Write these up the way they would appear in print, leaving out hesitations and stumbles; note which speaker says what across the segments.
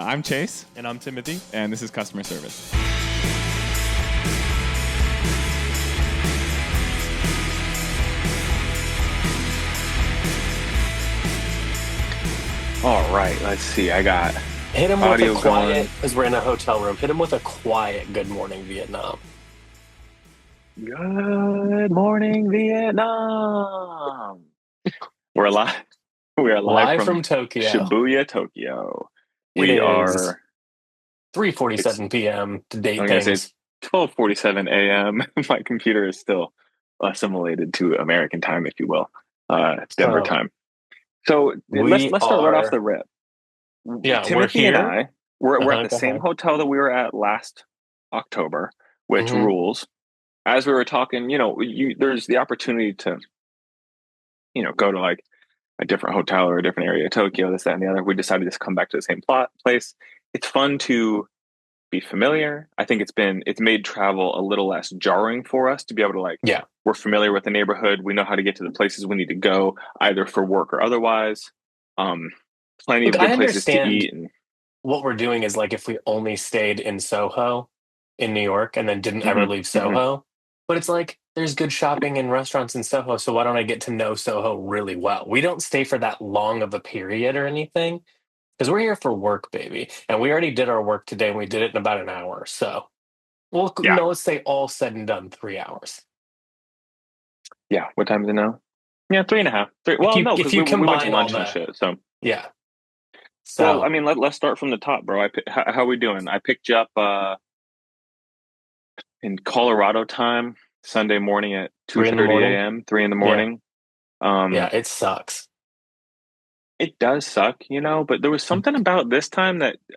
Speaker 1: I'm Chase,
Speaker 2: And I'm Timothy.
Speaker 1: and this is customer service.
Speaker 3: All right, let's see. I got
Speaker 4: Hit him with
Speaker 3: audio
Speaker 4: a quiet,
Speaker 3: going.
Speaker 4: because we're in a hotel room. Hit him with a quiet "Good Morning Vietnam."
Speaker 3: Good morning, Vietnam. We're live. We are live
Speaker 4: Live
Speaker 3: from
Speaker 4: from Tokyo.
Speaker 3: Shibuya, Tokyo.
Speaker 4: It
Speaker 3: We
Speaker 4: is
Speaker 3: are.
Speaker 4: 3:47 p.m. to date
Speaker 3: I'm gonna say
Speaker 4: things.
Speaker 3: it's 12:47 a.m. My computer is still assimilated to American time, if you will, Denver
Speaker 4: So
Speaker 3: time. So let's
Speaker 4: we
Speaker 3: start right off
Speaker 4: are,
Speaker 3: the rip.
Speaker 4: yeah, we're
Speaker 3: Timothy and
Speaker 4: here.
Speaker 3: I, we're at the
Speaker 4: Go
Speaker 3: same
Speaker 4: ahead.
Speaker 3: hotel that we were at last October, which
Speaker 4: Mhm.
Speaker 3: rules. As we were talking, there's the opportunity to, go to like a different hotel or a different area of Tokyo, this, that, and the other. We decided to come back to the same place. It's fun to be familiar. I think it's made travel a little less jarring for us to be able to
Speaker 4: Yeah.
Speaker 3: we're familiar with the neighborhood. We know how to get to the places we need to go, either for work or otherwise. Um, Plenty
Speaker 4: Look,
Speaker 3: of
Speaker 4: I
Speaker 3: good places to
Speaker 4: understand
Speaker 3: eat. And
Speaker 4: what we're doing is like if we only stayed in Soho in New York and then didn't ever
Speaker 3: mhm,
Speaker 4: leave
Speaker 3: mhm.
Speaker 4: Soho. But it's like there's good shopping and restaurants in Soho, so why don't I get to know Soho really well? We don't stay for that long of a period or anything because we're here for work, baby. And we already did our work today and we did it in about an hour. So, well,
Speaker 3: Yeah,
Speaker 4: let's say all said and done, 3 hours.
Speaker 3: yeah. What time is it now? Yeah, 3.5. Three.
Speaker 4: If
Speaker 3: Well,
Speaker 4: you
Speaker 3: no,
Speaker 4: if
Speaker 3: because
Speaker 4: you
Speaker 3: we went to
Speaker 4: combine all
Speaker 3: lunch and
Speaker 4: the,
Speaker 3: shit. So,
Speaker 4: yeah.
Speaker 3: well, I
Speaker 4: So
Speaker 3: mean, let's start from the top, bro. How are we doing? I picked you up in Colorado time Sunday morning at 2:30
Speaker 4: 3 in the morning.
Speaker 3: a.m. 3 in the
Speaker 4: Yeah.
Speaker 3: morning.
Speaker 4: Yeah, it sucks.
Speaker 3: It does suck, but there was something about this time that, do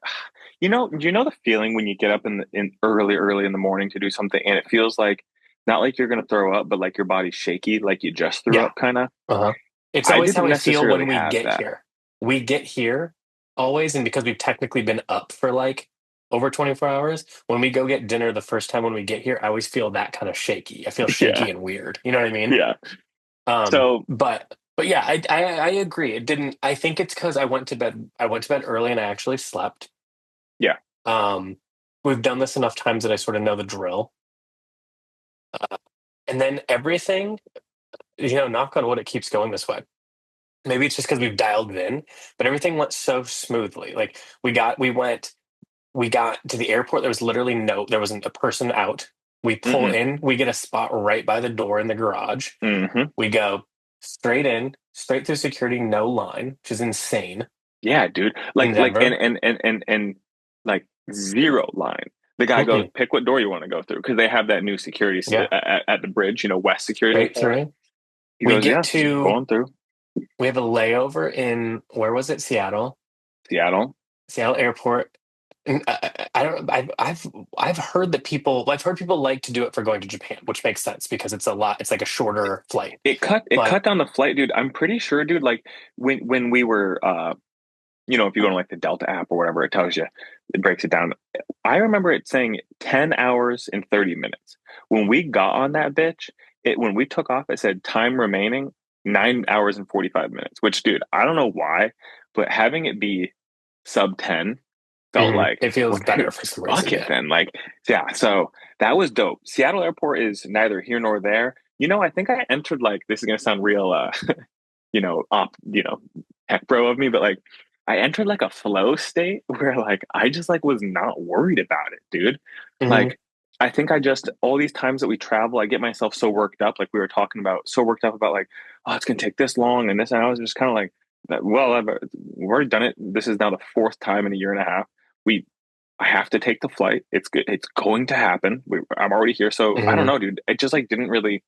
Speaker 3: you know the feeling when you get up in early in the morning to do something and it feels like not like you're gonna throw up, but like your body's shaky, like you just threw
Speaker 4: Yeah.
Speaker 3: up, kind of.
Speaker 4: Uh-huh. It's
Speaker 3: I
Speaker 4: always how
Speaker 3: didn't
Speaker 4: we feel
Speaker 3: necessarily
Speaker 4: when we
Speaker 3: have
Speaker 4: get
Speaker 3: that.
Speaker 4: here. We get here always, and because we've technically been up for like over 24 hours, when we go get dinner the first time when we get here, I always feel that kind of shaky. I feel
Speaker 3: Yeah,
Speaker 4: shaky and weird. You know what I mean?
Speaker 3: yeah. So,
Speaker 4: But yeah, I agree. It didn't. I think it's because I went to bed. I went to bed early and I actually slept.
Speaker 3: yeah,
Speaker 4: Um, we've done this enough times that I sort of know the drill. And then everything, knock on wood, it keeps going this way. Maybe it's just because we've dialed it in, but everything went so smoothly. Like we got to the airport. There wasn't a person out. We pull
Speaker 3: mm-mm,
Speaker 4: in, we get a spot right by the door in the garage.
Speaker 3: mm-hmm.
Speaker 4: We go straight in, straight through security, no line, which is insane
Speaker 3: Yeah, dude.
Speaker 4: in
Speaker 3: And
Speaker 4: Denver.
Speaker 3: like zero line. The guy goes,
Speaker 4: Mm-mm.
Speaker 3: pick what door you want to go through because they have that new security
Speaker 4: Yeah,
Speaker 3: at the bridge, West security.
Speaker 4: straight through.
Speaker 3: He
Speaker 4: We
Speaker 3: goes,
Speaker 4: get
Speaker 3: yeah, just
Speaker 4: to,
Speaker 3: going through
Speaker 4: we have a layover in, where was it?
Speaker 3: Seattle.
Speaker 4: Seattle Airport. And I don't. I've heard people like to do it for going to Japan, which makes sense because it's a lot. It's like a shorter flight.
Speaker 3: It
Speaker 4: But
Speaker 3: cut down the flight, dude. I'm pretty sure, dude. Like when we were, if you go to like the Delta app or whatever, it tells you, it breaks it down. I remember it saying 10 hours and 30 minutes. When we got on that bitch, when we took off, it said time remaining 9 hours and 45 minutes. Which, dude, I don't know why, but having it be sub 10 felt like,
Speaker 4: it feels
Speaker 3: well,
Speaker 4: better
Speaker 3: dude,
Speaker 4: for some reason.
Speaker 3: fuck it
Speaker 4: Yeah.
Speaker 3: then. Like, yeah, so that was dope. Seattle Airport is neither here nor there. I think I entered, like, this is gonna sound real tech bro of me, but like I entered like a flow state where like I just like was not worried about it, dude.
Speaker 4: hmm
Speaker 3: Like I think I just all these times that we travel, I get myself so worked up, like we were talking about, so worked up about like, oh, it's gonna take this long and this, and I was just kind of like, well, we've already done it. This is now the fourth time in a year and a half. We I have to take the flight. It's good. It's going to happen. I'm already here, so I don't
Speaker 4: hmm
Speaker 3: know, dude. It just like didn't really.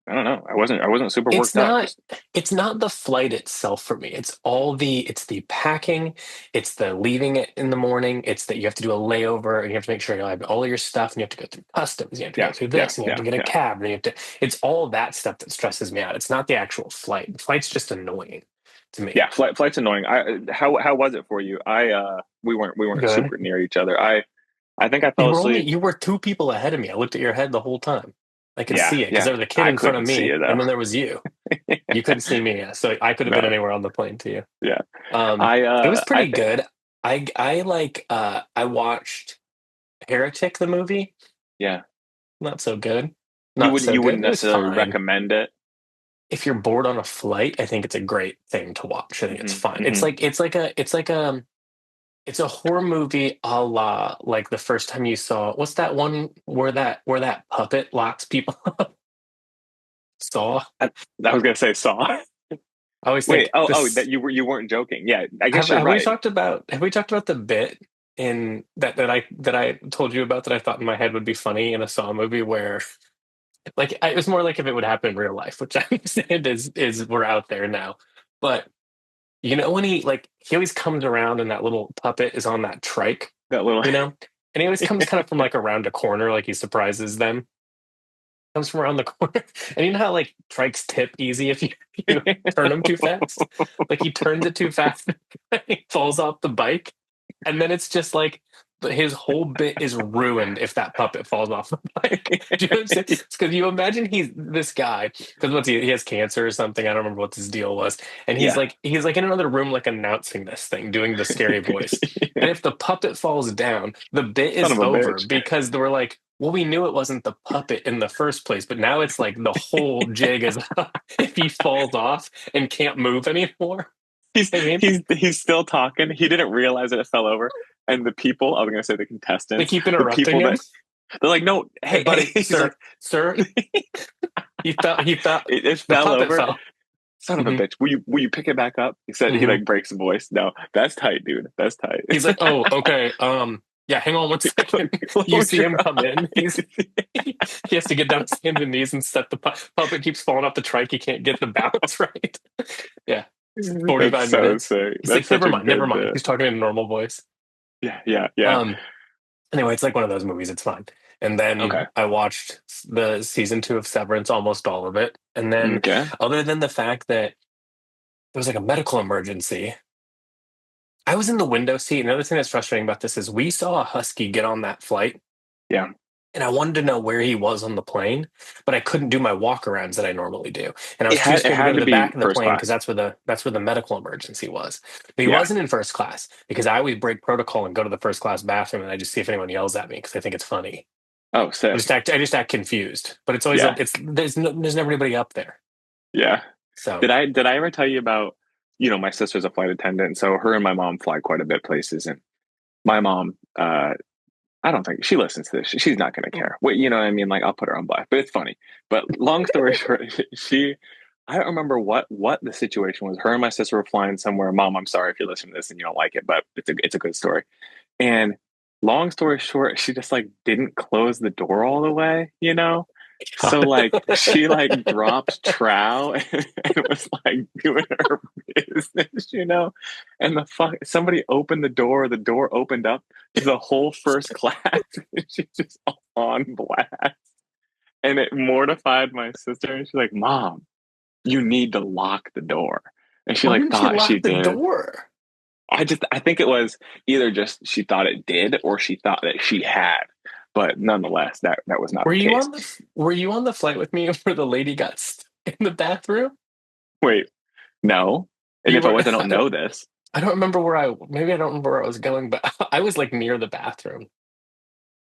Speaker 3: I don't know. I wasn't super
Speaker 4: It's
Speaker 3: worked up.
Speaker 4: not.
Speaker 3: Just
Speaker 4: It's not the flight itself for me. It's the packing. It's the leaving it in the morning. It's that you have to do a layover and you have to make sure you have all of your stuff and you have to go through customs. You have to go
Speaker 3: yeah,
Speaker 4: through
Speaker 3: yeah,
Speaker 4: this and you have
Speaker 3: yeah,
Speaker 4: to get a
Speaker 3: yeah.
Speaker 4: cab and you have to. It's all that stuff that stresses me out. It's not the actual flight. The flight's just annoying to me.
Speaker 3: Yeah, flight's annoying. How was it for you? We weren't
Speaker 4: Good.
Speaker 3: super near each other. I think I fell asleep.
Speaker 4: You were two people ahead of me. I looked at your head the whole time. I could
Speaker 3: Yeah,
Speaker 4: see it because
Speaker 3: yeah.
Speaker 4: there was a kid
Speaker 3: I
Speaker 4: in front of
Speaker 3: couldn't see
Speaker 4: me,
Speaker 3: it though.
Speaker 4: and then there was you. You couldn't see me, yeah. So I could have been
Speaker 3: No,
Speaker 4: anywhere on the plane too.
Speaker 3: yeah.
Speaker 4: Um,
Speaker 3: I
Speaker 4: it was
Speaker 3: I
Speaker 4: pretty
Speaker 3: think
Speaker 4: good. I like I watched Heretic the movie.
Speaker 3: Yeah.
Speaker 4: Not so good.
Speaker 3: You
Speaker 4: Not
Speaker 3: wouldn't
Speaker 4: so
Speaker 3: you
Speaker 4: good.
Speaker 3: wouldn't
Speaker 4: It was
Speaker 3: necessarily
Speaker 4: fine.
Speaker 3: recommend it.
Speaker 4: If you're bored on a flight, I think it's a great thing to watch. I think it's
Speaker 3: Hmm.
Speaker 4: fun.
Speaker 3: Hmm.
Speaker 4: It's a horror movie a la like the first time you saw what's that one where that puppet locks people up? Saw.
Speaker 3: I was gonna say Saw.
Speaker 4: I always
Speaker 3: Wait,
Speaker 4: think
Speaker 3: oh, that
Speaker 4: this
Speaker 3: you weren't joking. Yeah, I guess you're right.
Speaker 4: have we talked about the bit in that I told you about that I thought in my head would be funny in a Saw movie where it was more like if it would happen in real life, which I understand is we're out there now. But you know when he always comes around and that little puppet is on that trike,
Speaker 3: That little.
Speaker 4: you know? And he always comes kind of from like around a corner, like he surprises them. Comes from around the corner. And you know how like trikes tip easy if you turn them too fast? Like he turns it too fast, he falls off the bike. And then it's just like his whole bit is ruined if that puppet falls off the bike. Do you know what I'm saying? Because you imagine he's this guy, because he has cancer or something. I don't remember what his deal was. And
Speaker 3: Yeah.
Speaker 4: he's like in another room, like announcing this thing, doing the scary voice. And if the puppet falls down, the bit
Speaker 3: Son
Speaker 4: is
Speaker 3: of a
Speaker 4: over
Speaker 3: bitch.
Speaker 4: because they were like, well, we knew it wasn't the puppet in the first place, but now it's like the whole jig is up if he falls off and can't move anymore.
Speaker 3: He's
Speaker 4: I mean,
Speaker 3: he's still talking. He didn't realize that it fell over. And the people, I was gonna say the
Speaker 4: they
Speaker 3: contestants,
Speaker 4: keep
Speaker 3: the
Speaker 4: interrupting
Speaker 3: people
Speaker 4: him.
Speaker 3: that they're like, no,
Speaker 4: Hey,
Speaker 3: hey,
Speaker 4: buddy,
Speaker 3: hey. He's
Speaker 4: sir,
Speaker 3: like,
Speaker 4: sir, he fell,
Speaker 3: it
Speaker 4: the
Speaker 3: fell
Speaker 4: puppet
Speaker 3: over.
Speaker 4: fell.
Speaker 3: Son of a
Speaker 4: Hmm.
Speaker 3: bitch. Will you pick it back up? He said he
Speaker 4: Hmm.
Speaker 3: like breaks the voice. No, that's tight, dude. That's tight.
Speaker 4: He's like, oh, okay. Yeah, hang on one second. You
Speaker 3: Close
Speaker 4: see
Speaker 3: your
Speaker 4: him come in.
Speaker 3: eyes.
Speaker 4: He has to get down his hands and knees and set the puppet keeps falling off the trike. He can't get the balance right. Yeah,
Speaker 3: That's
Speaker 4: 45
Speaker 3: so
Speaker 4: minutes.
Speaker 3: sick.
Speaker 4: He's
Speaker 3: That's
Speaker 4: like,
Speaker 3: such a
Speaker 4: never
Speaker 3: good
Speaker 4: mind.
Speaker 3: bit.
Speaker 4: He's talking in a normal voice.
Speaker 3: Yeah, yeah, yeah.
Speaker 4: Um, anyway, it's like one of those movies. It's fine. And then
Speaker 3: Okay.
Speaker 4: I watched the season 2 of Severance, almost all of it. And then,
Speaker 3: Okay.
Speaker 4: other than the fact that there was like a medical emergency, I was in the window seat. Another thing that's frustrating about this is we saw a husky get on that flight,
Speaker 3: Yeah.
Speaker 4: and I wanted to know where he was on the plane, but I couldn't do my walkarounds that I normally do, and I
Speaker 3: It
Speaker 4: was too
Speaker 3: had it
Speaker 4: scared to go
Speaker 3: had
Speaker 4: to
Speaker 3: to
Speaker 4: the
Speaker 3: be
Speaker 4: back of the
Speaker 3: first
Speaker 4: plane because
Speaker 3: class.
Speaker 4: that's where the medical emergency was. But he
Speaker 3: Yeah.
Speaker 4: wasn't in first class because I always break protocol and go to the first class bathroom, and I just see if anyone yells at me because I think it's funny.
Speaker 3: Oh, sick.
Speaker 4: I just act confused, but it's always
Speaker 3: Yeah.
Speaker 4: it's there's never anybody up there.
Speaker 3: Yeah.
Speaker 4: So
Speaker 3: Did I ever tell you about, my sister's a flight attendant, so her and my mom fly quite a bit places, and my mom, I don't think she listens to this. She's not gonna care. Wait, you know what I mean? Like I'll put her on blast, but it's funny. But long story short, I don't remember what the situation was. Her and my sister were flying somewhere. Mom, I'm sorry if you're listening to this and you don't like it, but it's a good story. And long story short, she just like didn't close the door all the way, you know? So like she like dropped trow and was like doing her business, you know? And somebody opened the door opened up to the whole first class and she's just on blast. And it mortified my sister. And she's like, Mom, you need to lock the door. And she
Speaker 4: why
Speaker 3: like
Speaker 4: didn't you
Speaker 3: thought she
Speaker 4: lock the
Speaker 3: did.
Speaker 4: door?
Speaker 3: I think it was either just she thought it did or she thought that she had. But nonetheless, that was not the case.
Speaker 4: Were you on the flight with me where the lady got stuck in the bathroom?
Speaker 3: Wait, no. And
Speaker 4: You
Speaker 3: if I
Speaker 4: were
Speaker 3: was, I don't know this.
Speaker 4: I don't remember maybe I don't remember where I was going, but I was like near the bathroom.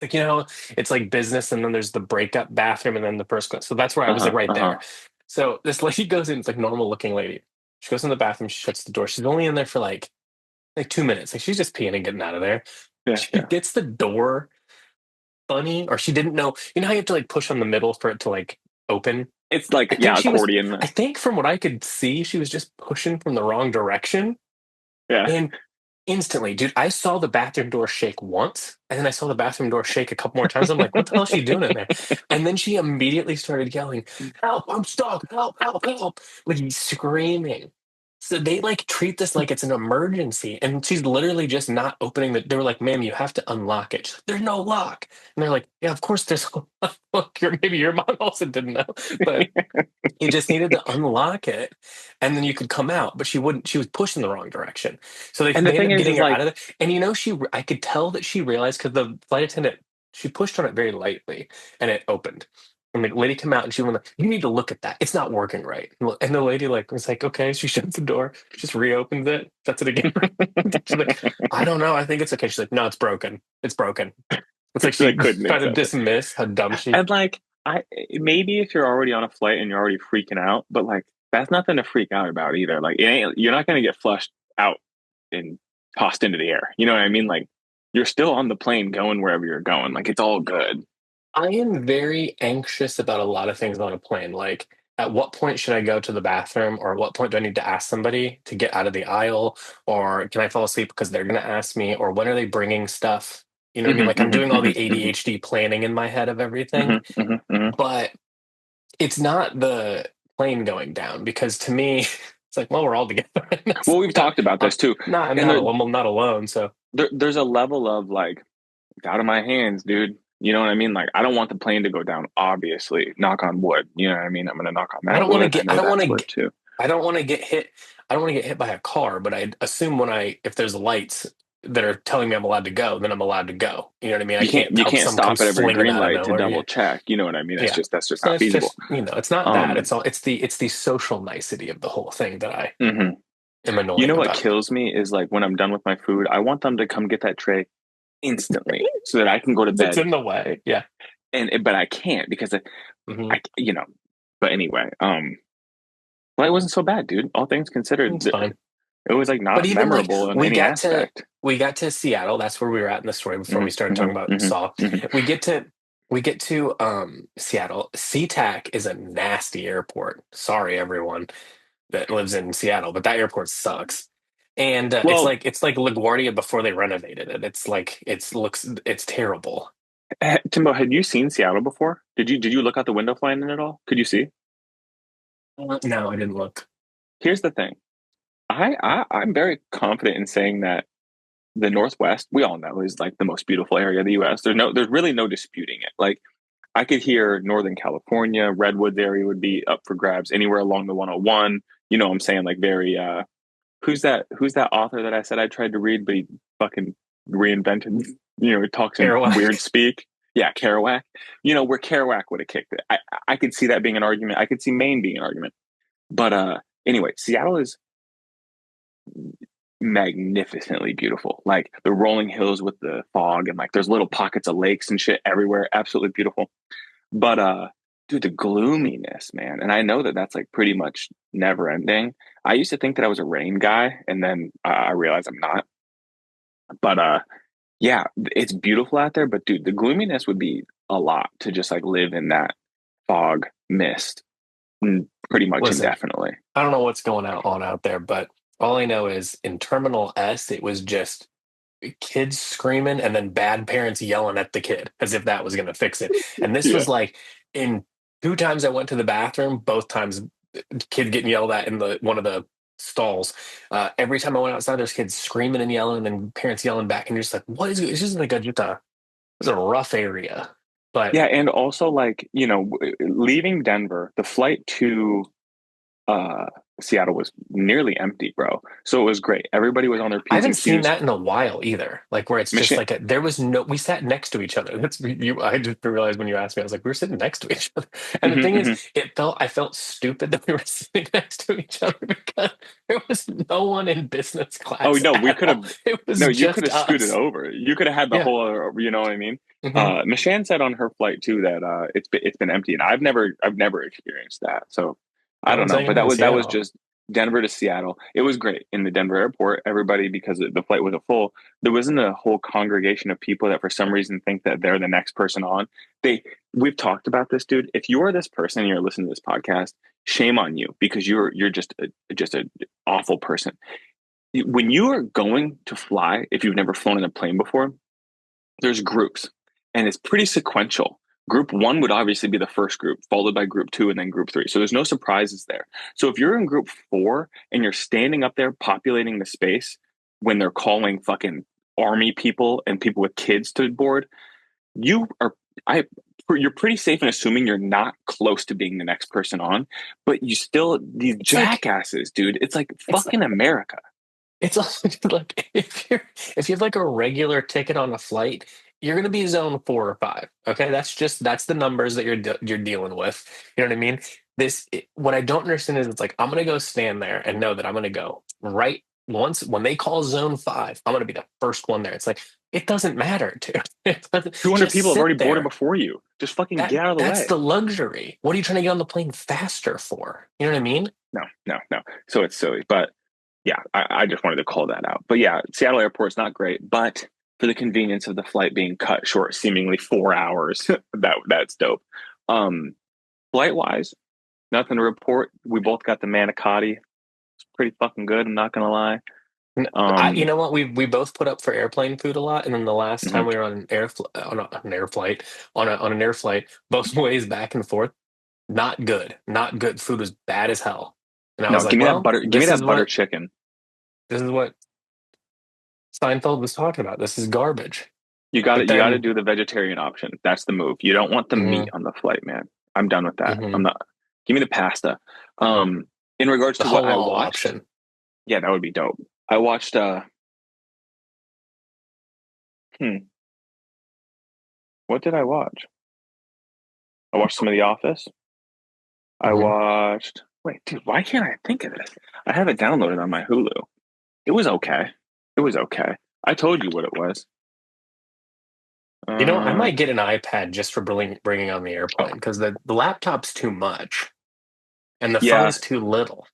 Speaker 4: Like, it's like business and then there's the breakup bathroom and then the first class. So that's where I was like
Speaker 3: Uh-huh.
Speaker 4: right there.
Speaker 3: Uh-huh.
Speaker 4: So this lady goes in, it's like normal looking lady. She goes in the bathroom, she shuts the door. She's only in there for like 2 minutes. Like she's just peeing and getting out of there.
Speaker 3: Yeah,
Speaker 4: She
Speaker 3: yeah.
Speaker 4: gets the door funny, or she didn't know. You know how you have to like push on the middle for it to like open?
Speaker 3: It's like,
Speaker 4: I
Speaker 3: yeah,
Speaker 4: think
Speaker 3: accordion.
Speaker 4: I think from what I could see, she was just pushing from the wrong direction.
Speaker 3: Yeah.
Speaker 4: And instantly, dude, I saw the bathroom door shake once, and then I saw the bathroom door shake a couple more times. I'm like, what the hell is she doing in there? And then she immediately started yelling, help, I'm stuck, help, help, help. Like screaming. So they like treat this like it's an emergency. And she's literally just not opening they were like, ma'am, you have to unlock it. She's like, there's no lock. And they're like, yeah, of course there's a lock. Look, maybe your mom also didn't know. But you just needed to unlock it, and then you could come out. But she wouldn't. She was pushing the wrong direction, so
Speaker 3: And the
Speaker 4: they
Speaker 3: thing
Speaker 4: ended up getting
Speaker 3: is
Speaker 4: her out
Speaker 3: like,
Speaker 4: of it. And I could tell that she realized because the flight attendant she pushed on it very lightly, and it opened. And the lady come out and she went like, "You need to look at that. It's not working right." And the lady like was like, "Okay." She shuts the door, just reopens it, shuts it again. She's like, "I don't know. I think it's okay." She's like, "No, it's broken. It's broken." It's like
Speaker 3: They
Speaker 4: she
Speaker 3: couldn't
Speaker 4: tried to
Speaker 3: accept it.
Speaker 4: dismiss how dumb she.
Speaker 3: And like I maybe if you're already on a flight and you're already freaking out, but like that's nothing to freak out about either. Like it ain't, you're not gonna get flushed out and tossed into the air. You know what I mean? Like you're still on the plane going wherever you're going. Like it's all good.
Speaker 4: I am very anxious about a lot of things on a plane. Like, at what point should I go to the bathroom, or at what point do I need to ask somebody to get out of the aisle, or can I fall asleep because they're going to ask me, or when are they bringing stuff? You know what I mean? Like, I'm doing all the ADHD planning in my head of everything, but it's not the plane going down because to me, it's like, well, we're all together.
Speaker 3: Well, we've talked about
Speaker 4: I'm
Speaker 3: this too, and
Speaker 4: I'm not alone. So
Speaker 3: there's a level of like it's out of my hands, dude. You know what I mean? Like I don't want the plane to go down. Obviously, knock on wood. You know what I mean? I'm gonna knock on that wood. I
Speaker 4: I
Speaker 3: know
Speaker 4: don't want
Speaker 3: that's
Speaker 4: to
Speaker 3: wood too.
Speaker 4: I don't want to get hit. I don't want to get hit by a car, but I assume if there's lights that are telling me I'm allowed to go, then I'm allowed to go. You know what I mean? I can't
Speaker 3: You
Speaker 4: help
Speaker 3: can't
Speaker 4: someone
Speaker 3: stop
Speaker 4: comes
Speaker 3: at every
Speaker 4: flinging
Speaker 3: green
Speaker 4: out of
Speaker 3: light to
Speaker 4: nowhere. Yeah,
Speaker 3: double check. You know what I mean?
Speaker 4: yeah.
Speaker 3: That's just
Speaker 4: So
Speaker 3: not
Speaker 4: it's
Speaker 3: feasible.
Speaker 4: just it's not that.
Speaker 3: Um,
Speaker 4: It's the social nicety of the whole thing that I
Speaker 3: mhm.
Speaker 4: am
Speaker 3: You know
Speaker 4: annoying
Speaker 3: what
Speaker 4: about.
Speaker 3: kills me is like when I'm done with my food, I want them to come get that tray instantly so that I can go to
Speaker 4: It's
Speaker 3: bed.
Speaker 4: in the way. Yeah.
Speaker 3: And but I can't because
Speaker 4: Hmm.
Speaker 3: you know. But anyway, well, it wasn't so bad, dude. All things considered,
Speaker 4: It's fine.
Speaker 3: it was like
Speaker 4: But
Speaker 3: not
Speaker 4: even like
Speaker 3: memorable in any aspect.
Speaker 4: we got to Seattle. That's where we were at in the story before we
Speaker 3: Hmm
Speaker 4: started talking
Speaker 3: hmm
Speaker 4: about
Speaker 3: hmm
Speaker 4: Saw.
Speaker 3: hmm
Speaker 4: We get to Seattle. SeaTac is a nasty airport. Sorry, everyone that lives in Seattle, but that airport sucks. And
Speaker 3: Well,
Speaker 4: it's like LaGuardia before they renovated it. It's terrible.
Speaker 3: Timbo, had you seen Seattle before? Did you look out the window flying in at all? Could you see?
Speaker 4: No, I didn't look.
Speaker 3: Here's the thing. I'm very confident in saying that the Northwest, we all know, is like the most beautiful area of the US. There's really no disputing it. Like I could hear Northern California, Redwoods area would be up for grabs anywhere along the 101. You know what I'm saying? Like very who's that author that I said I tried to read, but he fucking reinvented, he talks in weird
Speaker 4: Airwalk.
Speaker 3: speak. Yeah, Kerouac. Where Kerouac would have kicked it. I could see that being an argument. I could see Maine being an argument. But anyway, Seattle is magnificently beautiful. Like the rolling hills with the fog and like there's little pockets of lakes and shit everywhere. Absolutely beautiful. But dude, the gloominess, man. And I know that that's like pretty much never ending. I used to think that I was a rain guy, and then I realized I'm not. But yeah, it's beautiful out there. But dude, the gloominess would be a lot to just like live in that fog mist pretty much
Speaker 4: Listen,
Speaker 3: indefinitely.
Speaker 4: I don't know what's going on out there, but all I know is in Terminal S, it was just kids screaming and then bad parents yelling at the kid as if that was going to fix it. And this
Speaker 3: Yeah.
Speaker 4: was like in two times I went to the bathroom, both times kid getting yelled at in the one of the stalls. Every time I went outside, there's kids screaming and yelling, and then parents yelling back, and you're just like, "What is it?" It's just like it's a rough area, but
Speaker 3: Yeah, and also like, leaving Denver, the flight to uh Seattle was nearly empty, bro. So it was great. Everybody was on their
Speaker 4: I
Speaker 3: P's
Speaker 4: haven't
Speaker 3: and
Speaker 4: seen
Speaker 3: Q's.
Speaker 4: that in a while either. Like where it's just
Speaker 3: Michigan,
Speaker 4: like there was no, we sat next to each other. That's you. I just realized when you asked me, I was like, we were sitting next to each other. And the thing is,
Speaker 3: hmm
Speaker 4: I felt stupid that we were sitting next to each other because there was no one in business
Speaker 3: Oh
Speaker 4: class
Speaker 3: no, we
Speaker 4: at
Speaker 3: could have.
Speaker 4: all. It
Speaker 3: No,
Speaker 4: was
Speaker 3: you could
Speaker 4: just
Speaker 3: have scooted
Speaker 4: us.
Speaker 3: over. You could have had the
Speaker 4: Yeah.
Speaker 3: whole. You know what I mean?
Speaker 4: Hmm.
Speaker 3: Michelle said on her flight too that it's been empty, and I've never experienced that. So I
Speaker 4: No
Speaker 3: don't
Speaker 4: one's
Speaker 3: know,
Speaker 4: hanging
Speaker 3: but
Speaker 4: out in
Speaker 3: that was
Speaker 4: Seattle.
Speaker 3: just Denver to Seattle. It was great in the Denver airport. Everybody, because the flight wasn't full, there wasn't a whole congregation of people that for some reason think that they're the next person on. They We've talked about this, dude. If you are this person and you're listening to this podcast, shame on you because you're just a awful person. When you are going to fly, if you've never flown in a plane before, there's groups and it's pretty sequential. Group one would obviously be the first group, followed by group two and then group three. So there's no surprises there. So if you're in group four and you're standing up there populating the space when they're calling fucking army people and people with kids to board, you are, I, you're pretty safe in assuming you're not close to being the next person on, but you still, these
Speaker 4: It's like
Speaker 3: jackasses, dude, it's like
Speaker 4: it's
Speaker 3: fucking America.
Speaker 4: it's also just like if you have like a regular ticket on a flight, you're going to be zone 4 or 5. Okay, that's the numbers that you're dealing with. You know what I mean? What I don't understand is it's like I'm going to go stand there and know that I'm going to go right once when they call zone 5. I'm going to be the first one there. It's like it doesn't matter, dude. It doesn't-
Speaker 3: 200
Speaker 4: Just
Speaker 3: people have
Speaker 4: sit
Speaker 3: already boarded
Speaker 4: there.
Speaker 3: before you. Just fucking get out of the
Speaker 4: That's
Speaker 3: way.
Speaker 4: the luxury. What are you trying to get on the plane faster for? You know what I mean?
Speaker 3: No, no, no. So it's silly. But yeah, I just wanted to call that out. But yeah, Seattle Airport's not great, but for the convenience of the flight being cut short, seemingly 4 hours, that's dope. Um, Flight wise, nothing to report. We both got the manicotti. It's pretty fucking good. I'm not gonna lie.
Speaker 4: You
Speaker 3: Um,
Speaker 4: know what? We both put up for airplane food a lot, and then the last time
Speaker 3: mhm.
Speaker 4: we were on an air flight on an air flight, both ways back and forth, not good, not good. Food was bad as hell, and I was
Speaker 3: No,
Speaker 4: like, well,
Speaker 3: give me that butter chicken.
Speaker 4: this is what Seinfeld was talking about. This is garbage. But
Speaker 3: You got to
Speaker 4: then,
Speaker 3: do the vegetarian option. That's the move. You don't want the meat
Speaker 4: mhm,
Speaker 3: on the flight, man. I'm done with that. I'm
Speaker 4: mhm,
Speaker 3: not. Give me the pasta. In regards
Speaker 4: the
Speaker 3: to what I
Speaker 4: halal
Speaker 3: watched,
Speaker 4: option.
Speaker 3: yeah, that would be dope. I watched. Hmm, what did I watch? I watched some of The Office. I
Speaker 4: Hmm.
Speaker 3: watched. Wait, dude, why can't I think of this? I have it downloaded on my Hulu. It was okay. It was okay. I told you what it was.
Speaker 4: You know, I
Speaker 3: Uh,
Speaker 4: might get an iPad just for bringing on the
Speaker 3: oh,
Speaker 4: airplane because the laptop's too much and the
Speaker 3: yeah,
Speaker 4: phone's too little.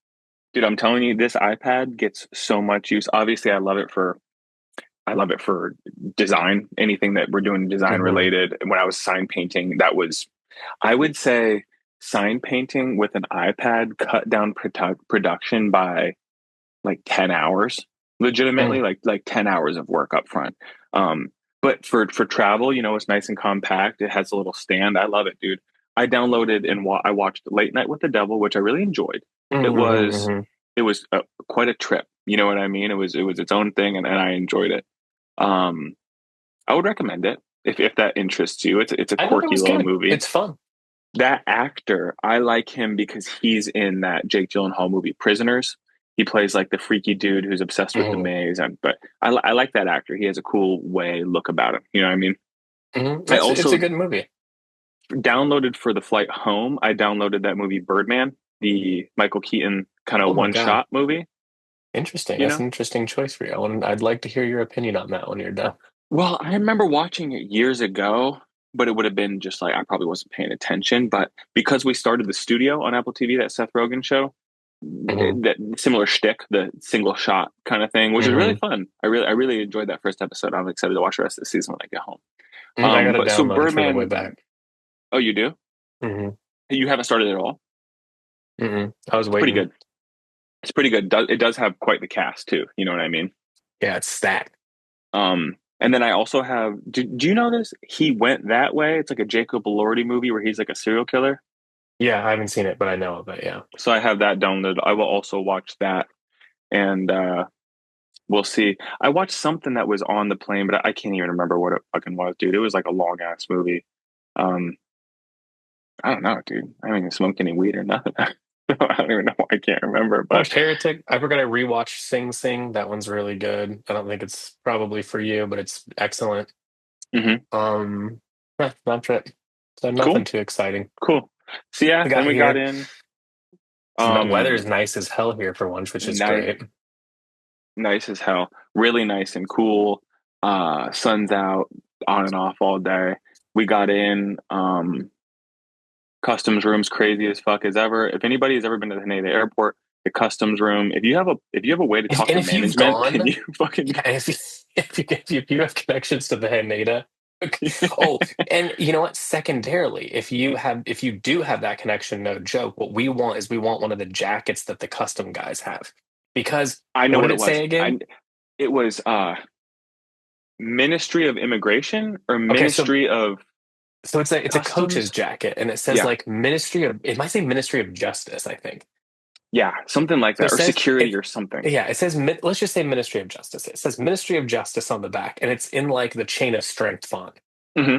Speaker 3: dude, I'm telling you, this iPad gets so much use. Obviously, I love it for design. Anything that we're doing design
Speaker 4: Hmm.
Speaker 3: related. When I was sign painting, that was, I would say, sign painting with an iPad cut down production by like 10 hours, legitimately, like 10 hours of work up front. Um, but for travel, it's nice and compact. It has a little stand. I love it, dude. I downloaded and I watched Late Night with the Devil, which I really enjoyed. It was
Speaker 4: Hmm.
Speaker 3: it was quite a trip. You know what I mean? It was its own thing, and I enjoyed it. Um, I would recommend it if that interests you. It's a
Speaker 4: I thought it
Speaker 3: quirky
Speaker 4: was
Speaker 3: little
Speaker 4: good.
Speaker 3: movie.
Speaker 4: It's fun.
Speaker 3: That actor, I like him because he's in that Jake Gyllenhaal movie Prisoners. He plays like the freaky dude who's obsessed with the
Speaker 4: Hmm.
Speaker 3: maze, and but I like that actor. He has a cool look about him. You know what I mean?
Speaker 4: Hmm.
Speaker 3: I
Speaker 4: It's a
Speaker 3: also
Speaker 4: good movie.
Speaker 3: downloaded for the flight home. I downloaded that movie Birdman, the Michael Keaton kind
Speaker 4: Oh
Speaker 3: of
Speaker 4: my
Speaker 3: one
Speaker 4: God.
Speaker 3: shot movie.
Speaker 4: Interesting.
Speaker 3: You
Speaker 4: That's
Speaker 3: know,
Speaker 4: an interesting choice for you. I'd like to hear your opinion on that when you're done.
Speaker 3: well, I remember watching it years ago, but it would have been just like I probably wasn't paying attention. But because we started the studio on Apple TV, that Seth Rogen show,
Speaker 4: Hmm.
Speaker 3: that similar shtick, the single shot kind of thing, which was really
Speaker 4: Hmm.
Speaker 3: fun. I really enjoyed that first episode. I'm excited to watch the rest of the season when I get home.
Speaker 4: I got to
Speaker 3: But so
Speaker 4: download it for the way
Speaker 3: Birdman,
Speaker 4: back.
Speaker 3: oh, you do?
Speaker 4: Hmm.
Speaker 3: You haven't started at all?
Speaker 4: I was
Speaker 3: It's pretty
Speaker 4: waiting.
Speaker 3: good. It's pretty good. It does have quite the cast too. You know what I mean?
Speaker 4: Yeah, it's stacked.
Speaker 3: And then I also have. Do you know this? He Went That Way. It's like a Jacob Elordi movie where he's like a serial killer.
Speaker 4: Yeah, I haven't seen it, but I know of it. Yeah.
Speaker 3: So I have that downloaded. I will also watch that, and we'll see. I watched something that was on the plane, but I can't even remember what it fucking was, dude. It was like a long ass movie. Um, I don't know, dude. I haven't even smoked any weed or nothing. I don't even know why I can't remember,
Speaker 4: I
Speaker 3: but
Speaker 4: watched Heretic. I forgot I rewatched Sing Sing. That one's really good. I don't think it's probably for you, but it's excellent.
Speaker 3: mhm.
Speaker 4: Yeah, that's it. So nothing
Speaker 3: Cool,
Speaker 4: too exciting.
Speaker 3: cool. So yeah,
Speaker 4: We
Speaker 3: then
Speaker 4: got
Speaker 3: we got
Speaker 4: here.
Speaker 3: in.
Speaker 4: The weather's
Speaker 3: Um,
Speaker 4: nice as hell here for once, which is
Speaker 3: nice,
Speaker 4: great.
Speaker 3: nice as hell. Really nice and cool. Sun's out, on and off all day. We got in. Customs room's crazy as fuck as ever. If anybody has ever been to the Haneda Airport, the customs room. If you have a way to talk
Speaker 4: And
Speaker 3: to
Speaker 4: if you've
Speaker 3: management, can
Speaker 4: gone,
Speaker 3: you fucking?
Speaker 4: yeah, if you have connections to the Haneda, oh, and you know what? Secondarily, if you do have that connection, no joke. What we want one of the jackets that the custom guys have, because
Speaker 3: I know
Speaker 4: what
Speaker 3: what
Speaker 4: did
Speaker 3: it
Speaker 4: it say
Speaker 3: was.
Speaker 4: again?
Speaker 3: It was Ministry of Immigration or
Speaker 4: Okay, so
Speaker 3: Ministry of
Speaker 4: it's a coach's
Speaker 3: Customs.
Speaker 4: jacket, and it says
Speaker 3: Yeah,
Speaker 4: like Ministry of it might say Ministry of Justice, I think.
Speaker 3: yeah, something like
Speaker 4: So
Speaker 3: that, or security or something.
Speaker 4: yeah, it says let's just say Ministry of Justice. It says Ministry of Justice on the back, and it's in like the chain of strength font.
Speaker 3: Hmm.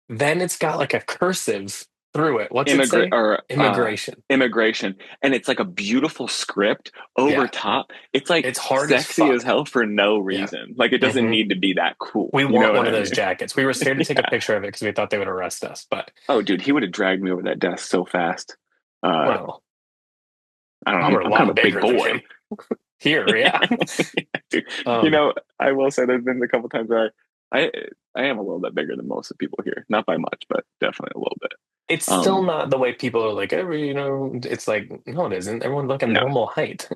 Speaker 4: Then it's got like a cursive through it. What's it
Speaker 3: immigrant
Speaker 4: say?
Speaker 3: or
Speaker 4: Immigration.
Speaker 3: immigration, and it's like a beautiful script over
Speaker 4: Yeah.
Speaker 3: top. It's like
Speaker 4: It's hard as
Speaker 3: sexy as
Speaker 4: fuck.
Speaker 3: hell for no
Speaker 4: Yeah.
Speaker 3: reason. Like it doesn't
Speaker 4: Hmm.
Speaker 3: need to be that cool.
Speaker 4: We
Speaker 3: You know
Speaker 4: want
Speaker 3: what
Speaker 4: one of
Speaker 3: I
Speaker 4: those
Speaker 3: mean?
Speaker 4: jackets. We were scared to take a
Speaker 3: Yeah.
Speaker 4: picture of it because we thought they would arrest us. But
Speaker 3: Oh, dude, he would have dragged me over that desk so fast. Uh,
Speaker 4: well,
Speaker 3: I don't know.
Speaker 4: you were a
Speaker 3: I'm kind
Speaker 4: lot
Speaker 3: of a big
Speaker 4: bigger than
Speaker 3: boy.
Speaker 4: him here. Yeah.
Speaker 3: Dude, you
Speaker 4: Um,
Speaker 3: know, I will say there's been a couple times where I I am a little bit bigger than most of the people here. Not by much, but definitely a little bit.
Speaker 4: it's still
Speaker 3: Um,
Speaker 4: not the way people are like, every, it's like, no, it isn't. Everyone's like a
Speaker 3: no,
Speaker 4: normal height.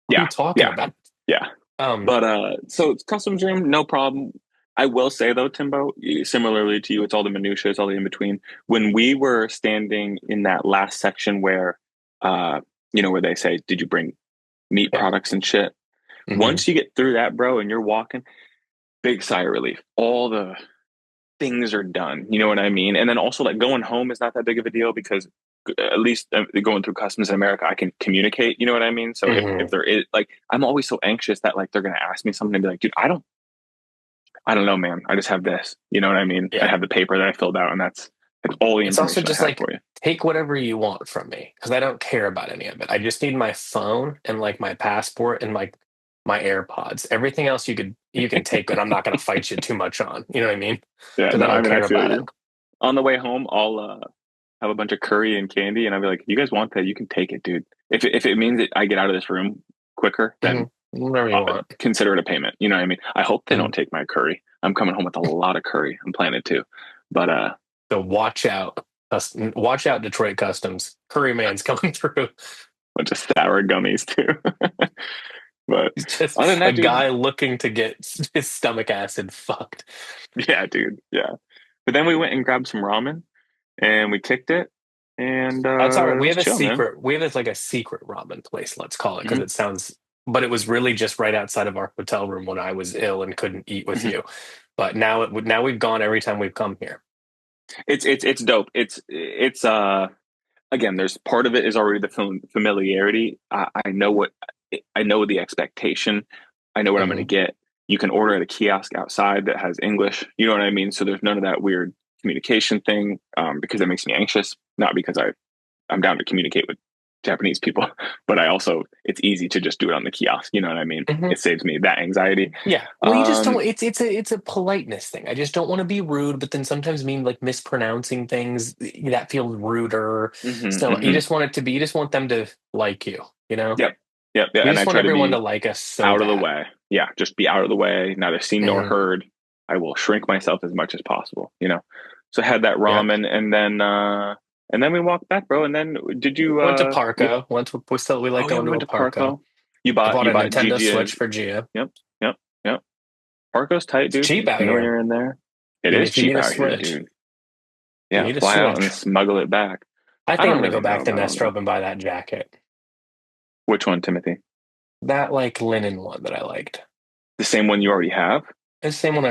Speaker 4: What are
Speaker 3: yeah,
Speaker 4: you talking
Speaker 3: yeah,
Speaker 4: about?
Speaker 3: yeah.
Speaker 4: Um,
Speaker 3: But so it's customs room, no problem. I will say though, Timbo, similarly to you, it's all the minutiae, it's all the in between. When we were standing in that last section where, uh, where they say, "Did you bring meat
Speaker 4: yeah.
Speaker 3: products and shit?"
Speaker 4: Hmm.
Speaker 3: Once you get through that, bro, and you're walking, big sigh of relief. All the things are done. You know what I mean? And then also like going home is not that big of a deal because at least going through customs in America, I can communicate. You know what I mean? So if
Speaker 4: Hmm.
Speaker 3: there is like, I'm always so anxious that like they're gonna ask me something and be like, dude, I don't know, man. I just have this. You know what I mean? I
Speaker 4: Yeah.
Speaker 3: have the paper that I filled out, and that's all the
Speaker 4: It's also
Speaker 3: information I
Speaker 4: just
Speaker 3: have
Speaker 4: like
Speaker 3: for you.
Speaker 4: take whatever you want from me because I don't care about any of it. I just need my phone and like my passport and like my AirPods. Everything else you can take, and I'm not going to fight you too much on. You know what I mean?
Speaker 3: Yeah,
Speaker 4: Because
Speaker 3: no,
Speaker 4: I
Speaker 3: I
Speaker 4: don't
Speaker 3: mean, I
Speaker 4: care
Speaker 3: feel
Speaker 4: about it.
Speaker 3: you. On the way home, I'll have a bunch of curry and candy, and I'll be like, "You guys want that? You can take it, dude. If it means that I get out of this room quicker,
Speaker 4: Hmm.
Speaker 3: then
Speaker 4: Whatever you want.
Speaker 3: consider it a payment." You know what I mean? I hope they
Speaker 4: Hmm.
Speaker 3: don't take my curry. I'm coming home with a lot of curry. I'm planning to, but
Speaker 4: So watch out. Watch out, Detroit Customs. Curry Man's coming through.
Speaker 3: bunch of sour gummies too. But
Speaker 4: He's just
Speaker 3: other than
Speaker 4: a
Speaker 3: that, dude,
Speaker 4: guy looking to get his stomach acid fucked.
Speaker 3: yeah, dude, yeah. But then we went and grabbed some ramen, and we kicked it, and
Speaker 4: That's all right.
Speaker 3: it
Speaker 4: We
Speaker 3: was
Speaker 4: have a
Speaker 3: chill, man.
Speaker 4: secret. We have like a secret ramen place. Let's call it because
Speaker 3: Hmm.
Speaker 4: it sounds. But it was really just right outside of our hotel room when I was ill and couldn't eat with
Speaker 3: Hmm.
Speaker 4: you. But now we've gone every time we've come here.
Speaker 3: It's dope. It's again. There's part of it is already the familiarity. I know I know the expectation. I know what I'm going to
Speaker 4: Hmm.
Speaker 3: get. You can order at a kiosk outside that has English. You know what I mean? So there's none of that weird communication thing because it makes me anxious. Not because I'm down to communicate with Japanese people, but I also it's easy to just do it on the kiosk. You know what I mean?
Speaker 4: Hmm.
Speaker 3: It saves me that anxiety.
Speaker 4: Yeah. Well, you just
Speaker 3: Um,
Speaker 4: don't. It's a politeness thing. I just don't want to be rude, but then sometimes mean like mispronouncing things that feels ruder.
Speaker 3: mhm,
Speaker 4: So you
Speaker 3: mhm.
Speaker 4: just want it to be. You just want them to like you. You know.
Speaker 3: Yep, yep, yeah.
Speaker 4: We
Speaker 3: And I
Speaker 4: just want
Speaker 3: try to
Speaker 4: everyone to
Speaker 3: be
Speaker 4: like us so
Speaker 3: out of the
Speaker 4: bad.
Speaker 3: way. Yeah, just be out of the way, neither seen nor
Speaker 4: Hmm.
Speaker 3: heard. I will shrink myself as much as possible. So I had that
Speaker 4: Yep.
Speaker 3: ramen, and then we walked back, bro. And then did you
Speaker 4: Went to Parco. We like
Speaker 3: oh yeah,
Speaker 4: going
Speaker 3: we
Speaker 4: to
Speaker 3: went
Speaker 4: a
Speaker 3: to
Speaker 4: Parco.
Speaker 3: Parco.
Speaker 4: I bought
Speaker 3: You
Speaker 4: a
Speaker 3: bought
Speaker 4: Nintendo
Speaker 3: Gigia's.
Speaker 4: Switch for Gia.
Speaker 3: Yep, yep, yep. Parco's tight,
Speaker 4: It's
Speaker 3: dude.
Speaker 4: cheap out
Speaker 3: When
Speaker 4: here.
Speaker 3: you're in there.
Speaker 4: I
Speaker 3: It
Speaker 4: mean,
Speaker 3: is
Speaker 4: if you
Speaker 3: cheap
Speaker 4: need a
Speaker 3: out here,
Speaker 4: Switch,
Speaker 3: dude.
Speaker 4: you
Speaker 3: Yeah,
Speaker 4: need a
Speaker 3: fly out and
Speaker 4: Switch.
Speaker 3: smuggle it back.
Speaker 4: I
Speaker 3: I
Speaker 4: think I'm
Speaker 3: don't
Speaker 4: gonna
Speaker 3: really
Speaker 4: go
Speaker 3: know,
Speaker 4: back to
Speaker 3: though.
Speaker 4: Nestrov and buy that jacket.
Speaker 3: Which one, Timothy?
Speaker 4: That like linen one that I liked.
Speaker 3: The same one you already have,
Speaker 4: It's the same one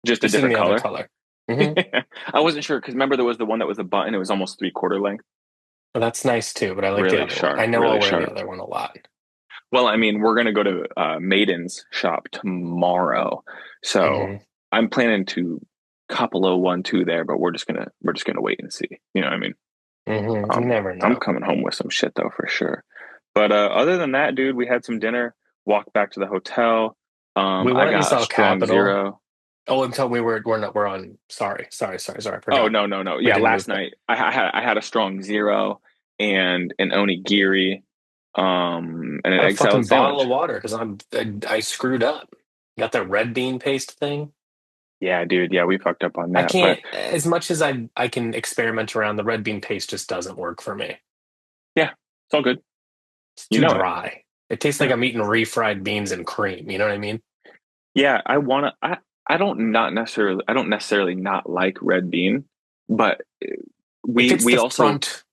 Speaker 3: just a
Speaker 4: just in
Speaker 3: different
Speaker 4: the other
Speaker 3: color.
Speaker 4: color. Hmm.
Speaker 3: I wasn't sure because remember there was the one that was a button. It was almost three-quarter length.
Speaker 4: Well, that's nice too, but I like the
Speaker 3: Really
Speaker 4: other one. I
Speaker 3: sharp,
Speaker 4: know
Speaker 3: really
Speaker 4: I'll wear the
Speaker 3: sharp.
Speaker 4: other one a lot.
Speaker 3: Well, I mean, we're gonna go to Maiden's shop tomorrow, so
Speaker 4: Hmm.
Speaker 3: I'm planning to couple o one two there, but we're just gonna wait and see. You know what I mean?
Speaker 4: You never
Speaker 3: I'm
Speaker 4: know.
Speaker 3: coming home with some shit though for sure. But other than that, dude, we had some dinner, walked back to the hotel.
Speaker 4: We
Speaker 3: I
Speaker 4: went and
Speaker 3: got a
Speaker 4: saw
Speaker 3: strong
Speaker 4: Capitol.
Speaker 3: zero.
Speaker 4: Oh, until we're not we're on. Sorry. I
Speaker 3: Oh
Speaker 4: forgot.
Speaker 3: no, no, no.
Speaker 4: We
Speaker 3: Yeah,
Speaker 4: didn't
Speaker 3: last
Speaker 4: move it.
Speaker 3: night I had a strong zero and an onigiri, and an
Speaker 4: Got a
Speaker 3: egg salad
Speaker 4: fucking bottle
Speaker 3: sandwich.
Speaker 4: of water because I screwed up. Got the red bean paste thing.
Speaker 3: Yeah, dude. Yeah, we fucked up on
Speaker 4: I
Speaker 3: that, but
Speaker 4: can't as much as I can experiment around the red bean paste just doesn't work for me.
Speaker 3: yeah, it's all good.
Speaker 4: It's
Speaker 3: You
Speaker 4: too
Speaker 3: know it.
Speaker 4: dry. It tastes like
Speaker 3: Yeah,
Speaker 4: I'm eating refried beans and cream. You know what I mean?
Speaker 3: yeah. I don't necessarily not like red bean, but
Speaker 4: If
Speaker 3: we
Speaker 4: it's
Speaker 3: we
Speaker 4: the
Speaker 3: also
Speaker 4: front,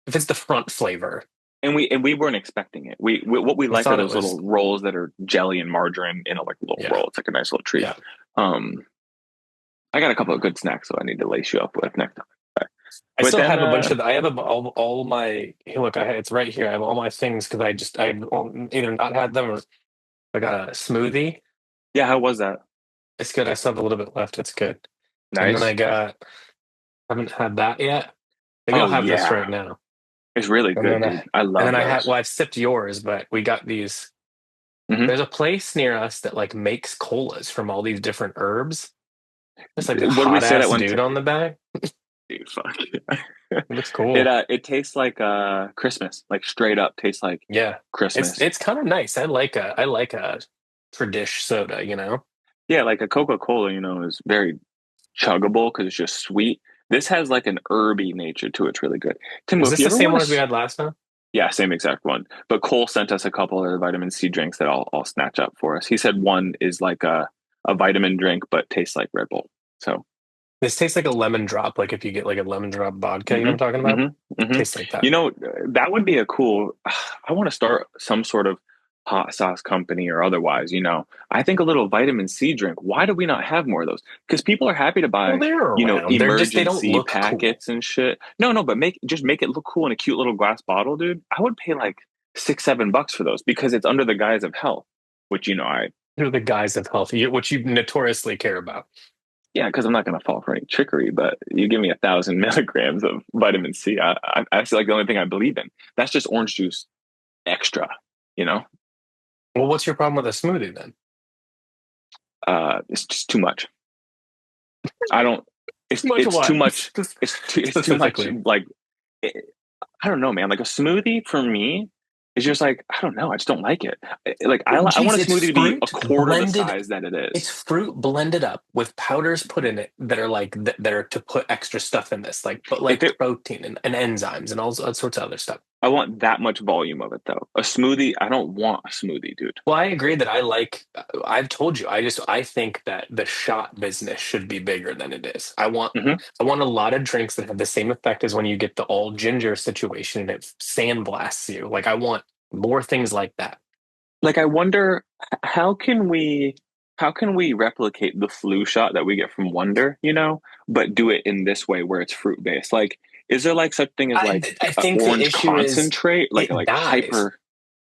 Speaker 4: if it's the front flavor,
Speaker 3: and we weren't expecting it. What we
Speaker 4: we
Speaker 3: like are
Speaker 4: thought it
Speaker 3: those
Speaker 4: was.
Speaker 3: little rolls that are jelly and margarine in a like little
Speaker 4: Yeah,
Speaker 3: roll. It's like a nice little treat.
Speaker 4: yeah.
Speaker 3: Um, I got a couple of good snacks, so I need to lace you up with next time.
Speaker 4: I
Speaker 3: But
Speaker 4: still
Speaker 3: then,
Speaker 4: have a bunch of. I have all my. Hey, look, it's right here. I have all my things because I either not had them or I got a smoothie.
Speaker 3: yeah, how was that?
Speaker 4: It's good. I still have a little bit left. It's good. And then
Speaker 3: Nice.
Speaker 4: haven't had that yet. Maybe I'll
Speaker 3: Oh
Speaker 4: have this
Speaker 3: yeah,
Speaker 4: right now.
Speaker 3: it's really
Speaker 4: And
Speaker 3: good,
Speaker 4: then
Speaker 3: dude. I
Speaker 4: and
Speaker 3: love
Speaker 4: then I had
Speaker 3: those.
Speaker 4: well, I've sipped yours, but we got these.
Speaker 3: Hmm.
Speaker 4: There's a place near us that like makes colas from all these different herbs. There's like this
Speaker 3: What did we
Speaker 4: hot
Speaker 3: say that
Speaker 4: ass
Speaker 3: one?
Speaker 4: dude on the back.
Speaker 3: Dude, fuck.
Speaker 4: It looks
Speaker 3: It
Speaker 4: cool.
Speaker 3: it tastes like Christmas, like straight up tastes like
Speaker 4: Yeah.
Speaker 3: Christmas.
Speaker 4: It's kind of nice. I like a tradish soda, you know?
Speaker 3: Yeah, like a Coca-Cola, is very chuggable because it's just sweet. This has like an herby nature to it. It's really good. Tim,
Speaker 4: Is
Speaker 3: if
Speaker 4: this
Speaker 3: you
Speaker 4: the
Speaker 3: ever
Speaker 4: same
Speaker 3: want
Speaker 4: one as we
Speaker 3: to,
Speaker 4: had last time?
Speaker 3: yeah, same exact one. But Cole sent us a couple of vitamin C drinks that I'll snatch up for us. He said one is like a vitamin drink, but tastes like Red Bull. So,
Speaker 4: This tastes like a lemon drop, like if you get like a lemon drop vodka, you know
Speaker 3: hmm
Speaker 4: what I'm talking about?
Speaker 3: hmm hmm
Speaker 4: Tastes like that.
Speaker 3: that would be a cool. I want to start some sort of hot sauce company or otherwise. I think a little vitamin C drink. Why do we not have more of those? Because people are happy to
Speaker 4: Well,
Speaker 3: buy,
Speaker 4: they're around. They don't
Speaker 3: emergency
Speaker 4: look cool.
Speaker 3: packets and shit. No, no, but make it look cool in a cute little glass bottle, dude. I would pay like 6, $7 for those because it's under the guise of health, which I
Speaker 4: They're the guys of health, which you notoriously care about.
Speaker 3: yeah, because I'm not going to fall for any trickery. But you give me 1,000 milligrams of vitamin C, I feel like the only thing I believe in. That's just orange juice extra, you know?
Speaker 4: Well, what's your problem with a smoothie then?
Speaker 3: It's just too much. I don't.
Speaker 4: Too much of
Speaker 3: It's too
Speaker 4: what?
Speaker 3: much. It's too much.
Speaker 4: Specifically.
Speaker 3: Like it, I don't know, man. Like a smoothie for me is just like I don't know. I just don't like it. Like
Speaker 4: Well,
Speaker 3: I want
Speaker 4: geez,
Speaker 3: a smoothie to be a quarter the size that it
Speaker 4: it's
Speaker 3: is.
Speaker 4: fruit blended up with powders put in it that are like that are to put extra stuff in this, like but
Speaker 3: If
Speaker 4: like
Speaker 3: it,
Speaker 4: protein and enzymes and all sorts of other stuff.
Speaker 3: I want that much volume of it though. A smoothie, I don't want a smoothie, dude.
Speaker 4: Well, I agree that I like. I've told you. I think that the shot business should be bigger than it is.
Speaker 3: Hmm.
Speaker 4: I want a lot of drinks that have the same effect as when you get the all ginger situation and it sandblasts you. Like I want more things like that.
Speaker 3: Like I wonder how can we how can we replicate the flu shot that we get from Wonder, but do it in this way where it's fruit based? Like, is there like such thing as like
Speaker 4: I
Speaker 3: a
Speaker 4: think the
Speaker 3: orange
Speaker 4: issue is
Speaker 3: concentrate,
Speaker 4: it
Speaker 3: like
Speaker 4: dies.
Speaker 3: hyper?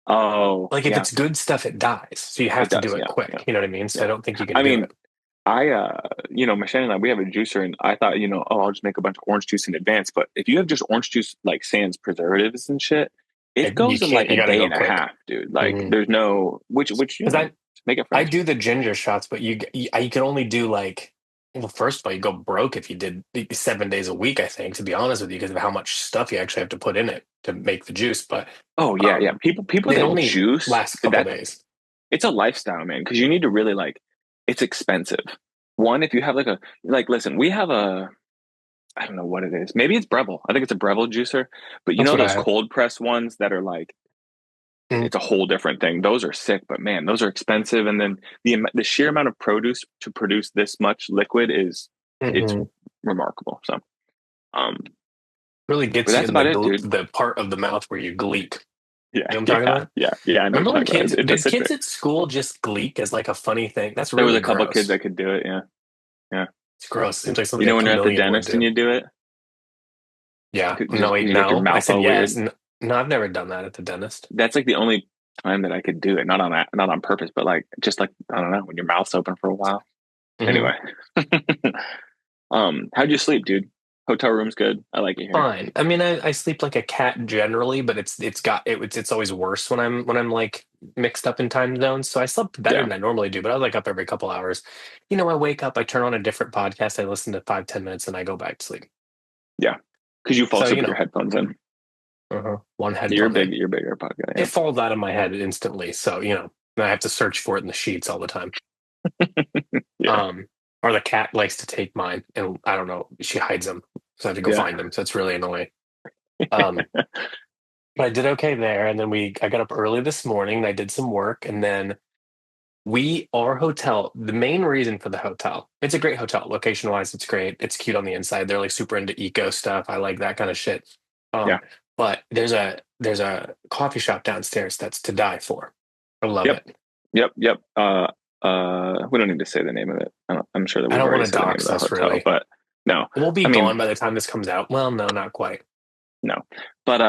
Speaker 3: Oh
Speaker 4: Like if
Speaker 3: yeah,
Speaker 4: it's good stuff, it dies. So you have
Speaker 3: it
Speaker 4: to
Speaker 3: does.
Speaker 4: do it
Speaker 3: Yeah, yeah,
Speaker 4: quick. You know what I mean? So I
Speaker 3: yeah.
Speaker 4: don't think you can
Speaker 3: I
Speaker 4: do
Speaker 3: mean,
Speaker 4: it.
Speaker 3: my Shannon and I, we have a juicer, and I thought, oh, I'll just make a bunch of orange juice in advance. But if you have just orange juice, like sans preservatives and shit, it
Speaker 4: You
Speaker 3: goes in
Speaker 4: can't.
Speaker 3: like
Speaker 4: You
Speaker 3: a
Speaker 4: got to
Speaker 3: day
Speaker 4: go
Speaker 3: and a
Speaker 4: quick.
Speaker 3: half, dude. Like,
Speaker 4: Because
Speaker 3: there's no which make it
Speaker 4: I
Speaker 3: fast.
Speaker 4: do the ginger shots, but you can only do like, well, first of all, you go broke if you did 7 days a week, I think, to be honest with you, because of how much stuff you actually have to put in it to make the juice. But
Speaker 3: Oh yeah, yeah.
Speaker 4: um,
Speaker 3: People
Speaker 4: it
Speaker 3: that
Speaker 4: only
Speaker 3: juice,
Speaker 4: lasts a couple days.
Speaker 3: it's a lifestyle, man, because you need to really like it's expensive. One, if you have listen, we have I don't know what it is. Maybe it's Breville. I think it's a Breville juicer, but
Speaker 4: That's what I
Speaker 3: those
Speaker 4: have.
Speaker 3: cold press ones that are like
Speaker 4: Mm-hmm.
Speaker 3: it's a whole different thing. Those are sick, but man, those are expensive. And then the sheer amount of produce to produce this much liquid it's
Speaker 4: Mm-hmm.
Speaker 3: remarkable. So, um,
Speaker 4: Really
Speaker 3: but
Speaker 4: gets you
Speaker 3: that's
Speaker 4: in
Speaker 3: about it, dude.
Speaker 4: the part of the mouth where you gleek.
Speaker 3: Yeah,
Speaker 4: You know what I'm talking
Speaker 3: yeah,
Speaker 4: about?
Speaker 3: yeah, yeah. I know what
Speaker 4: Remember
Speaker 3: you're
Speaker 4: when
Speaker 3: talking about.
Speaker 4: kids
Speaker 3: It's a
Speaker 4: did kids
Speaker 3: citrus.
Speaker 4: at school just gleek as like a funny thing? That's
Speaker 3: There was
Speaker 4: really
Speaker 3: a couple kids
Speaker 4: gross.
Speaker 3: that could do it. Yeah, yeah.
Speaker 4: It's gross. Seems like something a
Speaker 3: When you're at the
Speaker 4: chameleon would
Speaker 3: dentist and
Speaker 4: do.
Speaker 3: you do it,
Speaker 4: Yeah.
Speaker 3: just
Speaker 4: No, wait,
Speaker 3: because you get your
Speaker 4: no. I
Speaker 3: mouth
Speaker 4: said
Speaker 3: all
Speaker 4: yes.
Speaker 3: weird.
Speaker 4: No, I've never done that at the dentist.
Speaker 3: That's like the only time that I could do it. Not on purpose, but like just like I don't know when your mouth's open for a while.
Speaker 4: Hmm.
Speaker 3: Anyway, how'd you sleep, dude? Hotel room's good. I like it here.
Speaker 4: Fine. I mean, I sleep like a cat generally, but it's always worse when I'm like mixed up in time zones. So I slept better
Speaker 3: Yeah,
Speaker 4: than I normally do, but I was like up every couple hours. I wake up, I turn on a different podcast, I listen to 5, 10 minutes, and I go back to sleep.
Speaker 3: yeah. Because you fall
Speaker 4: So
Speaker 3: asleep with your headphones in.
Speaker 4: one
Speaker 3: You're
Speaker 4: headphone
Speaker 3: big.
Speaker 4: in.
Speaker 3: You're bigger podcast.
Speaker 4: It
Speaker 3: Yeah,
Speaker 4: falls out of my head instantly. So I have to search for it in the sheets all the time.
Speaker 3: yeah,
Speaker 4: Um, or the cat likes to take mine, and I don't know, she hides them, so I have to go
Speaker 3: yeah.
Speaker 4: find them. So it's really annoying. Um, but I did okay there, and then I got up early this morning, and I did some work, and then our hotel. The main reason for the hotel, it's a great hotel, location wise, it's great. It's cute on the inside. They're like super into eco stuff. I like that kind of shit.
Speaker 3: Yeah.
Speaker 4: But there's a coffee shop downstairs that's to die for. I love
Speaker 3: Yep.
Speaker 4: it.
Speaker 3: Yep. Yep. We don't need to say the name of it. I'm sure that
Speaker 4: I
Speaker 3: we've
Speaker 4: don't want
Speaker 3: already
Speaker 4: to
Speaker 3: said the name of
Speaker 4: dox
Speaker 3: the
Speaker 4: us
Speaker 3: hotel,
Speaker 4: really.
Speaker 3: but no.
Speaker 4: We'll be
Speaker 3: I
Speaker 4: gone
Speaker 3: mean,
Speaker 4: by the time this comes out. Well, no, not quite.
Speaker 3: no. But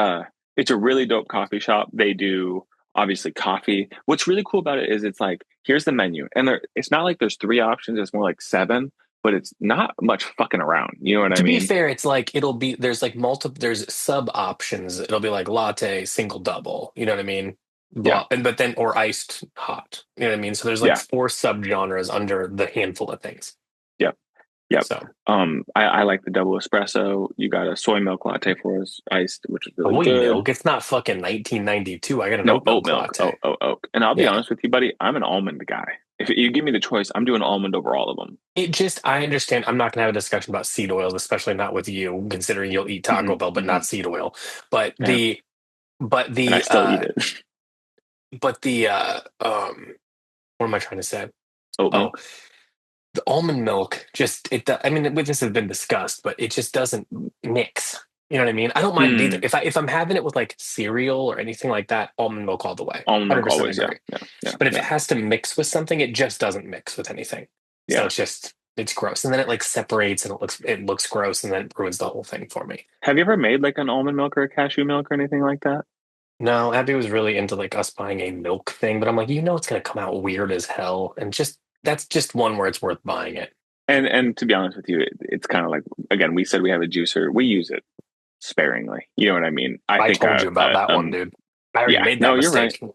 Speaker 3: it's a really dope coffee shop. They do obviously coffee. What's really cool about it is it's like here's the menu, and it's not like there's three options. It's more like seven, but it's not much fucking around. You know what I
Speaker 4: To be
Speaker 3: mean?
Speaker 4: fair, it's like it'll be there's like multiple there's sub options. It'll be like latte, single double. You know what I mean?
Speaker 3: Yeah,
Speaker 4: Blah, and but then or iced hot. You know what I mean? So there's like
Speaker 3: yeah,
Speaker 4: four sub genres under the handful of things.
Speaker 3: yep, yep.
Speaker 4: So
Speaker 3: I like the double espresso. You got a soy milk latte for us, iced, which is really
Speaker 4: soy
Speaker 3: good.
Speaker 4: milk. It's not fucking 1992. I got an
Speaker 3: No,
Speaker 4: oat
Speaker 3: oat
Speaker 4: milk
Speaker 3: milk. Oh,
Speaker 4: latte.
Speaker 3: oh, oat. And I'll be
Speaker 4: Yeah.
Speaker 3: honest with you, buddy. I'm an almond guy. If you give me the choice, I'm doing almond over all of them.
Speaker 4: It just, I understand. I'm not going to have a discussion about seed oils, especially not with you, considering you'll eat Taco
Speaker 3: Hmm.
Speaker 4: Bell, but
Speaker 3: Hmm.
Speaker 4: not seed oil. But
Speaker 3: Yeah,
Speaker 4: but
Speaker 3: and I
Speaker 4: the,
Speaker 3: still eat it.
Speaker 4: but the, what am I trying to say?
Speaker 3: Oat
Speaker 4: Oh,
Speaker 3: milk.
Speaker 4: the almond milk just, I mean, this has been discussed, but it just doesn't mix. You know what I mean? I don't mind either.
Speaker 3: Mm.
Speaker 4: If I'm having it with like cereal or anything like that, almond milk all the way.
Speaker 3: Almond milk
Speaker 4: 100%
Speaker 3: always. Yeah,
Speaker 4: agree.
Speaker 3: yeah, yeah,
Speaker 4: But if it
Speaker 3: yeah,
Speaker 4: has to mix with something, it just doesn't mix with anything. So
Speaker 3: yeah.
Speaker 4: it's gross. And then it like separates and it looks gross and then it ruins the whole thing for me.
Speaker 3: Have you ever made like an almond milk or a cashew milk or anything like that?
Speaker 4: No, Abby was really into like us buying a milk thing, but I'm like, it's gonna come out weird as hell. And just that's just one where it's worth buying it.
Speaker 3: And to be honest with you, it's kind of like, again, we said we have a juicer. We use it sparingly. You know what I mean? I
Speaker 4: I
Speaker 3: think
Speaker 4: told you about that one, dude. I already
Speaker 3: yeah.
Speaker 4: made
Speaker 3: No,
Speaker 4: that
Speaker 3: you're right.
Speaker 4: mistake.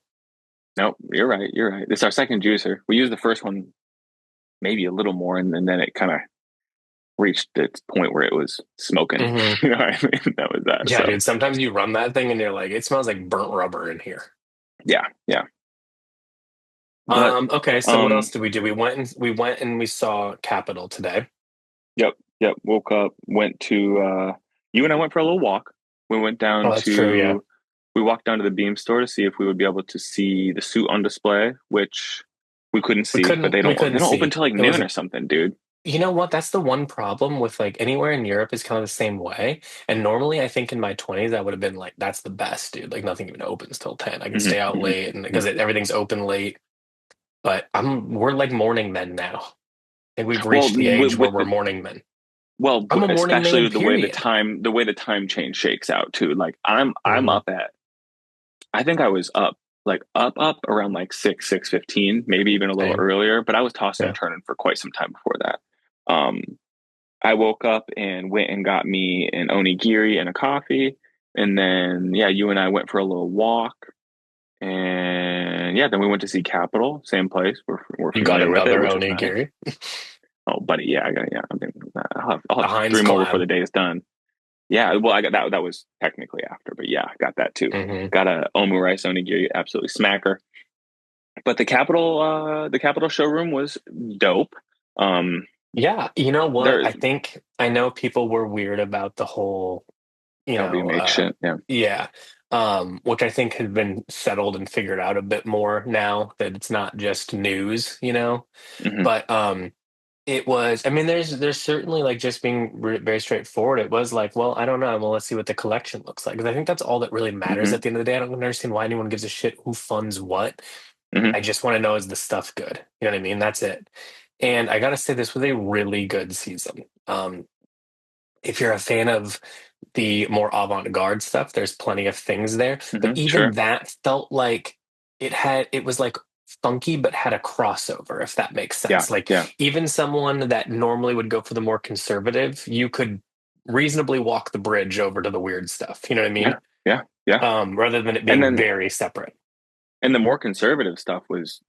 Speaker 3: No, you're right. You're right. This is our second juicer. We used the first one maybe a little more, and then it kind of reached its point where it was smoking.
Speaker 4: Hmm.
Speaker 3: You know what I mean? That was that.
Speaker 4: Yeah,
Speaker 3: So
Speaker 4: dude. Sometimes you run that thing and you're like, it smells like burnt rubber in here.
Speaker 3: yeah, yeah. But
Speaker 4: Okay, so what else
Speaker 3: um,
Speaker 4: did we do? We went and we saw Capitol today.
Speaker 3: yep, yep. Woke up, went to you and I went for a little walk. We went
Speaker 4: Oh,
Speaker 3: down
Speaker 4: that's true, yeah.
Speaker 3: to we walked down to the Beam store to see if we would be able to see the suit on display, which we couldn't
Speaker 4: We
Speaker 3: see, but
Speaker 4: couldn't we
Speaker 3: they
Speaker 4: couldn't
Speaker 3: don't open
Speaker 4: see.
Speaker 3: till like
Speaker 4: It was
Speaker 3: noon or something, dude.
Speaker 4: You know what? That's the one problem with like anywhere in Europe is kind of the same way. And normally I think in my 20s I would have been like, that's the best, dude. Like nothing even opens till 10. I can
Speaker 3: Hmm.
Speaker 4: stay out
Speaker 3: Hmm.
Speaker 4: late and
Speaker 3: Hmm.
Speaker 4: because everything's open late. But we're like morning men now. I think we've
Speaker 3: Well,
Speaker 4: reached the age where
Speaker 3: with
Speaker 4: we're morning men.
Speaker 3: well,
Speaker 4: I'm a morning
Speaker 3: especially
Speaker 4: man, period.
Speaker 3: the way the time change shakes out too. Like I'm
Speaker 4: Hmm.
Speaker 3: up at I think I was up like up around like 6:15, maybe even a little
Speaker 4: Same.
Speaker 3: earlier, but I was tossing and
Speaker 4: Yeah.
Speaker 3: turning for quite some time before that. Um, I woke up and went and got me an onigiri and a coffee, and then yeah, you and I went for a little walk, and yeah, then we went to see Capitol, same place. We're
Speaker 4: You got
Speaker 3: familiar with it,
Speaker 4: another
Speaker 3: which was nice.
Speaker 4: onigiri.
Speaker 3: Oh, buddy, yeah, I got yeah. I mean, I'll
Speaker 4: The
Speaker 3: have
Speaker 4: Heinz
Speaker 3: three more before the
Speaker 4: collab.
Speaker 3: day is done. Yeah, well, I got that. That was technically after, but yeah, I got that too.
Speaker 4: Hmm.
Speaker 3: Got a omu rice onigiri, absolutely smacker. But the Capitol showroom was dope. Um,
Speaker 4: Yeah, you know what?
Speaker 3: there
Speaker 4: I think I know people were weird about the whole, you know,
Speaker 3: LVMH shit. Yeah.
Speaker 4: yeah, which I think has been settled and figured out a bit more now that it's not just news, you know.
Speaker 3: Hmm.
Speaker 4: But it was. I mean, there's certainly like just being very straightforward. It was like, well, I don't know. Well, let's see what the collection looks like because I think that's all that really matters
Speaker 3: Hmm.
Speaker 4: at the end of the day. I don't understand why anyone gives a shit who funds what.
Speaker 3: Hmm.
Speaker 4: I just want to know is the stuff good? You know what I mean? That's it. And I gotta say, this was a really good season. If you're a fan of the more avant-garde stuff, there's plenty of things there. But
Speaker 3: Hmm.
Speaker 4: even
Speaker 3: Sure.
Speaker 4: that felt like it was like funky, but had a crossover, if that makes
Speaker 3: Yeah.
Speaker 4: sense. Like
Speaker 3: Yeah.
Speaker 4: even someone that normally would go for the more conservative, you could reasonably walk the bridge over to the weird stuff. You know what I
Speaker 3: Yeah.
Speaker 4: mean?
Speaker 3: Yeah. Yeah.
Speaker 4: Rather than it
Speaker 3: And
Speaker 4: being
Speaker 3: then
Speaker 4: very separate.
Speaker 3: and the more conservative stuff was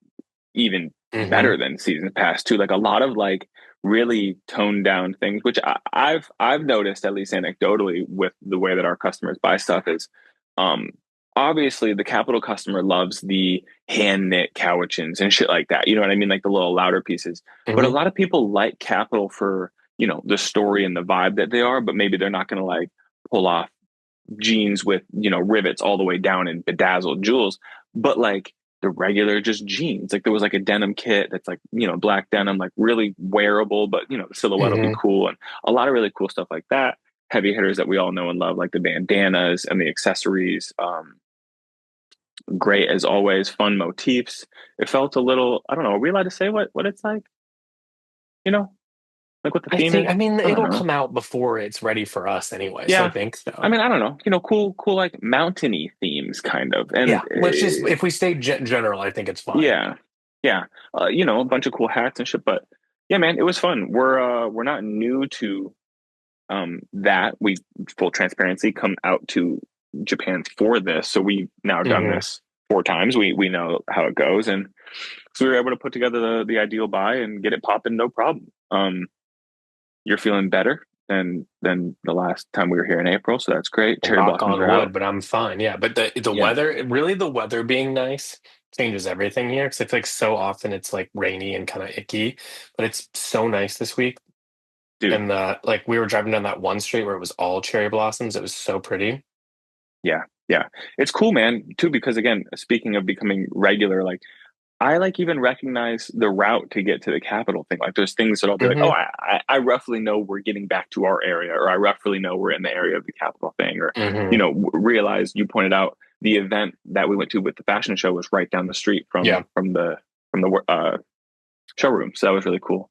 Speaker 3: even
Speaker 4: Hmm.
Speaker 3: better than seasons past too. Like a lot of like really toned down things, which I've noticed at least anecdotally with the way that our customers buy stuff is, um, obviously the capital customer loves the hand knit cowichan's and shit like that. You know what I mean? Like the little louder pieces. But a
Speaker 4: Hmm.
Speaker 3: lot of people like capital for the story and the vibe that they are, but maybe they're not going to like pull off jeans with rivets all the way down and bedazzled jewels, but like the regular just jeans. Like there was like a denim kit that's like black denim, like really wearable, but the silhouette will be
Speaker 4: Hmm.
Speaker 3: cool, and a lot of really cool stuff like that. Heavy hitters that we all know and love, like the bandanas and the accessories. Great as always, fun motifs. It felt a little. I don't know. Are we allowed to say what it's like? You know, like what the
Speaker 4: I
Speaker 3: theme
Speaker 4: think,
Speaker 3: is?
Speaker 4: I mean,
Speaker 3: I don't
Speaker 4: it'll
Speaker 3: know.
Speaker 4: come out before it's ready for us anyway, so I
Speaker 3: Yeah.
Speaker 4: think
Speaker 3: I
Speaker 4: so.
Speaker 3: mean, I don't know. Cool, like mountainy themes, kind of, and
Speaker 4: Yeah, let's just if we stay general, I think it's fine.
Speaker 3: yeah, yeah. A bunch of cool hats and shit. But yeah, man, it was fun. We're not new to that. We full transparency come out to Japan for this, so we now done
Speaker 4: Hmm.
Speaker 3: this 4 times. We know how it goes, and so we were able to put together the ideal buy and get it popping, no problem. You're feeling better than the last time we were here in April, so that's great.
Speaker 4: Well,
Speaker 3: Cherry
Speaker 4: knock
Speaker 3: blossoms
Speaker 4: on
Speaker 3: are
Speaker 4: wood,
Speaker 3: out.
Speaker 4: but I'm fine. Yeah, but the
Speaker 3: Yeah,
Speaker 4: weather, really, the weather being nice changes everything here. Because I feel like so often it's like rainy and kind of icky, but it's so nice this week.
Speaker 3: dude.
Speaker 4: And like we were driving down that one street where it was all cherry blossoms. It was so pretty.
Speaker 3: Yeah, yeah. It's cool, man, too, because again, speaking of becoming regular, like I like even recognize the route to get to the capital thing. Like there's things that I'll be like, oh,
Speaker 4: Hmm.
Speaker 3: I roughly know we're getting back to our area, or I roughly know we're in the area of the capital thing, or
Speaker 4: Hmm.
Speaker 3: realize you pointed out the event that we went to with the fashion show was right down the street from
Speaker 4: Yeah.
Speaker 3: the showroom, so that was really cool.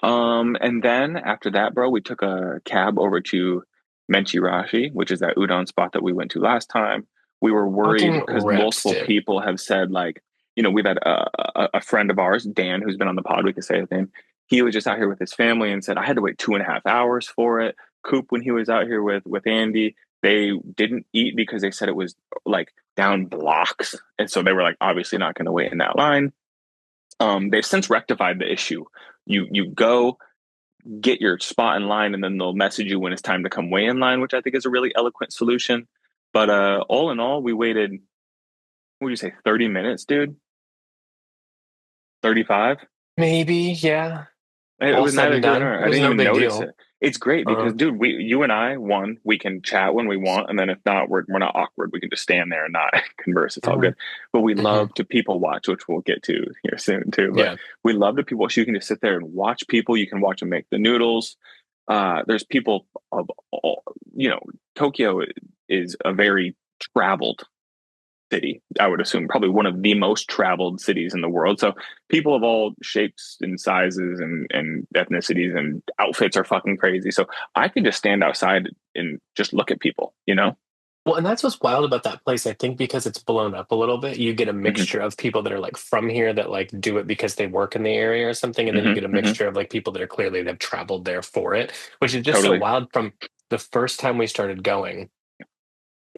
Speaker 3: And then after that, bro, we took a cab over to Menchirashi, which is that udon spot that we went to last time. We were worried
Speaker 4: Fucking
Speaker 3: because
Speaker 4: rips,
Speaker 3: multiple
Speaker 4: dude.
Speaker 3: people have said, like, we've had a friend of ours, Dan, who's been on the pod. We could say his name. He was just out here with his family and said, I had to wait 2.5 hours for it. Coop, when he was out here with Andy, they didn't eat because they said it was like down blocks. And so they were like, obviously not going to wait in that line. They've since rectified the issue. You go get your spot in line, and then they'll message you when it's time to come weigh in line, which I think is a really eloquent solution. But all in all, we waited, what would you say, 30 minutes, dude? 35?
Speaker 4: Maybe, yeah.
Speaker 3: It
Speaker 4: All
Speaker 3: was
Speaker 4: said
Speaker 3: neither
Speaker 4: and
Speaker 3: here
Speaker 4: done,
Speaker 3: nor there.
Speaker 4: it
Speaker 3: I
Speaker 4: was
Speaker 3: didn't
Speaker 4: no
Speaker 3: even
Speaker 4: big
Speaker 3: notice
Speaker 4: deal.
Speaker 3: it. It's great because,
Speaker 4: Uh,
Speaker 3: dude, you and I, one, we can chat when we want, and then if not, we're not awkward. We can just stand there and not converse. It's all
Speaker 4: mhm,
Speaker 3: good. But we
Speaker 4: mhm.
Speaker 3: love to people watch, which we'll get to here soon too. But
Speaker 4: Yeah.
Speaker 3: we love to people watch. You can just sit there and watch people. You can watch them make the noodles. There's people of all, Tokyo is a very traveled city. I would assume probably one of the most traveled cities in the world. So people of all shapes and sizes and ethnicities and outfits are fucking crazy. So I could just stand outside and just look at people, you know?
Speaker 4: Well, and that's what's wild about that place. I think because it's blown up a little bit, you get a
Speaker 3: Hmm.
Speaker 4: mixture of people that are like from here that like do it because they work in the area or something, and then you
Speaker 3: Hmm.
Speaker 4: get a
Speaker 3: Hmm.
Speaker 4: mixture of like people that are clearly they've traveled there for it, which is just so
Speaker 3: Totally.
Speaker 4: wild from the first time we started going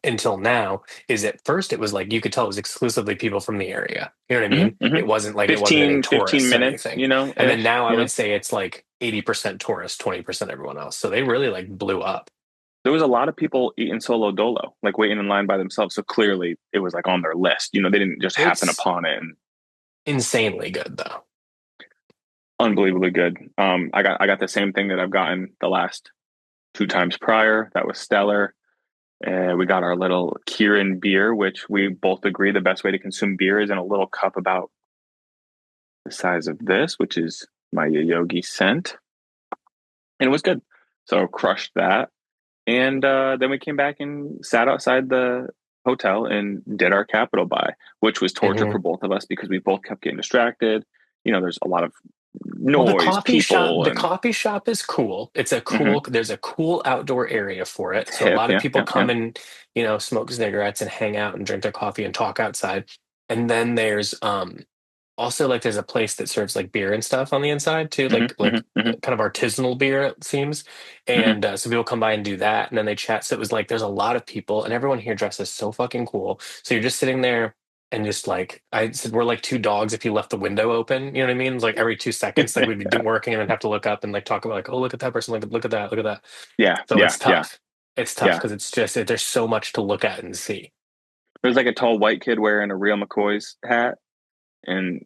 Speaker 4: until now. Is at first it was like you could tell it was exclusively people from the area. You know what I
Speaker 3: Hmm.
Speaker 4: mean?
Speaker 3: Hmm.
Speaker 4: It wasn't any
Speaker 3: 15
Speaker 4: tourists or
Speaker 3: minutes,
Speaker 4: anything. And then
Speaker 3: ish,
Speaker 4: now I would say it's like 80% tourists, 20% everyone else. So they really like blew up.
Speaker 3: there was a lot of people eating solo dolo, like waiting in line by themselves. So clearly it was like on their list. They didn't just happen
Speaker 4: It's
Speaker 3: upon it. And
Speaker 4: insanely good though.
Speaker 3: unbelievably good. I got the same thing that I've gotten the last 2 times prior. That was stellar. We got our little Kirin beer, which we both agree the best way to consume beer is in a little cup about the size of this, which is my Yogi scent, and it was good. So crushed that, and then we came back and sat outside the hotel and did our capital buy, which was torture
Speaker 4: Mhm.
Speaker 3: for both of us because we both kept getting distracted. There's a lot of
Speaker 4: Well,
Speaker 3: noise, people,
Speaker 4: the
Speaker 3: and
Speaker 4: coffee shop is cool.
Speaker 3: mhm,
Speaker 4: There's a cool outdoor area for it.
Speaker 3: it's
Speaker 4: So a
Speaker 3: hip.
Speaker 4: lot of
Speaker 3: Yeah,
Speaker 4: people
Speaker 3: yeah, yeah.
Speaker 4: come and, smoke cigarettes and hang out and drink their coffee and talk outside. And then there's also like there's a place that serves like beer and stuff on the inside too,
Speaker 3: Hmm.
Speaker 4: like
Speaker 3: Hmm. Hmm.
Speaker 4: kind of artisanal beer it seems.
Speaker 3: Hmm.
Speaker 4: And so people come by and do that, and then they chat. So it was like there's a lot of people, and everyone here dresses so fucking cool. So you're just sitting there. And just like I said, we're like two dogs if you left the window open. You know what I mean? It's like every 2 seconds, like we'd be working and then have to look up and like talk about like, oh, look at that person, like look at that, look at that.
Speaker 3: Yeah,
Speaker 4: So
Speaker 3: yeah,
Speaker 4: it's
Speaker 3: yeah,
Speaker 4: tough. It's tough
Speaker 3: yeah.
Speaker 4: because it's just there's so much to look at and see.
Speaker 3: There's like a tall white kid wearing a real McCoy's hat, and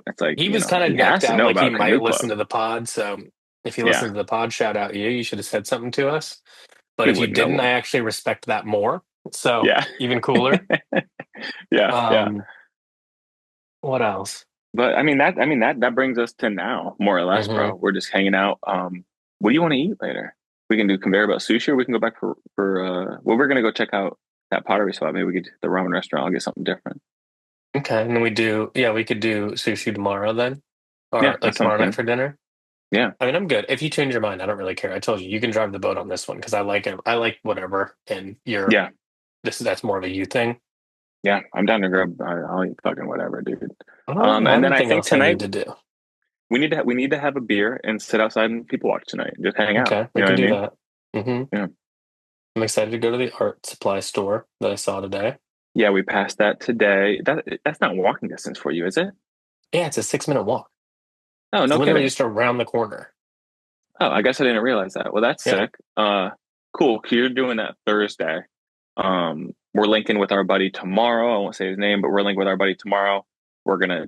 Speaker 3: it's like
Speaker 4: He was kind
Speaker 3: he
Speaker 4: of decked
Speaker 3: has to
Speaker 4: out
Speaker 3: know
Speaker 4: like he
Speaker 3: about
Speaker 4: might
Speaker 3: Canoe
Speaker 4: listen
Speaker 3: Club.
Speaker 4: to the pod. So if you listen
Speaker 3: Yeah,
Speaker 4: to the pod, shout out you. You should have said something to us. But
Speaker 3: he
Speaker 4: if you
Speaker 3: would
Speaker 4: didn't, I
Speaker 3: know.
Speaker 4: actually respect that more. So
Speaker 3: Yeah,
Speaker 4: even cooler.
Speaker 3: yeah, yeah.
Speaker 4: Um, what else?
Speaker 3: But I mean that brings us to now, more or less,
Speaker 4: Hmm.
Speaker 3: bro. We're just hanging out. What do you want to eat later? We can do conveyor belt sushi, or we can go back well, we're gonna go check out that pottery spot. Maybe we could the ramen restaurant. I'll get something different.
Speaker 4: Okay, and then we could do sushi tomorrow then,
Speaker 3: Yeah,
Speaker 4: or
Speaker 3: that
Speaker 4: like
Speaker 3: sounds
Speaker 4: tomorrow night
Speaker 3: good.
Speaker 4: for dinner.
Speaker 3: Yeah,
Speaker 4: I mean, I'm good. If you change your mind, I don't really care. I told you, you can drive the boat on this one because I like it. I like whatever, and
Speaker 3: yeah,
Speaker 4: that's more of a you thing.
Speaker 3: yeah. I'm down to grab. I'll eat fucking whatever, dude.
Speaker 4: I don't
Speaker 3: And
Speaker 4: have
Speaker 3: then I
Speaker 4: anything
Speaker 3: think
Speaker 4: else I
Speaker 3: tonight
Speaker 4: need to do.
Speaker 3: we need to have a beer and sit outside and people watch tonight. Just hang out.
Speaker 4: Okay,
Speaker 3: You
Speaker 4: we
Speaker 3: know what
Speaker 4: can
Speaker 3: I
Speaker 4: do
Speaker 3: mean?
Speaker 4: that. hmm
Speaker 3: Yeah.
Speaker 4: I'm excited to go to the art supply store that I saw today.
Speaker 3: Yeah, we passed that today. That's not walking distance for you, is it?
Speaker 4: Yeah, it's a 6 minute walk.
Speaker 3: Oh,
Speaker 4: It's
Speaker 3: no
Speaker 4: literally
Speaker 3: kidding.
Speaker 4: just around the corner.
Speaker 3: Oh, I guess I didn't realize that. Well, that's
Speaker 4: Yeah.
Speaker 3: sick. Cool. You're doing that Thursday. We're linking with our buddy tomorrow. I won't say his name, but we're linking with our buddy tomorrow. We're gonna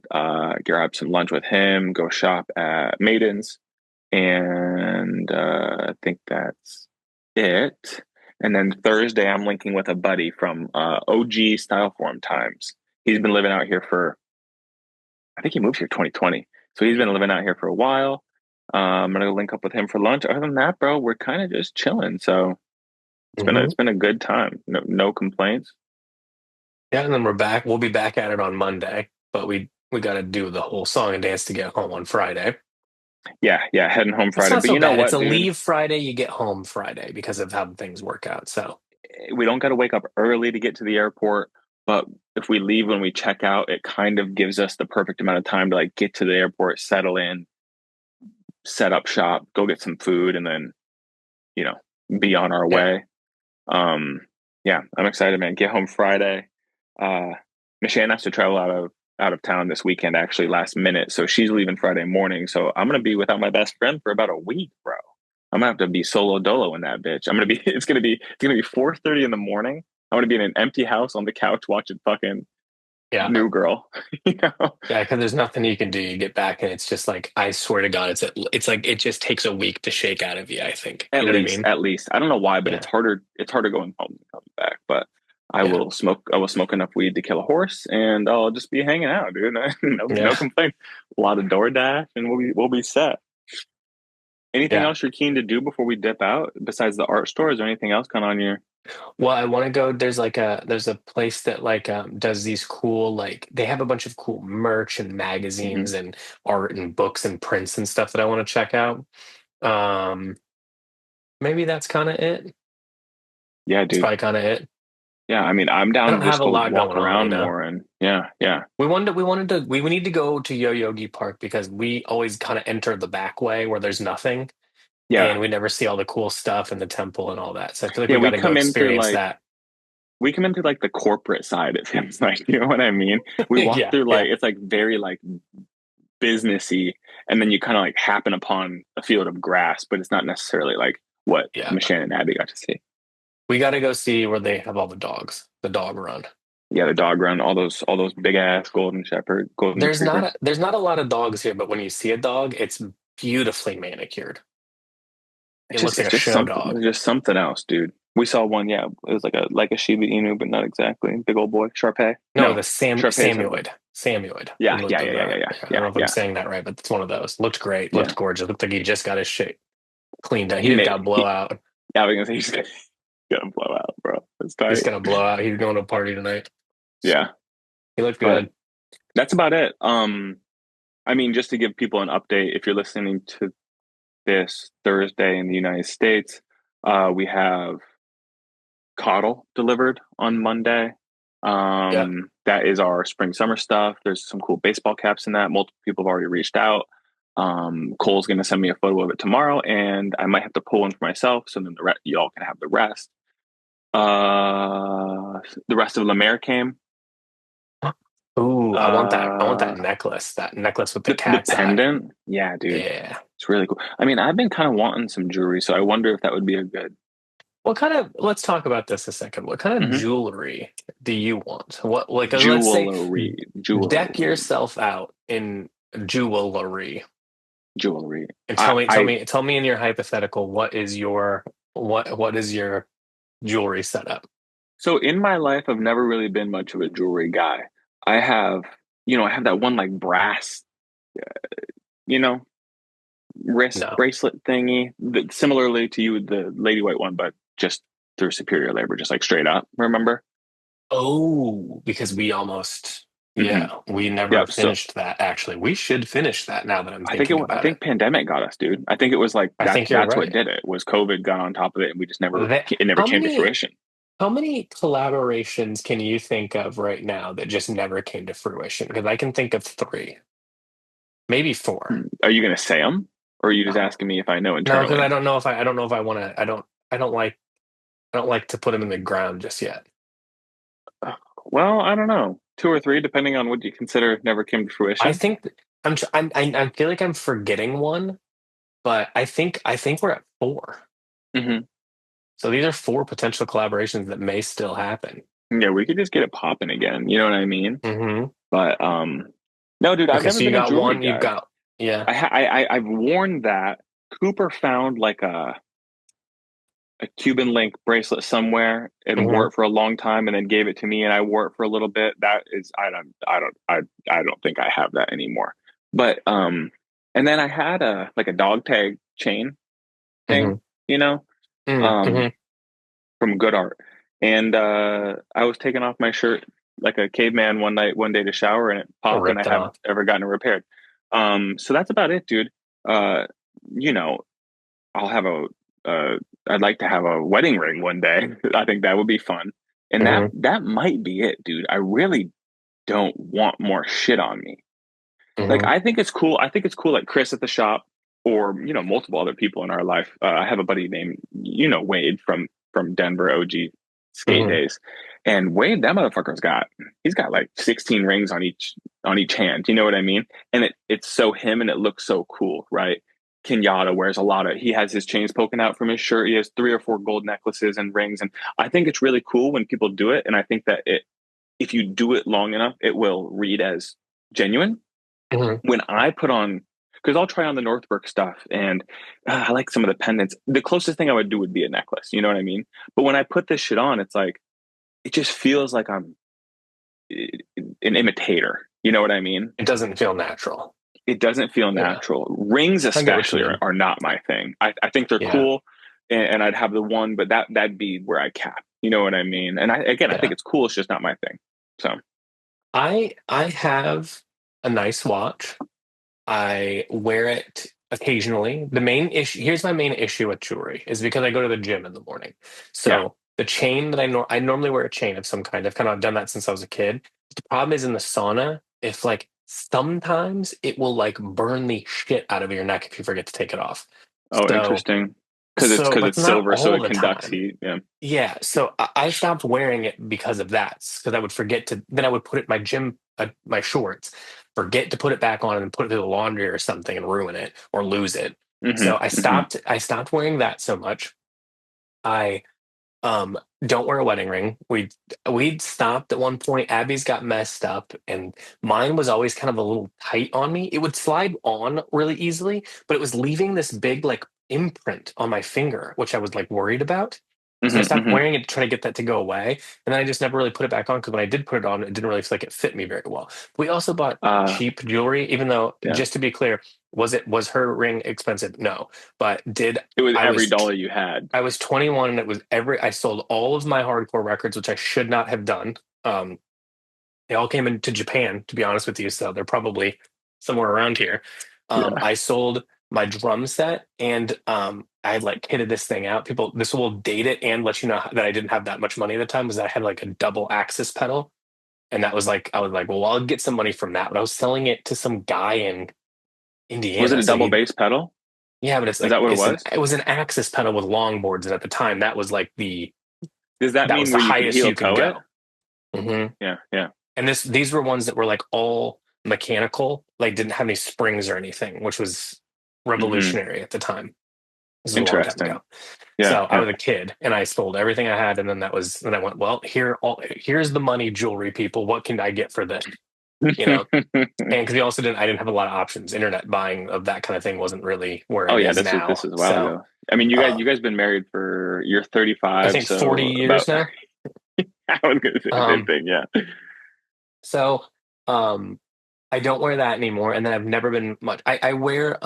Speaker 3: grab some lunch with him, go shop at Maiden's, and I think that's it. And then Thursday, I'm linking with a buddy from OG Style Form Times. He's been living out here for, I think he moved here 2020. So he's been living out here for a while. I'm gonna link up with him for lunch. Other than that, bro, we're kind of just chilling. So
Speaker 4: hmm
Speaker 3: it's been a good time. No complaints.
Speaker 4: Yeah, and then we're back. We'll be back at it on Monday, but we got to do the whole song and dance to get home on Friday.
Speaker 3: Yeah, yeah, heading home
Speaker 4: It's
Speaker 3: Friday.
Speaker 4: not
Speaker 3: But
Speaker 4: so
Speaker 3: you know
Speaker 4: bad. It's
Speaker 3: what,
Speaker 4: a
Speaker 3: dude?
Speaker 4: leave Friday, you get home Friday because of how things work out. So,
Speaker 3: We don't got to wake up early to get to the airport. But if we leave when we check out, it kind of gives us the perfect amount of time to like get to the airport, settle in, set up shop, go get some food, and then you know be on our
Speaker 4: yeah.
Speaker 3: way. Um, yeah, I'm excited, man. Get home Friday. Uh, Michelle has to travel out of town this weekend, actually, last minute. So she's leaving Friday morning. So I'm gonna be without my best friend for about a week, bro. I'm gonna have to be solo dolo in that bitch. I'm gonna be. It's gonna be 4:30 in the morning. I'm gonna be in an empty house on the couch watching fucking
Speaker 4: Yeah.
Speaker 3: New Girl. you know,
Speaker 4: Yeah, because there's nothing you can do. You get back, and it's just like I swear to God, it's like it just takes a week to shake out of you. I think you know what I mean.
Speaker 3: at least. I don't know why, but
Speaker 4: Yeah,
Speaker 3: it's harder going home than coming back. But
Speaker 4: yeah,
Speaker 3: I will smoke enough weed to kill a horse, and I'll just be hanging out, dude. No
Speaker 4: yeah,
Speaker 3: complaint. A lot of DoorDash, and we'll be set. Anything
Speaker 4: yeah.
Speaker 3: else you're keen to do before we dip out besides the art store? Is there anything else kind of on your?
Speaker 4: Well, I want to go. There's a place that like does these cool like they have a bunch of cool merch and
Speaker 3: Mhm.
Speaker 4: magazines and art and books and prints and stuff that I want to check out. Um, Maybe that's kind of it.
Speaker 3: Yeah,
Speaker 4: It's
Speaker 3: dude.
Speaker 4: probably kind of it.
Speaker 3: Yeah, I mean, I'm
Speaker 4: I
Speaker 3: down
Speaker 4: don't
Speaker 3: to
Speaker 4: have
Speaker 3: just
Speaker 4: a
Speaker 3: go
Speaker 4: lot
Speaker 3: walk
Speaker 4: going on, you
Speaker 3: around
Speaker 4: know.
Speaker 3: more, and yeah,
Speaker 4: We need to go to Yo-Yogi Park because we always kind of enter the back way where there's nothing
Speaker 3: yeah,
Speaker 4: and we never see all the cool stuff and the temple and all that. So I feel like
Speaker 3: yeah.
Speaker 4: we got to go experience that.
Speaker 3: We come in through like the corporate side. It feels like, you know what I mean. We walk
Speaker 4: Yeah,
Speaker 3: through
Speaker 4: yeah,
Speaker 3: like it's like very like businessy, and then you kind of like happen upon a field of grass, but it's not necessarily like what
Speaker 4: yeah.
Speaker 3: Michelle and Abby got to see.
Speaker 4: We got to go see where they have all the dogs, the dog run.
Speaker 3: Yeah, the dog run, all those big ass golden retrievers.
Speaker 4: There's not a lot of dogs here, but when you see a dog, it's beautifully manicured. It looks like
Speaker 3: It's
Speaker 4: a
Speaker 3: just
Speaker 4: show
Speaker 3: something.
Speaker 4: dog.
Speaker 3: It's just something else, dude. We saw one. Yeah, it was like a Shiba Inu, but not exactly. Big old boy, Sharpei.
Speaker 4: No,
Speaker 3: No, Sharpei is something.
Speaker 4: Samoyed. It
Speaker 3: Yeah,
Speaker 4: looked I don't know if I'm
Speaker 3: yeah.
Speaker 4: saying that right, but it's one of those. Looked great.
Speaker 3: Yeah.
Speaker 4: Looked gorgeous. Looked like he just got his shit cleaned out. He
Speaker 3: He
Speaker 4: just got
Speaker 3: made he.
Speaker 4: blowout.
Speaker 3: Yeah, I was gonna say he's gonna blow out, bro. It's
Speaker 4: He's
Speaker 3: tight.
Speaker 4: gonna blow out. He's going to a party tonight.
Speaker 3: Yeah,
Speaker 4: He looked
Speaker 3: but
Speaker 4: good.
Speaker 3: that's about it. I mean, just to give people an update, if you're listening to this Thursday in the United States, we have Coddle delivered on Monday.
Speaker 4: Yeah.
Speaker 3: That is our spring summer stuff. There's some cool baseball caps in that. Multiple people have already reached out. Cole's going to send me a photo of it tomorrow, and I might have to pull one for myself. So then y'all can have the rest. The rest of Lemaire came.
Speaker 4: Ooh, I want that. I want that
Speaker 3: Uh,
Speaker 4: necklace. That necklace with the
Speaker 3: the
Speaker 4: cat's eye.
Speaker 3: pendant, yeah, dude,
Speaker 4: Yeah.
Speaker 3: it's really cool. I mean, I've been kind of wanting some jewelry, so I wonder if that would be a good.
Speaker 4: What kind of, let's talk about this a second. What kind of
Speaker 3: Mhm.
Speaker 4: jewelry do you want? What, like, let's say, deck
Speaker 3: Jewelry,
Speaker 4: yourself out in jewelry
Speaker 3: jewelry.
Speaker 4: and
Speaker 3: I
Speaker 4: tell me in your hypothetical, what is your jewelry setup?
Speaker 3: So in my life, I've never really been much of a jewelry guy. I have, I have that one like brass, you know, wrist
Speaker 4: No.
Speaker 3: bracelet thingy. Similarly to you, the Lady White one, but just through superior labor, just like straight up. Remember?
Speaker 4: Oh, because
Speaker 3: Hmm.
Speaker 4: we never
Speaker 3: Yep. So
Speaker 4: finished that actually. We should finish that now that I'm thinking
Speaker 3: I
Speaker 4: about it.
Speaker 3: think pandemic got us, dude. I think it was like
Speaker 4: I think you're
Speaker 3: that's what
Speaker 4: right.
Speaker 3: did it was COVID got on top of it, and we just never
Speaker 4: That,
Speaker 3: it never
Speaker 4: how
Speaker 3: came to
Speaker 4: many
Speaker 3: fruition.
Speaker 4: how many collaborations can you think of right now that just never came to fruition? Because I can think of three. maybe 4.
Speaker 3: Are you gonna say them, or are you just
Speaker 4: No,
Speaker 3: asking me if I know
Speaker 4: no, because
Speaker 3: internally?
Speaker 4: I don't know if I want to. I don't like to put them in the ground just yet.
Speaker 3: Well, I don't know. Two or three, depending on what you consider never came to
Speaker 4: I
Speaker 3: fruition.
Speaker 4: think I feel like I'm forgetting one, but I think we're at 4.
Speaker 3: Hmm.
Speaker 4: So these are 4 potential collaborations that may still happen.
Speaker 3: Yeah, we could just get it popping again. You know what I mean?
Speaker 4: Hmm.
Speaker 3: But no, dude, I've
Speaker 4: Okay,
Speaker 3: never
Speaker 4: so you
Speaker 3: been a
Speaker 4: got
Speaker 3: jewelry
Speaker 4: one. You've
Speaker 3: guy.
Speaker 4: got yeah.
Speaker 3: I've worn that. Cooper found like a Cuban link bracelet somewhere and wore
Speaker 4: Hmm.
Speaker 3: it for a long time, and then gave it to me, and I wore it for a little bit. That is, I don't think I have that anymore. But and then I had a like a dog tag chain thing,
Speaker 4: Hmm.
Speaker 3: you know, um,
Speaker 4: Hmm.
Speaker 3: from Good Art, and I was taking off my shirt like a caveman one day to shower, and it popped, and I
Speaker 4: Ripped it
Speaker 3: haven't
Speaker 4: off.
Speaker 3: ever gotten it repaired. So that's about it, dude. Uh, you know, I'll have a uh I'd like to have a wedding ring one day. I think that would be fun. And
Speaker 4: Hmm.
Speaker 3: that might be it, dude. I really don't want more shit on me. Like
Speaker 4: Hmm.
Speaker 3: I think it's cool. I think it's cool like Chris at the shop or multiple other people in our life. I have a buddy named Wade from Denver OG skate
Speaker 4: Hmm.
Speaker 3: days. And Wade, that motherfucker's he's got like 16 rings on each hand. You know what I mean? And it's so him and it looks so cool, right? Kenyatta wears a lot of he has his chains poking out from his shirt. He has 3 or 4 gold necklaces and rings. And I think it's really cool when people do it. And I think that if you do it long enough, it will read as genuine.
Speaker 4: Hmm.
Speaker 3: When I put on, because I'll try on the Northbrook stuff and I like some of the pendants. The closest thing I would do would be a necklace. You know what I mean? But when I put this shit on, it's like, it just feels like I'm an imitator. You know what I mean?
Speaker 4: It doesn't feel natural.
Speaker 3: It doesn't feel
Speaker 4: Yeah,
Speaker 3: natural. Rings,
Speaker 4: I get what you
Speaker 3: especially,
Speaker 4: mean.
Speaker 3: are not my thing. I think they're
Speaker 4: Yeah,
Speaker 3: cool and I'd have the one, but that'd be where I cap. You know what I mean? And I think
Speaker 4: yeah.
Speaker 3: it's cool. It's just not my thing. So,
Speaker 4: I have a nice watch. I wear it occasionally. The main issue here's my main issue with jewelry is because I go to the gym in the morning.
Speaker 3: yeah.
Speaker 4: So the chain that I normally wear a chain of some kind. I've done that since I was a kid. The problem is in the sauna, if like sometimes it will like burn the shit out of your neck if you forget to take it off.
Speaker 3: Oh,
Speaker 4: So
Speaker 3: interesting.
Speaker 4: so
Speaker 3: Because
Speaker 4: but
Speaker 3: it's
Speaker 4: not
Speaker 3: silver, so
Speaker 4: all
Speaker 3: it
Speaker 4: the
Speaker 3: conducts
Speaker 4: time.
Speaker 3: heat. Yeah.
Speaker 4: Yeah, so I stopped wearing it because of that. Because I would forget to, then I would put it in my gym, my shorts, forget to put it back on, and then put it through the laundry or something and ruin it or lose it.
Speaker 3: Hmm.
Speaker 4: So
Speaker 3: Hmm.
Speaker 4: I stopped wearing that so much. I don't wear a wedding ring. We'd stopped at one point. Abby's got messed up, and mine was always kind of a little tight on me. It would slide on really easily, but it was leaving this big like imprint on my finger, which I was like worried about. So I
Speaker 3: Hmm.
Speaker 4: stopped
Speaker 3: Hmm.
Speaker 4: wearing it to try to get that to go away. And then I just never really put it back on because when I did put it on, it didn't really feel like it fit me very well. We also bought
Speaker 3: Uh,
Speaker 4: cheap jewelry, even though,
Speaker 3: yeah.
Speaker 4: just to be clear, was her ring expensive? No. But did
Speaker 3: It was
Speaker 4: I
Speaker 3: every
Speaker 4: was
Speaker 3: dollar you had.
Speaker 4: I was 21 and it was I sold all of my hardcore records, which I should not have done. Um, they all came into Japan, to be honest with you, so they're probably somewhere around here.
Speaker 3: Yeah.
Speaker 4: I sold my drum set and I had like kitted this thing out. People, this will date it and let you know that I didn't have that much money at the time. Was that I had like a double axis pedal, and that was like I was like, well, I'll get some money from that. But I was selling it to some guy in
Speaker 3: Was it
Speaker 4: Indiana,
Speaker 3: a
Speaker 4: so
Speaker 3: double
Speaker 4: he
Speaker 3: bass pedal?
Speaker 4: yeah, but it's
Speaker 3: Is
Speaker 4: like
Speaker 3: that what it was?
Speaker 4: it was an axis pedal with longboards, and at the time that was like
Speaker 3: Does that
Speaker 4: that was
Speaker 3: mean
Speaker 4: the
Speaker 3: where you can
Speaker 4: highest
Speaker 3: heel
Speaker 4: you could
Speaker 3: toe it?
Speaker 4: go. Hmm.
Speaker 3: Yeah. Yeah.
Speaker 4: And these were ones that were like all mechanical, like didn't have any springs or anything, which was
Speaker 3: Hmm.
Speaker 4: revolutionary at the time. This was a long time
Speaker 3: Interesting.
Speaker 4: ago.
Speaker 3: Yeah.
Speaker 4: So I
Speaker 3: Yeah.
Speaker 4: was a kid and I sold everything I had, and then I went, well, here's the money, jewelry people. What can I get for this? You know, and because I didn't have a lot of options. Internet buying of that kind of thing wasn't really where
Speaker 3: Oh
Speaker 4: it
Speaker 3: yeah,
Speaker 4: is
Speaker 3: this
Speaker 4: now.
Speaker 3: is a while
Speaker 4: So
Speaker 3: ago. I mean,
Speaker 4: uh,
Speaker 3: you guys been married for you're
Speaker 4: I
Speaker 3: 35,
Speaker 4: think 40
Speaker 3: so
Speaker 4: years
Speaker 3: about
Speaker 4: now.
Speaker 3: I was gonna say the same
Speaker 4: Um,
Speaker 3: thing. Yeah.
Speaker 4: so um, I don't wear that anymore, and then I've never been much. I wear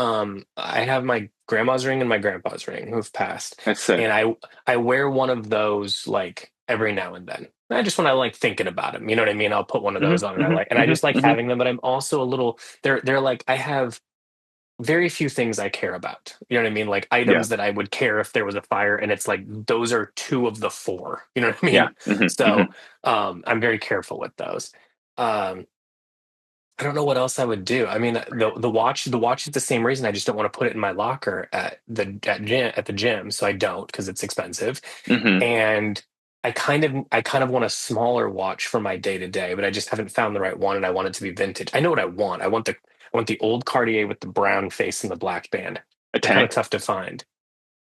Speaker 4: I have my grandma's ring and my grandpa's ring who've passed,
Speaker 3: That's sick.
Speaker 4: and I wear one of those like every now and then. I just when I like thinking about them, you know what I mean? I'll put one of
Speaker 3: Hmm.
Speaker 4: those on, and
Speaker 3: Hmm.
Speaker 4: I
Speaker 3: Hmm.
Speaker 4: just like
Speaker 3: Hmm.
Speaker 4: having them. But I'm also a little they're like I have very few things I care about. You know what I mean? Like
Speaker 3: Yeah.
Speaker 4: items that I would care if there was a fire, and it's like those are 2 of the 4. You know what I
Speaker 3: Yeah.
Speaker 4: mean?
Speaker 3: Hmm. Hmm.
Speaker 4: So I'm very careful with those. Um, I don't know what else I would do. I mean, the watch is the same reason. I just don't want to put it in my locker at the gym, so I don't because it's expensive.
Speaker 3: Hmm.
Speaker 4: And I kind of want a smaller watch for my day to day, but I just haven't found the right one, and I want it to be vintage. I know what I want. I want the old Cartier with the brown face and the black band.
Speaker 3: A
Speaker 4: They're kind of
Speaker 3: tank?
Speaker 4: tough to find.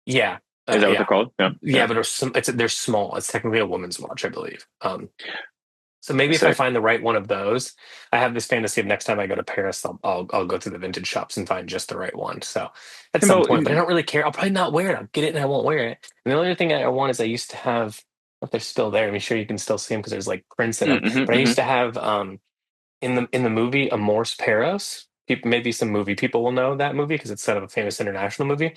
Speaker 4: Yeah,
Speaker 3: Is that what they're
Speaker 4: yeah,
Speaker 3: called? Yeah,
Speaker 4: yeah.
Speaker 3: yeah.
Speaker 4: But they're small. It's technically a woman's watch, I believe. So maybe if I
Speaker 3: Sick.
Speaker 4: find the right one of those, I have this fantasy of next time I go to Paris, I'll go through the vintage shops and find just the right one. So at some
Speaker 3: Timbo,
Speaker 4: point, but I don't really care. I'll probably not wear it. I'll get it and I won't wear it. And the only other thing I want is I used to have, if they're still there, I'm sure you can still see them because there's like prints in them.
Speaker 3: mm-hmm,
Speaker 4: But I
Speaker 3: hmm.
Speaker 4: used to have in the movie Amorce Perros. People, maybe some movie people will know that movie because it's sort of a famous international movie.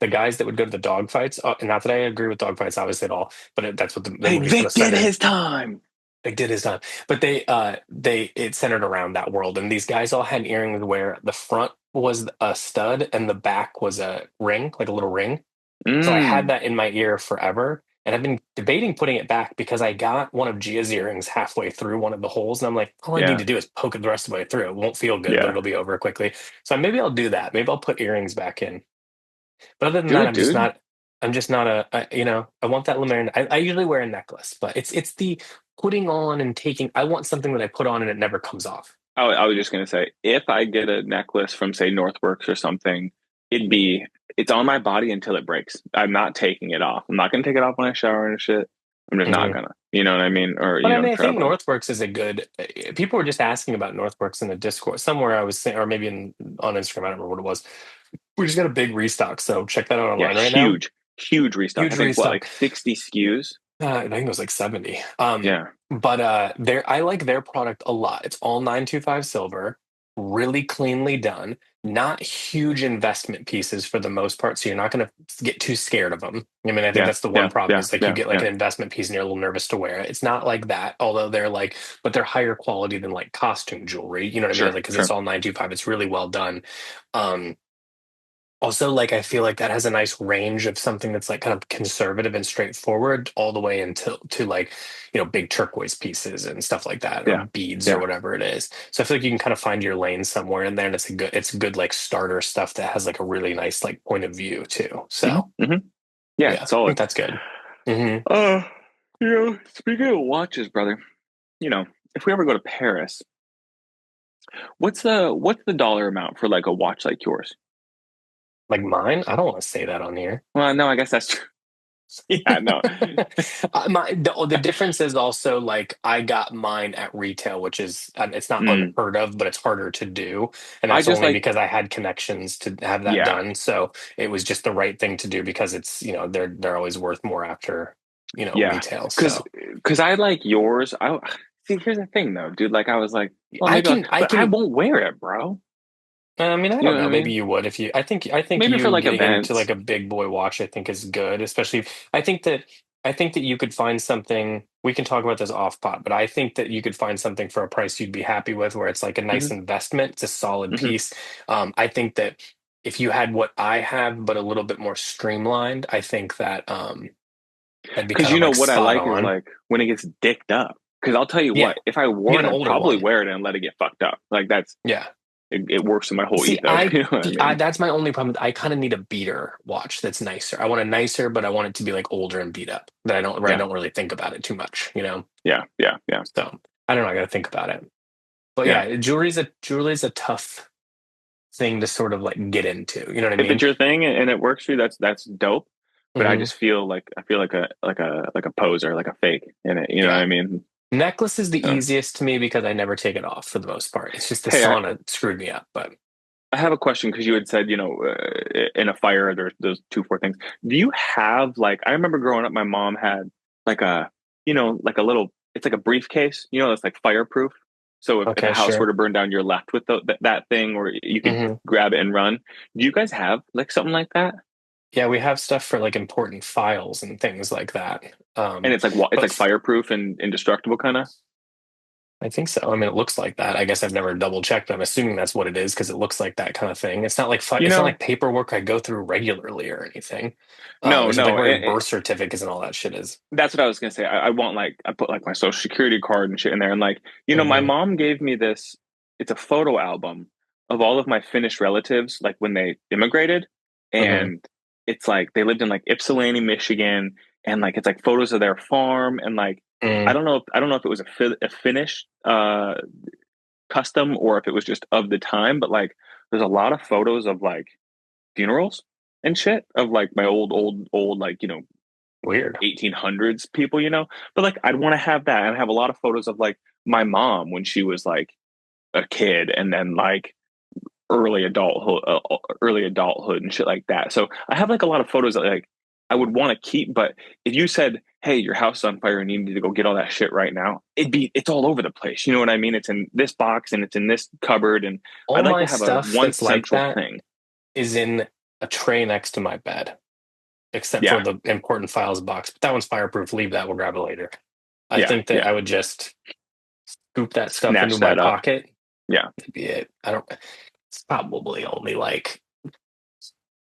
Speaker 4: The guys that would go to the dog fights, and not that I agree with dog fights, obviously at all, but that's what the
Speaker 3: Hey,
Speaker 4: movie's kind
Speaker 3: Vic
Speaker 4: of
Speaker 3: did
Speaker 4: centered.
Speaker 3: his time.
Speaker 4: They did his time, but they it centered around that world, and these guys all had earrings where the front was a stud and the back was a ring, like a little ring. So I had
Speaker 3: Mm,
Speaker 4: that in my ear forever, and I've been debating putting it back because I got one of Gia's earrings halfway through one of the holes, and I'm like, all I need
Speaker 3: yeah,
Speaker 4: to do is poke it the rest of the way through. It won't feel good, but
Speaker 3: yeah.
Speaker 4: it'll be over quickly. So maybe I'll do that. Maybe I'll put earrings back in. But other than
Speaker 3: Do
Speaker 4: that,
Speaker 3: it, dude.
Speaker 4: I'm just not I want that luminary. I usually wear a necklace, but it's the putting on and taking. I want something that I put on and it never comes off.
Speaker 3: I was just gonna say, if I get a necklace from say Northworks or something, it'd be it's on my body until it breaks. I'm not taking it off. I'm not gonna take it off when I shower and shit. I'm just not
Speaker 4: Mhm.
Speaker 3: gonna. You know what I mean? Or
Speaker 4: But I mean, I think
Speaker 3: traveling.
Speaker 4: Northworks is a good. People were just asking about Northworks in the Discord somewhere. I was saying, or maybe on Instagram. I don't remember what it was. We just got a big restock, so check that out
Speaker 3: Yeah,
Speaker 4: online right now.
Speaker 3: huge restock. I
Speaker 4: Huge
Speaker 3: think what
Speaker 4: restock.
Speaker 3: like 60 SKUs.
Speaker 4: I think it was like 70.
Speaker 3: Yeah,
Speaker 4: But I like their product a lot. It's all 925 silver, really cleanly done, not huge investment pieces for the most part, so you're not going to get too scared of them. I mean, I think
Speaker 3: yeah,
Speaker 4: that's the one
Speaker 3: yeah,
Speaker 4: problem
Speaker 3: yeah,
Speaker 4: is like you
Speaker 3: yeah,
Speaker 4: get like
Speaker 3: yeah.
Speaker 4: an investment piece and you're a little nervous to wear it. It's not like that, although they're like, but they're higher quality than like costume jewelry. You know what I mean?
Speaker 3: Sure,
Speaker 4: Like because it's
Speaker 3: sure.
Speaker 4: all 925, it's really well done. Um, Also, like I feel like that has a nice range of something that's like kind of conservative and straightforward, all the way until to like big turquoise pieces and stuff like that, or
Speaker 3: Yeah,
Speaker 4: beads or
Speaker 3: yeah.
Speaker 4: whatever it is. So I feel like you can kind of find your lane somewhere in there, and it's good like starter stuff that has like a really nice like point of view too.
Speaker 3: Hmm.
Speaker 4: So
Speaker 3: Hmm. Yeah,
Speaker 4: yeah, I think
Speaker 3: solid.
Speaker 4: that's good. Hmm.
Speaker 3: Uh, speaking of watches, brother, you know, if we ever go to Paris, what's the dollar amount for like a watch like yours?
Speaker 4: Like mine, I don't want to say that on here.
Speaker 3: Well, no, I guess that's true. Yeah, no.
Speaker 4: The difference is also like I got mine at retail, which is it's not
Speaker 3: Mm,
Speaker 4: unheard of, but it's harder to do, and
Speaker 3: I
Speaker 4: that's
Speaker 3: just
Speaker 4: only
Speaker 3: like,
Speaker 4: because I had connections to have that
Speaker 3: yeah,
Speaker 4: done. So it was just the right thing to do because it's they're always worth more after
Speaker 3: yeah,
Speaker 4: retail.
Speaker 3: because
Speaker 4: So
Speaker 3: because I like yours. I see. Here's the thing, though, dude. Like, I was like, well,
Speaker 4: I
Speaker 3: maybe,
Speaker 4: can I
Speaker 3: but I
Speaker 4: can
Speaker 3: won't wear it, bro.
Speaker 4: I mean, I
Speaker 3: You
Speaker 4: don't
Speaker 3: know what
Speaker 4: know.
Speaker 3: I
Speaker 4: Maybe
Speaker 3: mean?
Speaker 4: you would if you. I think
Speaker 3: Maybe for
Speaker 4: you
Speaker 3: like
Speaker 4: getting into
Speaker 3: events.
Speaker 4: like a big boy watch. I think is good, especially. I think that you could find something. We can talk about this off pot, but I think that you could find something for a price you'd be happy with, where it's like a nice
Speaker 3: Hmm.
Speaker 4: investment. It's a solid
Speaker 3: Hmm.
Speaker 4: piece. I think that if you had what I have, but a little bit more streamlined, I think that that'd be
Speaker 3: Because
Speaker 4: kind of like
Speaker 3: what I
Speaker 4: spot
Speaker 3: like is
Speaker 4: on.
Speaker 3: like when it gets dicked up. Because I'll tell you
Speaker 4: Yeah,
Speaker 3: what, if I
Speaker 4: you
Speaker 3: wore
Speaker 4: get
Speaker 3: it,
Speaker 4: an
Speaker 3: I'd
Speaker 4: older
Speaker 3: probably
Speaker 4: one.
Speaker 3: wear it and let it get fucked up. Like
Speaker 4: Yeah.
Speaker 3: it works in my whole
Speaker 4: See,
Speaker 3: ethos. You know what I mean?
Speaker 4: that's my only problem. I kind of need a beater watch that's nicer. I want a nicer, but I want it to be like older and beat up. That I don't, where I
Speaker 3: Yeah,
Speaker 4: don't really think about it too much.
Speaker 3: yeah, yeah, yeah,
Speaker 4: So I don't know. I got to think about it. But
Speaker 3: yeah.
Speaker 4: yeah, jewelry's a tough thing to sort of like get into. You know what I
Speaker 3: If it's
Speaker 4: mean?
Speaker 3: your thing and it works for you, that's dope. But I
Speaker 4: Hmm.
Speaker 3: just feel like like a poser, like a fake in it. You know what
Speaker 4: Yeah.
Speaker 3: I mean?
Speaker 4: Necklace is the
Speaker 3: Uh,
Speaker 4: easiest to me because I never take it off for the most part. It's just the
Speaker 3: hey,
Speaker 4: sauna screwed me up. But
Speaker 3: I have a question because you had said, in a fire, there's those two, four things. Do you have like, I remember growing up, my mom had like like a little, it's like a briefcase, that's like fireproof. So if a
Speaker 4: okay,
Speaker 3: house were
Speaker 4: sure.
Speaker 3: to burn down, you're left with that thing, or you could
Speaker 4: Hmm.
Speaker 3: grab it and run. Do you guys have like something like that?
Speaker 4: Yeah, we have stuff for like important files and things like that.
Speaker 3: And
Speaker 4: Um,
Speaker 3: it's like, it's
Speaker 4: but
Speaker 3: like fireproof and indestructible kind of?
Speaker 4: I think so. I mean, it looks like that. I guess I've never double checked, but I'm assuming that's what it is because it looks like that kind of thing.
Speaker 3: You
Speaker 4: it's not
Speaker 3: know,
Speaker 4: like paperwork I go through regularly or anything.
Speaker 3: no,
Speaker 4: It's just like
Speaker 3: no.
Speaker 4: where your birth certificates and all that shit is.
Speaker 3: That's what I was gonna say. I want like I put like my social security card and shit in there, and like my
Speaker 4: Hmm.
Speaker 3: mom gave me this. it's a photo album of all of my Finnish relatives, like when they immigrated,
Speaker 4: Hmm.
Speaker 3: and it's like they lived in like Ypsilanti, Michigan, and like it's like photos of their farm, and like
Speaker 4: Mm,
Speaker 3: I don't know if it was a Finnish custom or if it was just of the time, but like there's a lot of photos of like funerals and shit of like my old like
Speaker 4: weird.
Speaker 3: 1800s people, but like I'd want to have that and have a lot of photos of like my mom when she was like a kid, and then like early adulthood and shit like that. So I have like a lot of photos that like I would want to keep, but if you said, "Hey, your house is on fire and you need to go get all that shit right now," it's all over the place. You know what I mean? It's in this box and it's in this cupboard, and
Speaker 4: All
Speaker 3: I'd like
Speaker 4: my
Speaker 3: to have a
Speaker 4: stuff
Speaker 3: one
Speaker 4: that's like
Speaker 3: central
Speaker 4: that
Speaker 3: thing.
Speaker 4: is in a tray next to my bed, except for
Speaker 3: Yeah,
Speaker 4: the important files box. But that one's fireproof. Leave that. We'll grab it later. I
Speaker 3: yeah,
Speaker 4: think that
Speaker 3: yeah.
Speaker 4: I would just scoop that stuff into
Speaker 3: Snatch
Speaker 4: my
Speaker 3: that up.
Speaker 4: pocket.
Speaker 3: Yeah,
Speaker 4: That'd be it. I don't. It's probably only like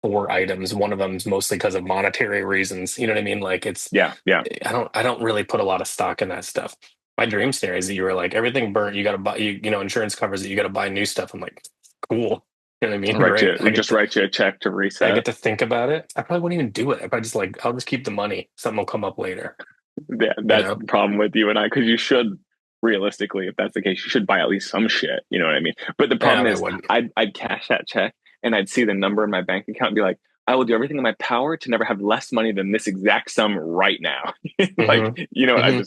Speaker 4: four items. One of them's mostly because of monetary reasons. You know what I mean? Like it's.
Speaker 3: yeah, yeah.
Speaker 4: I don't really put a lot of stock in that stuff. My dream scenario is that you were like everything burnt. You got to buy. Insurance covers it. You got to buy new stuff. I'm like, cool. You know what I mean?
Speaker 3: Write you,
Speaker 4: Great.
Speaker 3: just write you a check to
Speaker 4: I
Speaker 3: reset.
Speaker 4: get to think about it. I probably wouldn't even do it. I probably just like I'll just keep the money. Something will come up later.
Speaker 3: Yeah,
Speaker 4: You
Speaker 3: that's
Speaker 4: know?
Speaker 3: the problem with you and I, because you should realistically, if that's the case, you should buy at least some shit. You know what I mean? But the
Speaker 4: Yeah,
Speaker 3: problem
Speaker 4: I
Speaker 3: is,
Speaker 4: wouldn't.
Speaker 3: I'd cash that check and I'd see the number in my bank account and be like, I will do everything in my power to never have less money than this exact sum right now. Like,
Speaker 4: Hmm. Hmm.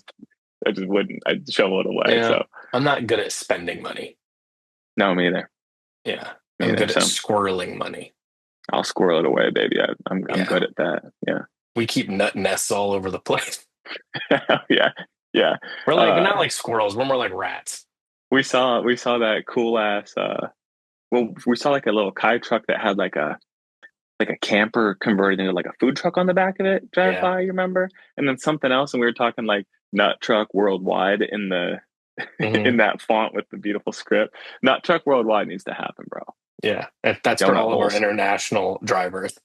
Speaker 3: I just wouldn't. I'd shovel it away.
Speaker 4: Yeah,
Speaker 3: So
Speaker 4: I'm not good at spending money.
Speaker 3: no, me either.
Speaker 4: Yeah,
Speaker 3: Me
Speaker 4: I'm
Speaker 3: either.
Speaker 4: good at
Speaker 3: So
Speaker 4: squirreling money.
Speaker 3: I'll squirrel it away, baby. I'm
Speaker 4: Yeah,
Speaker 3: good at that. Yeah.
Speaker 4: we keep nut nests all over the place.
Speaker 3: Yeah. Yeah.
Speaker 4: We're like
Speaker 3: Uh,
Speaker 4: not like squirrels. We're more like rats.
Speaker 3: we saw that cool ass well, we saw like a little Kai truck that had like a camper converted into like a food truck on the back of it drive
Speaker 4: Yeah.
Speaker 3: by, you remember? And then something else, and we were talking like nut truck worldwide in the
Speaker 4: Hmm.
Speaker 3: in that font with the beautiful script. Nut truck worldwide needs to happen, bro.
Speaker 4: Yeah, that's for
Speaker 3: Donut
Speaker 4: all of our
Speaker 3: holes.
Speaker 4: international drivers.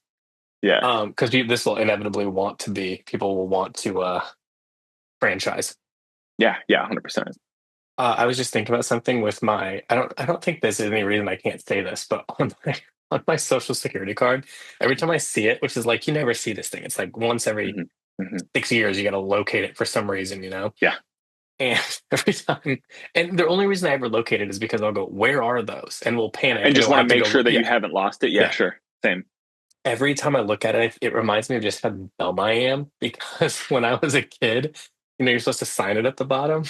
Speaker 3: Yeah.
Speaker 4: Because this will inevitably want to be people will want to franchise.
Speaker 3: Yeah. Yeah. 100%.
Speaker 4: I was just thinking about something with my. I don't think this is any reason I can't say this, but on my social security card, every time I see it, which is like you never see this thing. It's like once every
Speaker 3: Hmm. Hmm.
Speaker 4: 6 years you got to locate it for some reason, you know.
Speaker 3: Yeah.
Speaker 4: And every time, and the only reason I ever locate it is because I'll go, "Where are those?" And we'll panic,
Speaker 3: And
Speaker 4: and
Speaker 3: just
Speaker 4: we'll
Speaker 3: want to
Speaker 4: have to
Speaker 3: make
Speaker 4: go.
Speaker 3: sure that you
Speaker 4: Yeah,
Speaker 3: haven't lost it. Yeah,
Speaker 4: yeah.
Speaker 3: sure. Same.
Speaker 4: Every time I look at it, it reminds me of just how dumb I am because when I was a kid, you're supposed to sign it at the bottom.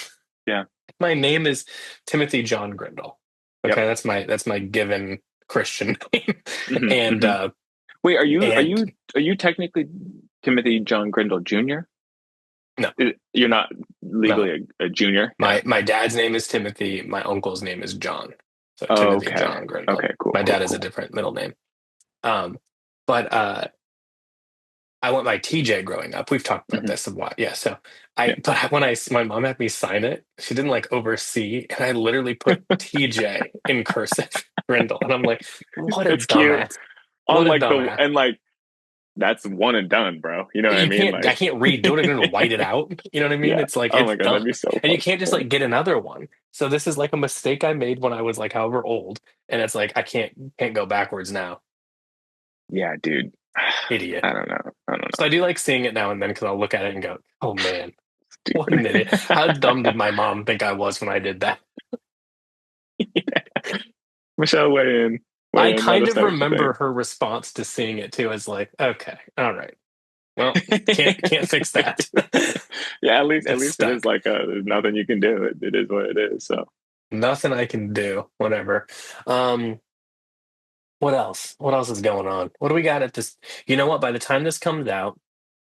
Speaker 3: Yeah.
Speaker 4: My name is Timothy John Grindle.
Speaker 3: Yep.
Speaker 4: Okay, that's my given Christian name,
Speaker 3: Hmm.
Speaker 4: and
Speaker 3: Hmm. Wait,
Speaker 4: and
Speaker 3: are you technically Timothy John Grindle Jr.?
Speaker 4: no,
Speaker 3: You're not
Speaker 4: no.
Speaker 3: legally a junior? Yeah.
Speaker 4: My dad's name is Timothy. My uncle's name is John. So
Speaker 3: Oh,
Speaker 4: Timothy
Speaker 3: okay.
Speaker 4: John Grindle.
Speaker 3: Okay, cool,
Speaker 4: My
Speaker 3: cool,
Speaker 4: dad has a
Speaker 3: cool.
Speaker 4: different middle name. Um, but I went by TJ growing up. We've talked about
Speaker 3: Hmm.
Speaker 4: this a lot. Yeah. So
Speaker 3: Yeah.
Speaker 4: when my mom had me sign it, she didn't like oversee, and I literally put TJ in cursive Grindle, and I'm like, what a
Speaker 3: It's cute.
Speaker 4: dumbass!
Speaker 3: On
Speaker 4: What a
Speaker 3: like the
Speaker 4: dumbass!
Speaker 3: and like that's one and done, bro. You know what I
Speaker 4: You
Speaker 3: mean?
Speaker 4: can't I
Speaker 3: Like,
Speaker 4: can't redo it. I'm gonna white it out. You know what I mean?
Speaker 3: yeah.
Speaker 4: It's like
Speaker 3: Oh my
Speaker 4: it's
Speaker 3: God,
Speaker 4: done.
Speaker 3: that'd be so
Speaker 4: And you
Speaker 3: fucking
Speaker 4: can't just
Speaker 3: funny.
Speaker 4: like get another one. So this is like a mistake I made when I was like however old. And it's like I can't go backwards now.
Speaker 3: Yeah, dude.
Speaker 4: Idiot.
Speaker 3: I don't know. I don't
Speaker 4: So
Speaker 3: know.
Speaker 4: I do like seeing it now and then because I'll look at it and go, oh man, what an
Speaker 3: Dude.
Speaker 4: idiot. How dumb did my mom think I was when I did that?
Speaker 3: Michelle, weigh in.
Speaker 4: I
Speaker 3: Weigh in. Let
Speaker 4: kind
Speaker 3: us
Speaker 4: of
Speaker 3: know what you
Speaker 4: remember
Speaker 3: think.
Speaker 4: her response to seeing it too as like, okay, all right. Well, can't fix that.
Speaker 3: Yeah, at
Speaker 4: It's
Speaker 3: least it is
Speaker 4: stuck.
Speaker 3: like there's nothing you can do. It is what it is. So
Speaker 4: Nothing I can do. Whatever. Um, What else? What else is going on? What do we got at this? You know what? By the time this comes out,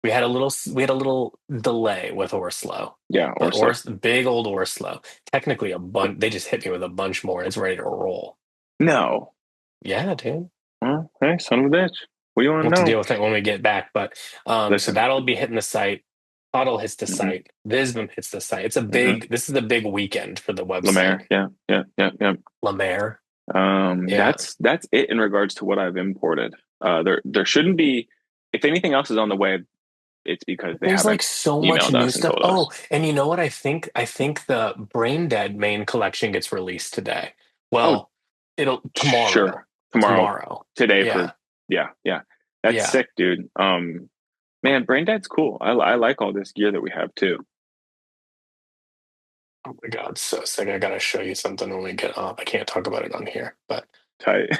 Speaker 4: we had a little delay with Orslow,
Speaker 3: yeah,
Speaker 4: but
Speaker 3: or so.
Speaker 4: Big old Orslow, technically a bunch. They just hit me with a bunch more. And it's ready to roll.
Speaker 3: No.
Speaker 4: Yeah, dude.
Speaker 3: Well, hey, son of a bitch. What do you want
Speaker 4: We'll
Speaker 3: to
Speaker 4: have to
Speaker 3: know?
Speaker 4: deal with it when we get back. But so
Speaker 3: Listen.
Speaker 4: that'll be hitting the site. Huddle hits the
Speaker 3: Hmm.
Speaker 4: site. Visbim hits the site. It's a
Speaker 3: Hmm.
Speaker 4: big. This is a big weekend for the website.
Speaker 3: Lemaire. Yeah, yeah, yeah, yeah.
Speaker 4: Lemaire. Yeah.
Speaker 3: That's it in regards to what I've imported. There shouldn't be. If anything else is on the way, it's because they
Speaker 4: There's like
Speaker 3: haven't
Speaker 4: so much
Speaker 3: emailed
Speaker 4: new
Speaker 3: us and
Speaker 4: stuff.
Speaker 3: told us.
Speaker 4: Oh, and you know what I think? I think the Brain Dead main collection gets released today.
Speaker 3: Oh,
Speaker 4: Well, it'll tomorrow.
Speaker 3: sure. Tomorrow,
Speaker 4: Tomorrow.
Speaker 3: today
Speaker 4: Yeah.
Speaker 3: for yeah, yeah. That's
Speaker 4: Yeah.
Speaker 3: sick, dude. Man, Brain Dead's cool. I like all this gear that we have too.
Speaker 4: Oh my God, so sick. I gotta show you something when we get off. I can't talk about it on here, but
Speaker 3: Tight.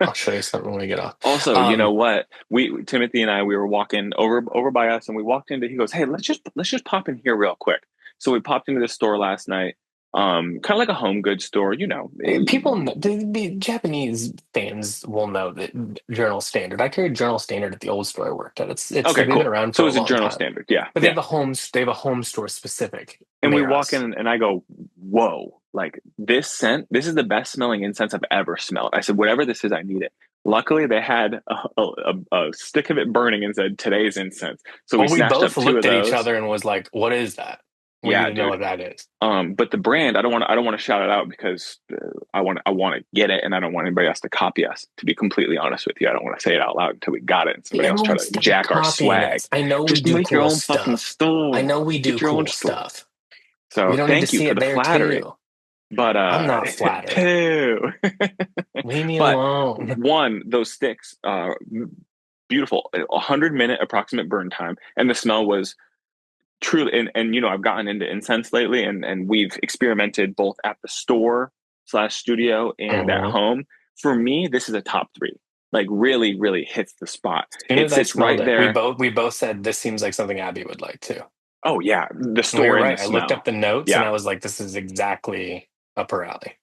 Speaker 4: I'll show you something when we get off.
Speaker 3: Also, you know
Speaker 4: Um,
Speaker 3: what? We Timothy and I we were walking over by us, and we walked into. He goes, "Hey, let's just pop in here real quick." So we popped into the store last night. Kind of like a home goods store, you know.
Speaker 4: People, the Japanese fans will know that Journal Standard. I carried Journal Standard at the old store I worked at.
Speaker 3: Okay,
Speaker 4: They've been
Speaker 3: cool.
Speaker 4: around for
Speaker 3: So
Speaker 4: a
Speaker 3: it's a
Speaker 4: long
Speaker 3: journal
Speaker 4: time,
Speaker 3: standard. Yeah,
Speaker 4: but
Speaker 3: yeah.
Speaker 4: they have a home store specific
Speaker 3: And we
Speaker 4: near
Speaker 3: walk
Speaker 4: us.
Speaker 3: in, and I go, "Whoa! Like this scent. This is the best smelling incense I've ever smelled." I said, "Whatever this is, I need it." Luckily, they had a stick of it burning and said, "Today's incense." So we
Speaker 4: Well, we
Speaker 3: snatched
Speaker 4: both
Speaker 3: up two of
Speaker 4: looked at each
Speaker 3: those.
Speaker 4: other and was like, "What is that? We need
Speaker 3: Yeah,
Speaker 4: to know
Speaker 3: dude.
Speaker 4: what that is."
Speaker 3: But the brand, I don't want to shout it out because I want to get it, and I don't want anybody else to copy us. To be completely honest with you, I don't want to say it out loud until we got it, and
Speaker 4: See,
Speaker 3: somebody else try
Speaker 4: everyone
Speaker 3: to
Speaker 4: stop
Speaker 3: jack our
Speaker 4: copying
Speaker 3: swag.
Speaker 4: us. I know we
Speaker 3: Just
Speaker 4: do
Speaker 3: make your
Speaker 4: cool
Speaker 3: own fucking
Speaker 4: stuff. I
Speaker 3: store.
Speaker 4: know we do
Speaker 3: Get your own
Speaker 4: cool
Speaker 3: store.
Speaker 4: stuff. We
Speaker 3: So
Speaker 4: don't need to
Speaker 3: thank you
Speaker 4: see
Speaker 3: for
Speaker 4: it
Speaker 3: the
Speaker 4: there
Speaker 3: flattery,
Speaker 4: too.
Speaker 3: but
Speaker 4: I'm not flattered.
Speaker 3: ew.
Speaker 4: Leave me
Speaker 3: But
Speaker 4: alone.
Speaker 3: one, those sticks, beautiful, 100-minute approximate burn time, and the smell was truly. And I've gotten into incense lately, and we've experimented both at the store slash studio and at
Speaker 4: Mhm.
Speaker 3: home. For me, this is a top three. Like really, really hits the spot.
Speaker 4: As soon
Speaker 3: It
Speaker 4: as I
Speaker 3: sits
Speaker 4: smelled
Speaker 3: right
Speaker 4: it,
Speaker 3: there.
Speaker 4: we both said this seems like something Abby would like too.
Speaker 3: Oh yeah, the
Speaker 4: And we
Speaker 3: store
Speaker 4: were
Speaker 3: and the
Speaker 4: right. I looked up
Speaker 3: smell.
Speaker 4: the notes and
Speaker 3: Yeah,
Speaker 4: I was like, this is exactly up her alley.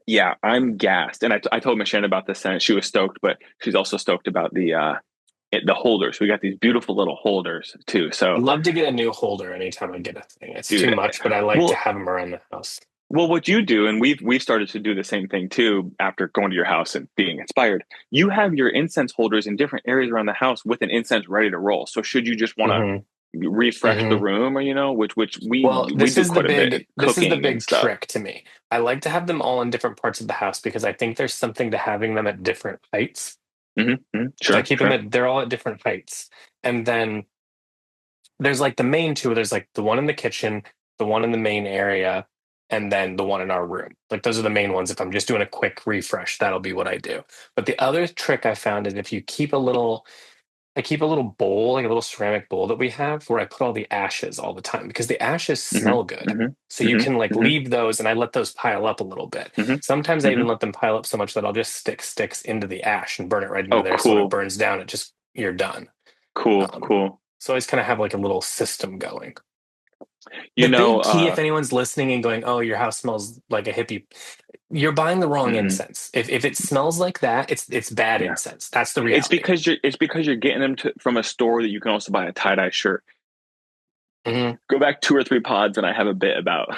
Speaker 3: yeah, I'm gassed. And I told Michelle about this, and she was stoked, but she's also stoked about the holders. We got these beautiful little holders too. So,
Speaker 4: I'd love to get a new holder anytime I get a thing. It's too
Speaker 3: dude,
Speaker 4: much, but I like to
Speaker 3: well,
Speaker 4: have them around the house.
Speaker 3: well, what you do, and we've started to do the same thing too. After going to your house and being inspired, you have your incense holders in different areas around the house with an incense ready to roll. So, should you just want to
Speaker 4: Hmm.
Speaker 3: refresh the
Speaker 4: Hmm.
Speaker 3: room, or which we
Speaker 4: Well,
Speaker 3: we do quite a bit in
Speaker 4: this is the
Speaker 3: cooking and
Speaker 4: big
Speaker 3: stuff.
Speaker 4: trick to me. I like to have them all in different parts of the house because I think there's something to having them at different heights. So I
Speaker 3: Sure,
Speaker 4: keep them
Speaker 3: sure.
Speaker 4: they're all at different heights. And then there's like the main two. There's like the one in the kitchen, the one in the main area, and then the one in our room. Like those are the main ones. If I'm just doing a quick refresh, that'll be what I do. But the other trick I found is if you keep I keep a little bowl, like a little ceramic bowl that we have where I put all the ashes all the time because the ashes
Speaker 3: hmm
Speaker 4: smell good.
Speaker 3: hmm
Speaker 4: So you
Speaker 3: hmm
Speaker 4: can like
Speaker 3: hmm
Speaker 4: leave those and I let those pile up a little bit.
Speaker 3: hmm
Speaker 4: Sometimes I
Speaker 3: hmm
Speaker 4: even let them pile up so much that I'll just stick sticks into the ash and burn it right into
Speaker 3: Oh,
Speaker 4: there. So when it
Speaker 3: cool,
Speaker 4: burns down, it just, you're done.
Speaker 3: cool,
Speaker 4: Um,
Speaker 3: cool.
Speaker 4: so I always kind of have like a little system going.
Speaker 3: You
Speaker 4: The
Speaker 3: know,
Speaker 4: big key, if anyone's listening and going, "Oh, your house smells like a hippie," you're buying the wrong
Speaker 3: mhm,
Speaker 4: incense. If it smells like that, it's bad
Speaker 3: yeah.
Speaker 4: incense. That's the
Speaker 3: It's
Speaker 4: reality.
Speaker 3: because you're getting them from a store that you can also buy a tie dye shirt.
Speaker 4: Hmm.
Speaker 3: Go back 2 or 3 pods, and I have a bit about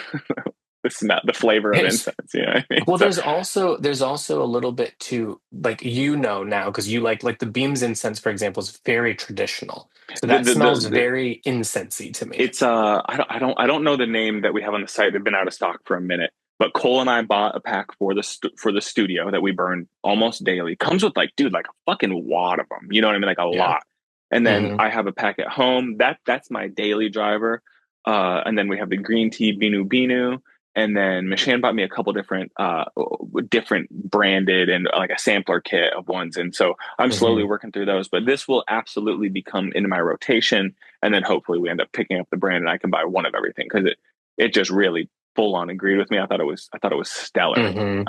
Speaker 3: the smell, the flavor of
Speaker 4: Yes.
Speaker 3: incense. You know what I mean?
Speaker 4: Well,
Speaker 3: So
Speaker 4: there's also a little bit to like now because you like the Beams incense, for example, is very traditional. So
Speaker 3: the
Speaker 4: that
Speaker 3: the the,
Speaker 4: smells
Speaker 3: the
Speaker 4: very incensey to me.
Speaker 3: it's I don't know the name that we have on the site. They've been out of stock for a minute. But Cole and I bought a pack for the studio that we burn almost daily. Comes with like, dude, like a fucking wad of them. You know what I mean? Like a
Speaker 4: Yeah.
Speaker 3: lot. And then
Speaker 4: Hmm.
Speaker 3: I have a pack at home. That's my daily driver. And then we have the green tea Binu Binu. And then Michelle bought me a couple different branded and like a sampler kit of ones. And so I'm slowly
Speaker 4: Hmm.
Speaker 3: working through those. But this will absolutely become in my rotation, and then hopefully we end up picking up the brand and I can buy one of everything because it just really full on agreed with me. I thought it was stellar.
Speaker 4: Hmm.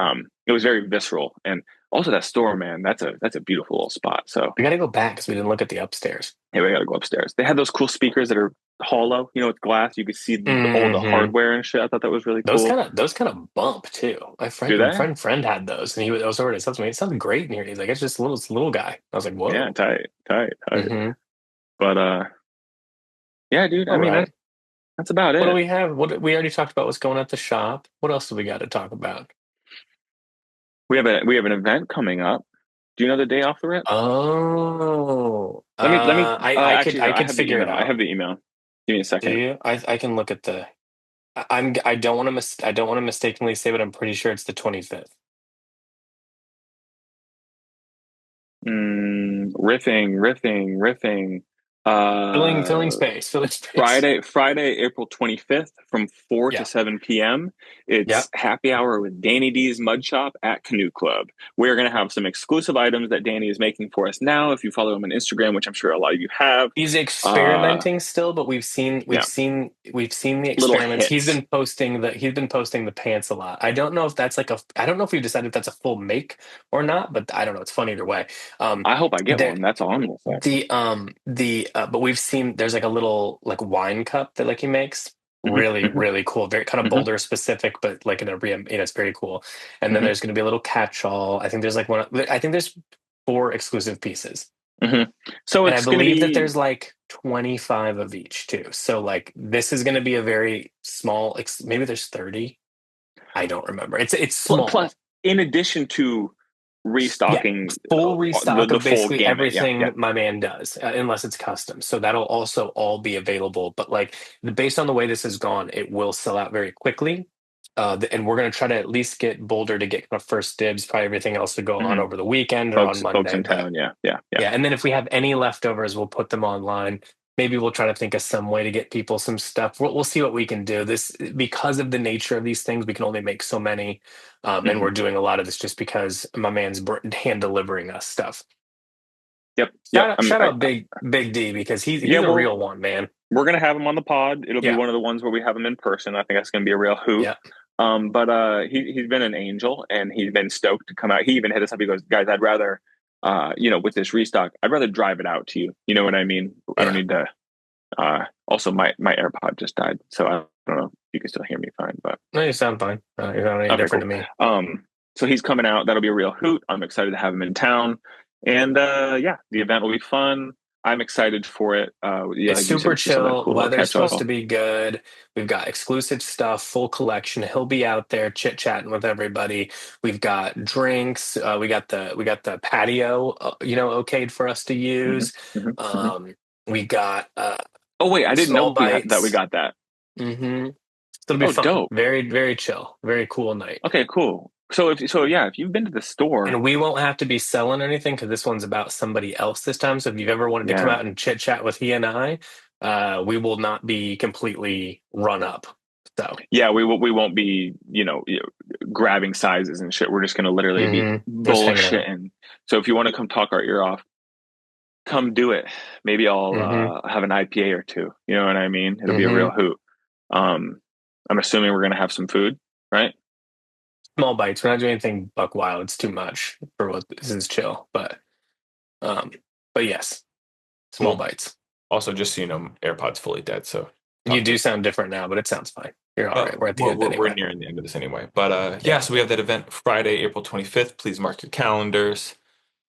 Speaker 3: It was very visceral, and also that store, man, that's a beautiful little spot. So
Speaker 4: We got to go back because we didn't look at the upstairs.
Speaker 3: hey, we gotta go upstairs. They had those cool speakers that are hollow, with glass. You could see all the
Speaker 4: Hmm.
Speaker 3: hardware and shit. I thought that was really cool.
Speaker 4: Those kind of bump too.
Speaker 3: Do they?
Speaker 4: My friend had those, and I was already something. It sounds great in here. He's like, it's a little guy. I was like,
Speaker 3: Yeah,
Speaker 4: whoa.
Speaker 3: tight, tight, tight.
Speaker 4: Hmm.
Speaker 3: But yeah, dude. I
Speaker 4: All
Speaker 3: mean,
Speaker 4: right.
Speaker 3: that's about
Speaker 4: What do
Speaker 3: it.
Speaker 4: we have? What we already talked about what's going at the shop. What else do we got to talk about?
Speaker 3: We have an event coming up. Do you know the day off the rip?
Speaker 4: Oh,
Speaker 3: Let me. Actually, here
Speaker 4: I
Speaker 3: I
Speaker 4: could
Speaker 3: have the
Speaker 4: figure it
Speaker 3: email. I have
Speaker 4: out.
Speaker 3: the email. Give me a
Speaker 4: Do
Speaker 3: second.
Speaker 4: you? I can look at the. I don't want to I don't want to mistakenly say, but I'm pretty sure it's the 25th.
Speaker 3: Riffing, riffing, riffing. Uh,
Speaker 4: filling space.
Speaker 3: Friday, April 25th from 4 to
Speaker 4: Yeah.
Speaker 3: 7 p.m.
Speaker 4: Yeah.
Speaker 3: It's happy hour with Danny D's Mud Shop at Canoe Club. We're going to have some exclusive items that Danny is making for us now. If you follow him on Instagram, which I'm sure a lot of you have,
Speaker 4: He's
Speaker 3: uh,
Speaker 4: experimenting still, but
Speaker 3: yeah,
Speaker 4: we've seen the
Speaker 3: little
Speaker 4: experiments.
Speaker 3: hits.
Speaker 4: He's been posting the pants a lot. I don't know if that's like a I don't know if we've decided if that's a full make or not, but I don't know. It's fun either way. Um
Speaker 3: I hope I get
Speaker 4: there
Speaker 3: one. That's all I'm going to say.
Speaker 4: the but we've seen there's like a little like wine cup that like he makes.
Speaker 3: Hmm
Speaker 4: Really,
Speaker 3: hmm
Speaker 4: really cool. Very kind of
Speaker 3: hmm
Speaker 4: Boulder specific, but like in a it's very cool. And then
Speaker 3: hmm
Speaker 4: there's going to be a little catch-all. I think there's like I think there's four exclusive pieces.
Speaker 3: hmm So
Speaker 4: And I
Speaker 3: it's going to
Speaker 4: believe that
Speaker 3: be
Speaker 4: there's like 25 of each too. So like this is going to be a very small, maybe there's 30. I don't remember. It's
Speaker 3: plus,
Speaker 4: small.
Speaker 3: in addition to
Speaker 4: Yeah,
Speaker 3: restocking
Speaker 4: full
Speaker 3: the
Speaker 4: restock
Speaker 3: the
Speaker 4: of
Speaker 3: full
Speaker 4: basically
Speaker 3: gamut. Yeah, yeah.
Speaker 4: everything my man does, unless it's custom. So that'll also all be available. But like based on the way this has gone, it will sell out very quickly. And we're going to try to at least get Boulder to get kind of first dibs. Probably everything else to go on
Speaker 3: hmm
Speaker 4: over the weekend or on
Speaker 3: Folks
Speaker 4: Monday.
Speaker 3: in
Speaker 4: But
Speaker 3: town. Yeah, yeah, yeah.
Speaker 4: yeah, and then if we have any leftovers, we'll put them online. Maybe we'll try to think of some way to get people some stuff. We'll see what we can do. This because of the nature of these things, we can only make so many, and
Speaker 3: hmm
Speaker 4: we're doing a lot of this just because my man's hand delivering us stuff.
Speaker 3: Yep, yep.
Speaker 4: Shout out Big D because
Speaker 3: Yeah,
Speaker 4: he's a real one, man.
Speaker 3: we're gonna have him on the pod. It'll be
Speaker 4: Yeah,
Speaker 3: one of the ones where we have him in person. I think that's gonna be a real hoot.
Speaker 4: yeah.
Speaker 3: But he's been an angel and he's been stoked to come out. He even hit us up. He goes, guys, I'd rather with this restock, I'd rather drive it out to you. You know what I mean? I don't
Speaker 4: Yeah.
Speaker 3: need to. Also, my AirPod just died, so I don't know if you can still hear me fine. But
Speaker 4: No, you sound fine. You sound any
Speaker 3: okay,
Speaker 4: different
Speaker 3: cool.
Speaker 4: to me.
Speaker 3: So he's coming out. That'll be a real hoot. I'm excited to have him in town, and yeah, the event will be fun. I'm excited for it. Yeah,
Speaker 4: It's
Speaker 3: like you said,
Speaker 4: super
Speaker 3: we see some of the
Speaker 4: chill.
Speaker 3: cool little
Speaker 4: Weather's
Speaker 3: catch
Speaker 4: supposed to
Speaker 3: all.
Speaker 4: be good. We've got exclusive stuff, full collection. He'll be out there chit chatting with everybody. We've got drinks. We got the patio, okayed for us to
Speaker 3: Hmm
Speaker 4: use.
Speaker 3: hmm hmm
Speaker 4: Um, we got
Speaker 3: Oh wait, I didn't
Speaker 4: small
Speaker 3: know we
Speaker 4: bites.
Speaker 3: got that.
Speaker 4: Mm-hmm. It'll be
Speaker 3: Oh,
Speaker 4: fun.
Speaker 3: dope.
Speaker 4: Very, very chill. Very cool night.
Speaker 3: Okay, cool. So yeah, if you've been to the store,
Speaker 4: And we won't have to be selling anything because this one's about somebody else this time. So if you've ever wanted to come
Speaker 3: yeah,
Speaker 4: out and chit chat with he and I, we will not be completely run up. So,
Speaker 3: yeah, we won't be grabbing sizes and shit. We're just gonna literally be
Speaker 4: just hanging out.
Speaker 3: bullshitting. So if you want to come talk our ear off, come do it. Maybe I'll
Speaker 4: hmm
Speaker 3: have an IPA or two. You know what I mean? It'll be a
Speaker 4: hmm
Speaker 3: real hoot. Um, I'm assuming we're gonna have some food, right?
Speaker 4: Small bites. We're not doing anything buck wild. It's too much for what this is chill. Um, but yes, small
Speaker 1: Well,
Speaker 4: bites.
Speaker 1: also just so you know, AirPod's fully dead, so
Speaker 4: You
Speaker 1: talk
Speaker 4: do
Speaker 1: to.
Speaker 4: sound different now, but it sounds fine. You're all right. We're at the end
Speaker 1: We're
Speaker 4: anyway.
Speaker 1: nearing the end of this anyway. But yeah,
Speaker 4: Yeah.
Speaker 1: so we have that event Friday, April 25th. Please mark your calendars.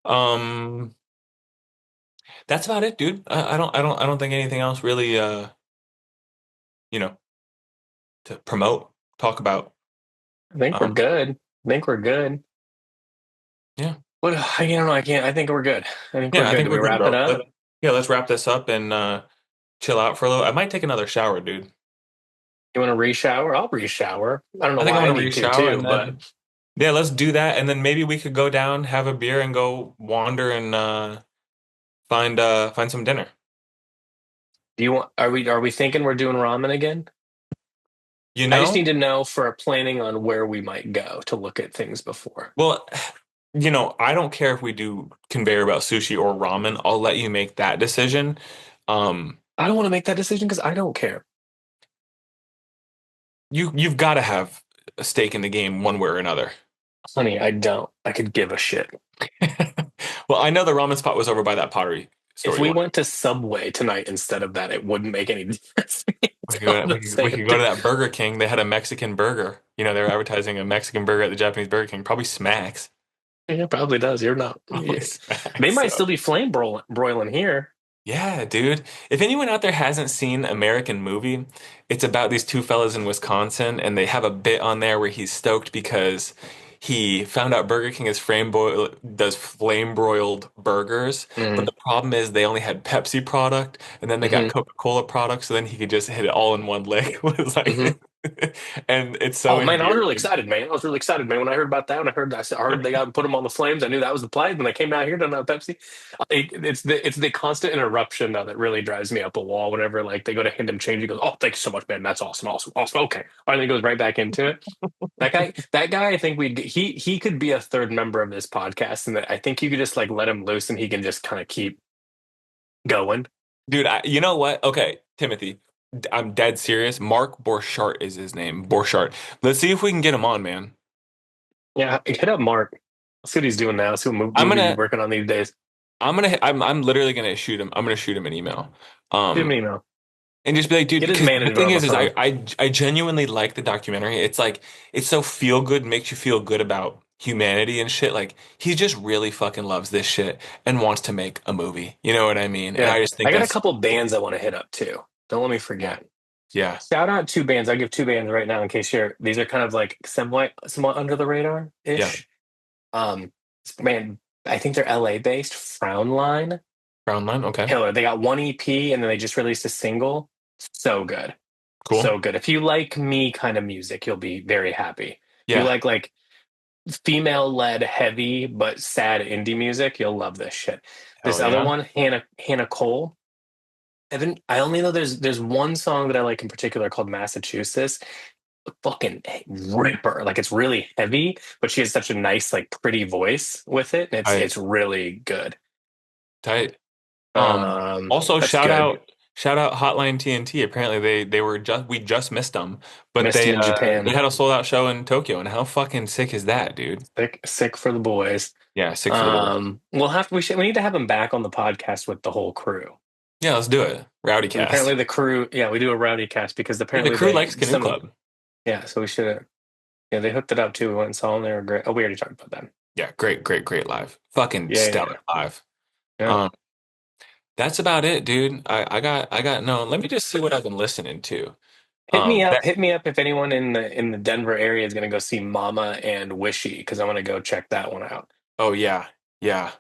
Speaker 1: Um, that's about it, dude. I don't think anything else really you know, to promote, talk about.
Speaker 4: I think we're
Speaker 1: Um,
Speaker 4: good. I think we're good.
Speaker 1: yeah.
Speaker 4: What I don't know. I can't. I think we're good. I think we're
Speaker 1: Yeah, I
Speaker 4: good.
Speaker 1: think
Speaker 4: Do we
Speaker 1: we're good,
Speaker 4: wrap it
Speaker 1: bro.
Speaker 4: up?
Speaker 1: Yeah, let's wrap this up and chill out for a little. I might take another shower, dude.
Speaker 4: You want to re-shower? I'll re-shower. I don't know
Speaker 1: I think I
Speaker 4: why I
Speaker 1: want to
Speaker 4: need to
Speaker 1: re-shower
Speaker 4: too,
Speaker 1: and
Speaker 4: but
Speaker 1: then yeah, let's do that. And then maybe we could go down, have a beer, and go wander and find some dinner.
Speaker 4: do you want? Are we thinking we're doing ramen again?
Speaker 1: You
Speaker 4: I just
Speaker 1: know?
Speaker 4: need to know for planning on where we might go to look at things before.
Speaker 1: Well, I don't care if we do conveyor belt sushi or ramen. I'll let you make that decision. Um,
Speaker 4: I don't want to make that decision because I don't care.
Speaker 1: you've got to have a stake in the game one way or another.
Speaker 4: Honey, I don't. I could give a shit.
Speaker 1: Well, I know the ramen spot was over by that pottery store
Speaker 4: If
Speaker 1: you
Speaker 4: we
Speaker 1: went.
Speaker 4: went to Subway tonight instead of that, it wouldn't make any difference.
Speaker 1: We
Speaker 4: It's
Speaker 1: could
Speaker 4: all
Speaker 1: go,
Speaker 4: the
Speaker 1: we
Speaker 4: same
Speaker 1: could go to
Speaker 4: thing.
Speaker 1: that Burger King. They had a Mexican burger. They were advertising a Mexican burger at the Japanese Burger King. Probably smacks.
Speaker 4: Yeah, it probably does. You're not.
Speaker 1: Probably
Speaker 4: Yeah. They
Speaker 1: smacks.
Speaker 4: might still
Speaker 1: So
Speaker 4: be broiling here.
Speaker 1: yeah, dude. If anyone out there hasn't seen American Movie, it's about these two fellas in Wisconsin, and they have a bit on there where he's stoked because he found out Burger King does flame broiled burgers, but
Speaker 4: Mm-hmm.
Speaker 1: the problem is they only had Pepsi product, and then they got Coca-Cola product, so then he could just hit it all in one lick. It was like
Speaker 4: Mm-hmm.
Speaker 1: And it's so
Speaker 4: Oh man, I was really
Speaker 1: endearing.
Speaker 4: excited, man. I was really excited, man, when I heard about that. When I heard they got put them on the flames. I knew that was the play. When I came down here to Pepsi, it's the constant interruption though that really drives me up a wall. Whenever like they go to hand him change, he goes, "Oh, thanks so much, man. That's awesome, awesome, awesome. Okay." All right, then he goes right back into it. That guy, I think he could be a third member of this podcast, and that I think you could just like let him loose, and he can just kind of keep going.
Speaker 1: Dude, you know what? Okay, Timothy, I'm dead serious. Mark Borchardt is his name. Borchardt. Let's see if we can get him on, man.
Speaker 4: Yeah, hit up Mark. Let's see what he's doing now. See what
Speaker 1: I'm
Speaker 4: movie he's
Speaker 1: gonna,
Speaker 4: working on these days.
Speaker 1: I'm literally gonna shoot him. I'm gonna shoot him an email.
Speaker 4: Shoot him
Speaker 1: Um,
Speaker 4: an email.
Speaker 1: and just be like, dude,
Speaker 4: Get his
Speaker 1: because the
Speaker 4: management
Speaker 1: thing
Speaker 4: on the
Speaker 1: is
Speaker 4: phone.
Speaker 1: I genuinely like the documentary. It's like, it's so feel good, makes you feel good about humanity and shit. Like, he just really fucking loves this shit and wants to make a movie. You know what I mean? And
Speaker 4: Yeah,
Speaker 1: I just think
Speaker 4: I got a
Speaker 1: that's
Speaker 4: couple bands I want to hit up too. Don't let me
Speaker 1: yeah,
Speaker 4: forget.
Speaker 1: yeah,
Speaker 4: Shout out two bands. I'll give two bands right now in case you're. These are kind of like somewhat under the radar
Speaker 1: yeah.
Speaker 4: ish. Man, I think they're LA based. Frownline,
Speaker 1: Brown line, okay,
Speaker 4: killer. They got one EP and then they just released a single. So good,
Speaker 1: cool.
Speaker 4: so good. If you like me kind of music, you'll be very happy. If you
Speaker 1: Yeah,
Speaker 4: like female led heavy but sad indie music, you'll love this shit. This
Speaker 1: hell
Speaker 4: other
Speaker 1: yeah.
Speaker 4: one, Hannah Cole. I only know there's one song that I like in particular called Massachusetts. Fucking ripper. Like it's really heavy, but she has such a nice, like pretty voice with it. And
Speaker 1: I
Speaker 4: it's really good.
Speaker 1: tight. Also
Speaker 4: That's good.
Speaker 1: shout out Hotline TNT. Apparently they were just we just missed them, but
Speaker 4: Missed him in
Speaker 1: they
Speaker 4: Japan.
Speaker 1: had a sold out show in Tokyo, and how fucking sick is that, dude?
Speaker 4: Sick for the boys.
Speaker 1: Yeah, sick for the boys.
Speaker 4: We need to have him back on the podcast with the whole crew.
Speaker 1: Yeah, let's do it. Rowdy
Speaker 4: Because apparently
Speaker 1: cast.
Speaker 4: the crew, yeah, we do a rowdy cast because
Speaker 1: Yeah, the
Speaker 4: apparently
Speaker 1: crew likes Canoe
Speaker 4: some,
Speaker 1: Club.
Speaker 4: yeah, so we should, yeah, they hooked it up too. We went and saw them. They were great. Oh, we already talked about that.
Speaker 1: Yeah, great, great, great live. Fucking
Speaker 4: Yeah, yeah,
Speaker 1: stellar live.
Speaker 4: yeah.
Speaker 1: Um, that's about it, dude. I got no. Let me just see what I've been listening to. That
Speaker 4: Hit me up if anyone in the Denver area is going to go see Mama and Wishy because I want to go check that one out.
Speaker 1: oh yeah, yeah.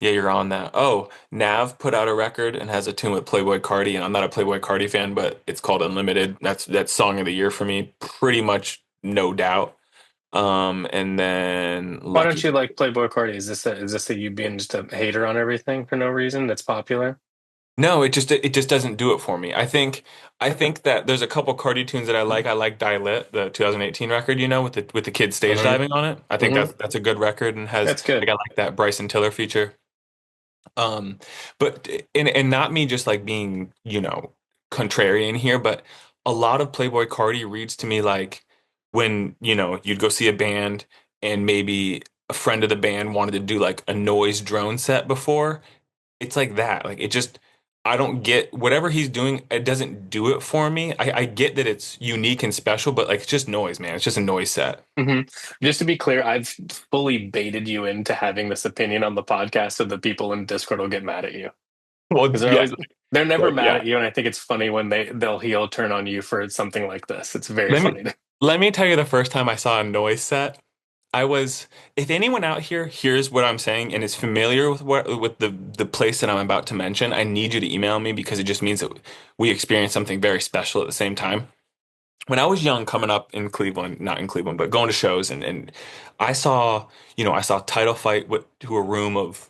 Speaker 1: Yeah, you're on that. Oh, Nav put out a record and has a tune with Playboy Cardi, and I'm not a Playboy Cardi fan, but it's called Unlimited. That's song of the year for me, pretty much no doubt. And then
Speaker 4: Why don't
Speaker 1: Lucky.
Speaker 4: you like Playboy Cardi? Is this a you being just a hater on everything for no reason that's popular?
Speaker 1: No, it just doesn't do it for me. I think that there's a couple Cardi tunes that I like. I like Die Lit, the 2018 record, you know, with the kids stage
Speaker 4: Hmm.
Speaker 1: diving on it. I think
Speaker 4: Hmm.
Speaker 1: that's a good record and has
Speaker 4: That's good.
Speaker 1: like I like that Bryson Tiller feature. Um, but and not me just like being, you know, contrarian here, but a lot of Playboy Cardi reads to me like when, you know, you'd go see a band and maybe a friend of the band wanted to do like a noise drone set before. It's like that. Like it just I don't get whatever he's doing, it doesn't do it for me. I get that it's unique and special, but like it's just noise, man. It's just a noise set.
Speaker 4: Hmm. Just to be clear, I've fully baited you into having this opinion on the podcast so the people in Discord will get mad at you.
Speaker 1: Well,
Speaker 4: Because
Speaker 1: yeah,
Speaker 4: they're never mad
Speaker 1: yeah.
Speaker 4: at you, and I think it's funny when they'll heel turn on you for something like this. It's very
Speaker 1: Let me
Speaker 4: funny.
Speaker 1: let me tell you the first time I saw a noise set. I was, if anyone out here hears what I'm saying and is familiar with with the place that I'm about to mention, I need you to email me because it just means that we experienced something very special at the same time. When I was young, coming up in Cleveland, not in Cleveland, but going to shows, and I saw, you know, I saw Title Fight with, to a room of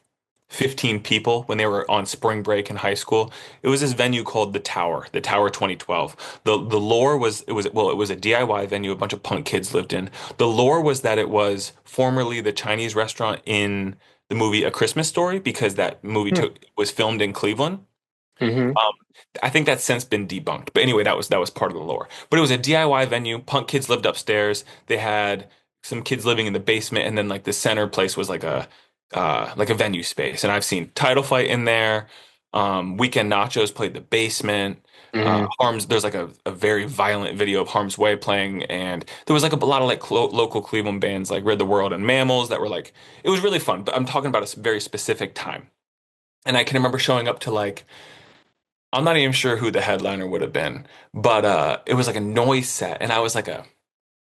Speaker 1: 15 people when they were on spring break in high school. It was this venue called the Tower 2012. The lore was it was a DIY venue a bunch of punk kids lived in. The lore was that it was formerly the Chinese restaurant in the movie A Christmas Story because that movie was filmed in Cleveland.
Speaker 4: Mm-hmm.
Speaker 1: Um, I think that's since been debunked. But anyway, that was part of the lore. But it was a DIY venue. Punk kids lived upstairs. They had some kids living in the basement, and then like the center place was like a venue space. And I've seen Title Fight in there. Weekend Nachos played the basement.
Speaker 4: Hmm.
Speaker 1: There's like a very violent video of Harm's Way playing, and there was like a lot of like local Cleveland bands like Rid the World and Mammals that were like it was really fun. But I'm talking about a very specific time, and I can remember showing up to like I'm not even sure who the headliner would have been, but it was like a noise set, and I was like a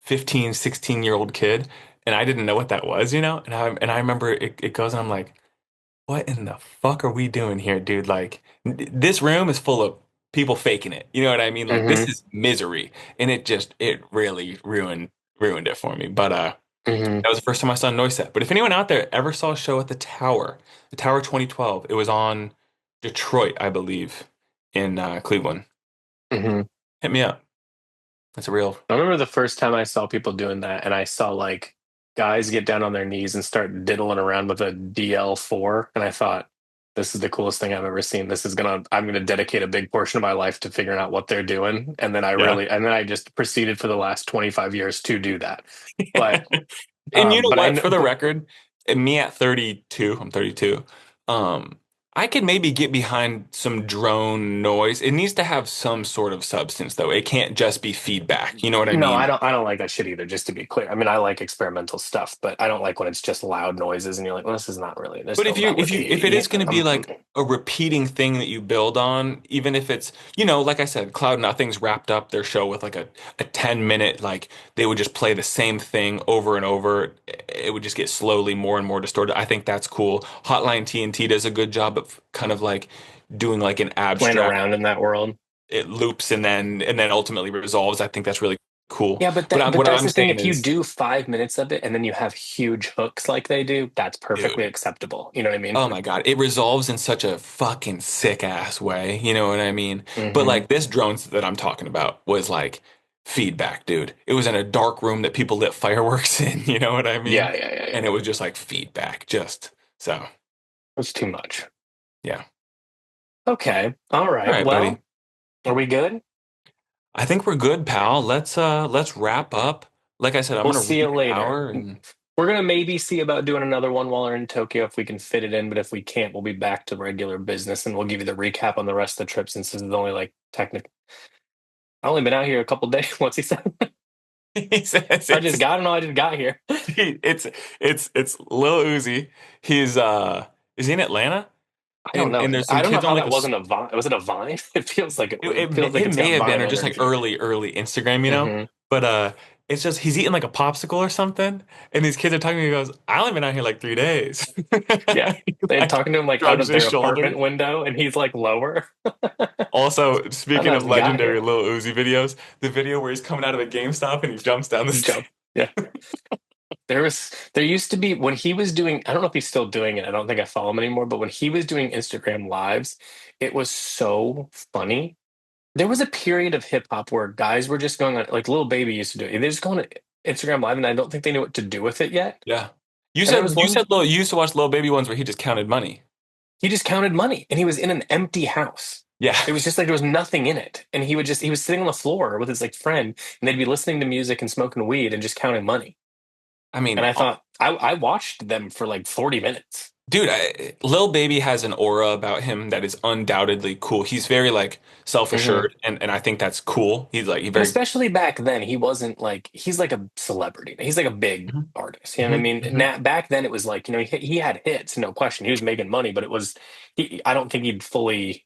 Speaker 1: 15, 16-year-old kid, and I didn't know what that was, you know? And I remember it goes, and I'm like, what in the fuck are we doing here, dude? Like, this room is full of people faking it. You know what I mean? Like this
Speaker 4: Hmm.
Speaker 1: is misery, and it really ruined it for me. But
Speaker 4: Hmm.
Speaker 1: that was the first time I saw Noise Set. But if anyone out there ever saw a show at the Tower 2012, it was on Detroit, I believe, in Cleveland.
Speaker 4: Hmm.
Speaker 1: Hit me up. That's a real.
Speaker 4: I remember the first time I saw people doing that, and I saw like guys get down on their knees and start diddling around with a DL4, and I thought, this is the coolest thing I've ever seen. I'm gonna dedicate a big portion of my life to figuring out what they're doing,
Speaker 1: Yeah.
Speaker 4: and then I just proceeded for the last 25 years to do that. But,
Speaker 1: And you know
Speaker 4: but I
Speaker 1: what?
Speaker 4: know,
Speaker 1: For the
Speaker 4: but
Speaker 1: record, me at 32, I'm 32. Um, I could maybe get behind some drone noise. It needs to have some sort of substance, though. It can't just be feedback. You know what I
Speaker 4: no,
Speaker 1: mean?
Speaker 4: I don't like that shit either. Just to be clear, I mean, I like experimental stuff, but I don't like when it's just loud noises, and you're like, well, this is not really. There's
Speaker 1: But
Speaker 4: no
Speaker 1: if it
Speaker 4: melody.
Speaker 1: is going to be like a repeating thing that you build on, even if it's, like I said, Cloud Nothing's wrapped up their show with like a 10-minute, like they would just play the same thing over and over. It would just get slowly more and more distorted. I think that's cool. Hotline TNT does a good job of kind of like doing like an
Speaker 4: Playing
Speaker 1: abstract,
Speaker 4: around in that world.
Speaker 1: it loops and then ultimately resolves. I think that's really cool.
Speaker 4: Yeah,
Speaker 1: What
Speaker 4: that's
Speaker 1: I'm
Speaker 4: the thing.
Speaker 1: saying
Speaker 4: If you
Speaker 1: is,
Speaker 4: do 5 minutes of it and then you have huge hooks like they do, that's perfectly
Speaker 1: dude.
Speaker 4: acceptable. You know what I mean?
Speaker 1: Oh my God, it resolves in such a fucking sick ass way. You know what I mean? But
Speaker 4: Hmm.
Speaker 1: like this drones that I'm talking about was like feedback, dude. It was in a dark room that people lit fireworks in. You know what I mean?
Speaker 4: Yeah.
Speaker 1: And it was just like feedback, just so
Speaker 4: It's too much.
Speaker 1: yeah.
Speaker 4: Okay. All
Speaker 1: All
Speaker 4: right.
Speaker 1: right, buddy.
Speaker 4: Well, are we good?
Speaker 1: I think we're good, pal. Let's wrap up. Like I said, I'm
Speaker 4: We'll
Speaker 1: gonna
Speaker 4: see you
Speaker 1: read an
Speaker 4: later.
Speaker 1: hour and
Speaker 4: We're gonna maybe see about doing another one while we're in Tokyo if we can fit it in, but if we can't, we'll be back to regular business and we'll give you the recap on the rest of the trip since this is only like technical. I've only been out here a couple days. What's he saying?
Speaker 1: he says
Speaker 4: I just
Speaker 1: it's
Speaker 4: got to know I just got here.
Speaker 1: it's Lil Uzi. He's is he in Atlanta?
Speaker 4: I don't know.
Speaker 1: And there's some
Speaker 4: I don't know
Speaker 1: kids on
Speaker 4: how
Speaker 1: like
Speaker 4: that wasn't a vine. Was it a vine? It feels like
Speaker 1: it
Speaker 4: it's
Speaker 1: may
Speaker 4: got
Speaker 1: have been
Speaker 4: vine
Speaker 1: or just like
Speaker 4: energy.
Speaker 1: early Instagram,
Speaker 4: Hmm.
Speaker 1: But it's just he's eating like a popsicle or something, and these kids are talking to me. He goes, "I only been out here like 3 days."
Speaker 4: Yeah,
Speaker 1: He,
Speaker 4: they're
Speaker 1: like
Speaker 4: talking to him like out
Speaker 1: shrugs
Speaker 4: of
Speaker 1: his
Speaker 4: their apartment
Speaker 1: shoulders.
Speaker 4: window, and he's like lower.
Speaker 1: Also,
Speaker 4: I
Speaker 1: speaking
Speaker 4: thought I
Speaker 1: of
Speaker 4: just got
Speaker 1: legendary
Speaker 4: here.
Speaker 1: Lil Uzi videos, the video where he's coming out of the GameStop and he jumps down the stairs.
Speaker 4: Jump. Yeah. There used to be when he was doing, I don't know if he's still doing it. I don't think I follow him anymore, but when he was doing Instagram lives, it was so funny. There was a period of hip hop where guys were just going on, like Lil Baby used to do it. They just go on Instagram live, and I don't think they knew what to do with it yet.
Speaker 1: Yeah,
Speaker 4: And there was
Speaker 1: you
Speaker 4: one,
Speaker 1: said Lil, you used to watch Lil Baby ones where he just counted money.
Speaker 4: he just counted money, and he was in an empty house.
Speaker 1: Yeah,
Speaker 4: It was just like there was nothing in it, and he was sitting on the floor with his like friend, and they'd be listening to music and smoking weed and just counting money.
Speaker 1: I mean,
Speaker 4: And I thought I watched them for like 40 minutes.
Speaker 1: dude, Lil Baby has an aura about him that is undoubtedly cool. He's very like
Speaker 4: Hmm.
Speaker 1: self-assured, and I think that's cool. He's like he
Speaker 4: And
Speaker 1: very.
Speaker 4: especially back then, he wasn't like he's like a celebrity. He's like a big
Speaker 1: Mhm,
Speaker 4: artist. You know what I
Speaker 1: mhm,
Speaker 4: mean?
Speaker 1: mhm.
Speaker 4: Back then, it was like he had hits, no question. He was making money, but it was I don't think he'd fully.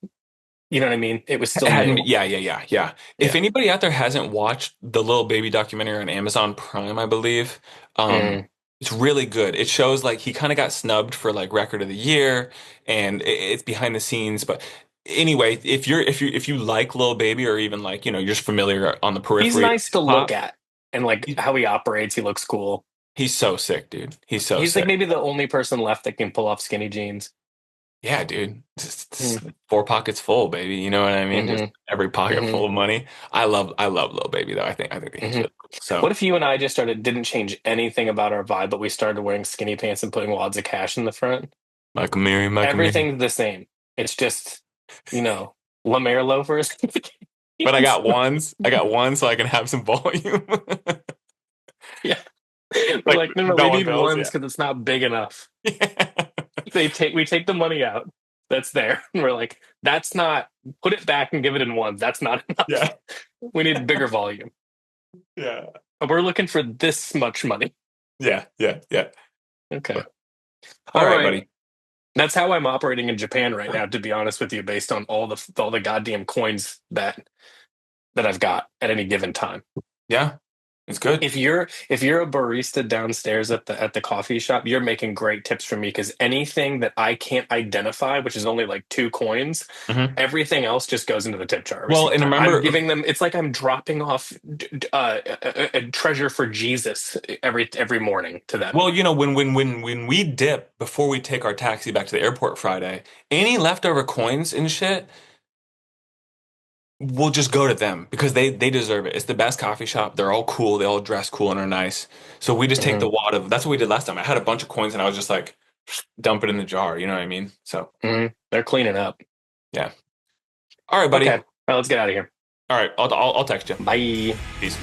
Speaker 4: You know what I mean? It was still
Speaker 1: Hadn't,
Speaker 4: new.
Speaker 1: yeah. If
Speaker 4: Yeah.
Speaker 1: anybody out there hasn't watched the Lil Baby documentary on Amazon Prime, I believe,
Speaker 4: Mm.
Speaker 1: it's really good. It shows like he kind of got snubbed for like record of the year, and it's behind the scenes. But anyway, if you like Lil Baby or even like you're just familiar on the
Speaker 4: He's
Speaker 1: periphery of
Speaker 4: nice to
Speaker 1: hip
Speaker 4: look
Speaker 1: hop,
Speaker 4: at, and like
Speaker 1: he-
Speaker 4: how he operates, he looks cool.
Speaker 1: he's so sick, dude. He's so
Speaker 4: He's like
Speaker 1: sick.
Speaker 4: maybe the only person left that can pull off skinny jeans.
Speaker 1: Yeah, dude. Just
Speaker 4: Mm.
Speaker 1: four pockets full, baby. You know what I mean? Just
Speaker 4: Hmm.
Speaker 1: every pocket
Speaker 4: Hmm.
Speaker 1: full of money. I love Lil Baby though. I think that he's
Speaker 4: Hmm.
Speaker 1: really cool. So
Speaker 4: What if you and I just didn't change anything about our vibe, but we started wearing skinny pants and putting wads of cash in the front?
Speaker 1: Michael Miri.
Speaker 4: Everything's the same. It's just, you know, Lemaire loafers.
Speaker 1: But I got ones. I got one so I can have some volume.
Speaker 4: Yeah. We're
Speaker 1: Like
Speaker 4: like, no, we
Speaker 1: dollar
Speaker 4: need
Speaker 1: bills,
Speaker 4: ones
Speaker 1: yeah.
Speaker 4: because it's not big enough.
Speaker 1: Yeah.
Speaker 4: We take the money out that's there. And we're like, that's not put it back and give it in ones. That's not enough.
Speaker 1: Yeah.
Speaker 4: We need bigger volume.
Speaker 1: Yeah.
Speaker 4: We're looking for this much money.
Speaker 1: Yeah.
Speaker 4: Okay.
Speaker 1: But all
Speaker 4: All
Speaker 1: right,
Speaker 4: right.
Speaker 1: buddy.
Speaker 4: That's how I'm operating in Japan right now, to be honest with you, based on all the goddamn coins that I've got at any given time.
Speaker 1: Yeah. It's good.
Speaker 4: If you're a barista downstairs at the coffee shop, you're making great tips for me because anything that I can't identify, which is only like 2 coins,
Speaker 1: Hmm.
Speaker 4: everything else just goes into the tip jar
Speaker 1: Well,
Speaker 4: receipt
Speaker 1: and
Speaker 4: time. I'm
Speaker 1: remember,
Speaker 4: giving them. It's like I'm dropping off a treasure for Jesus every morning to them.
Speaker 1: well, when we dip before we take our taxi back to the airport Friday, any leftover coins and shit, we'll just go to them because they deserve it. It's the best coffee shop. They're all cool. They all dress cool and are nice. So we just take
Speaker 4: Hmm.
Speaker 1: the wad of. That's what we did last time. I had a bunch of coins and I was just like, dump it in the jar. You know what I mean? So
Speaker 4: Hmm. They're cleaning up.
Speaker 1: yeah. All right,
Speaker 4: Okay,
Speaker 1: buddy.
Speaker 4: well, let's get out of here.
Speaker 1: All right, I'll text you.
Speaker 4: Bye.
Speaker 1: Peace.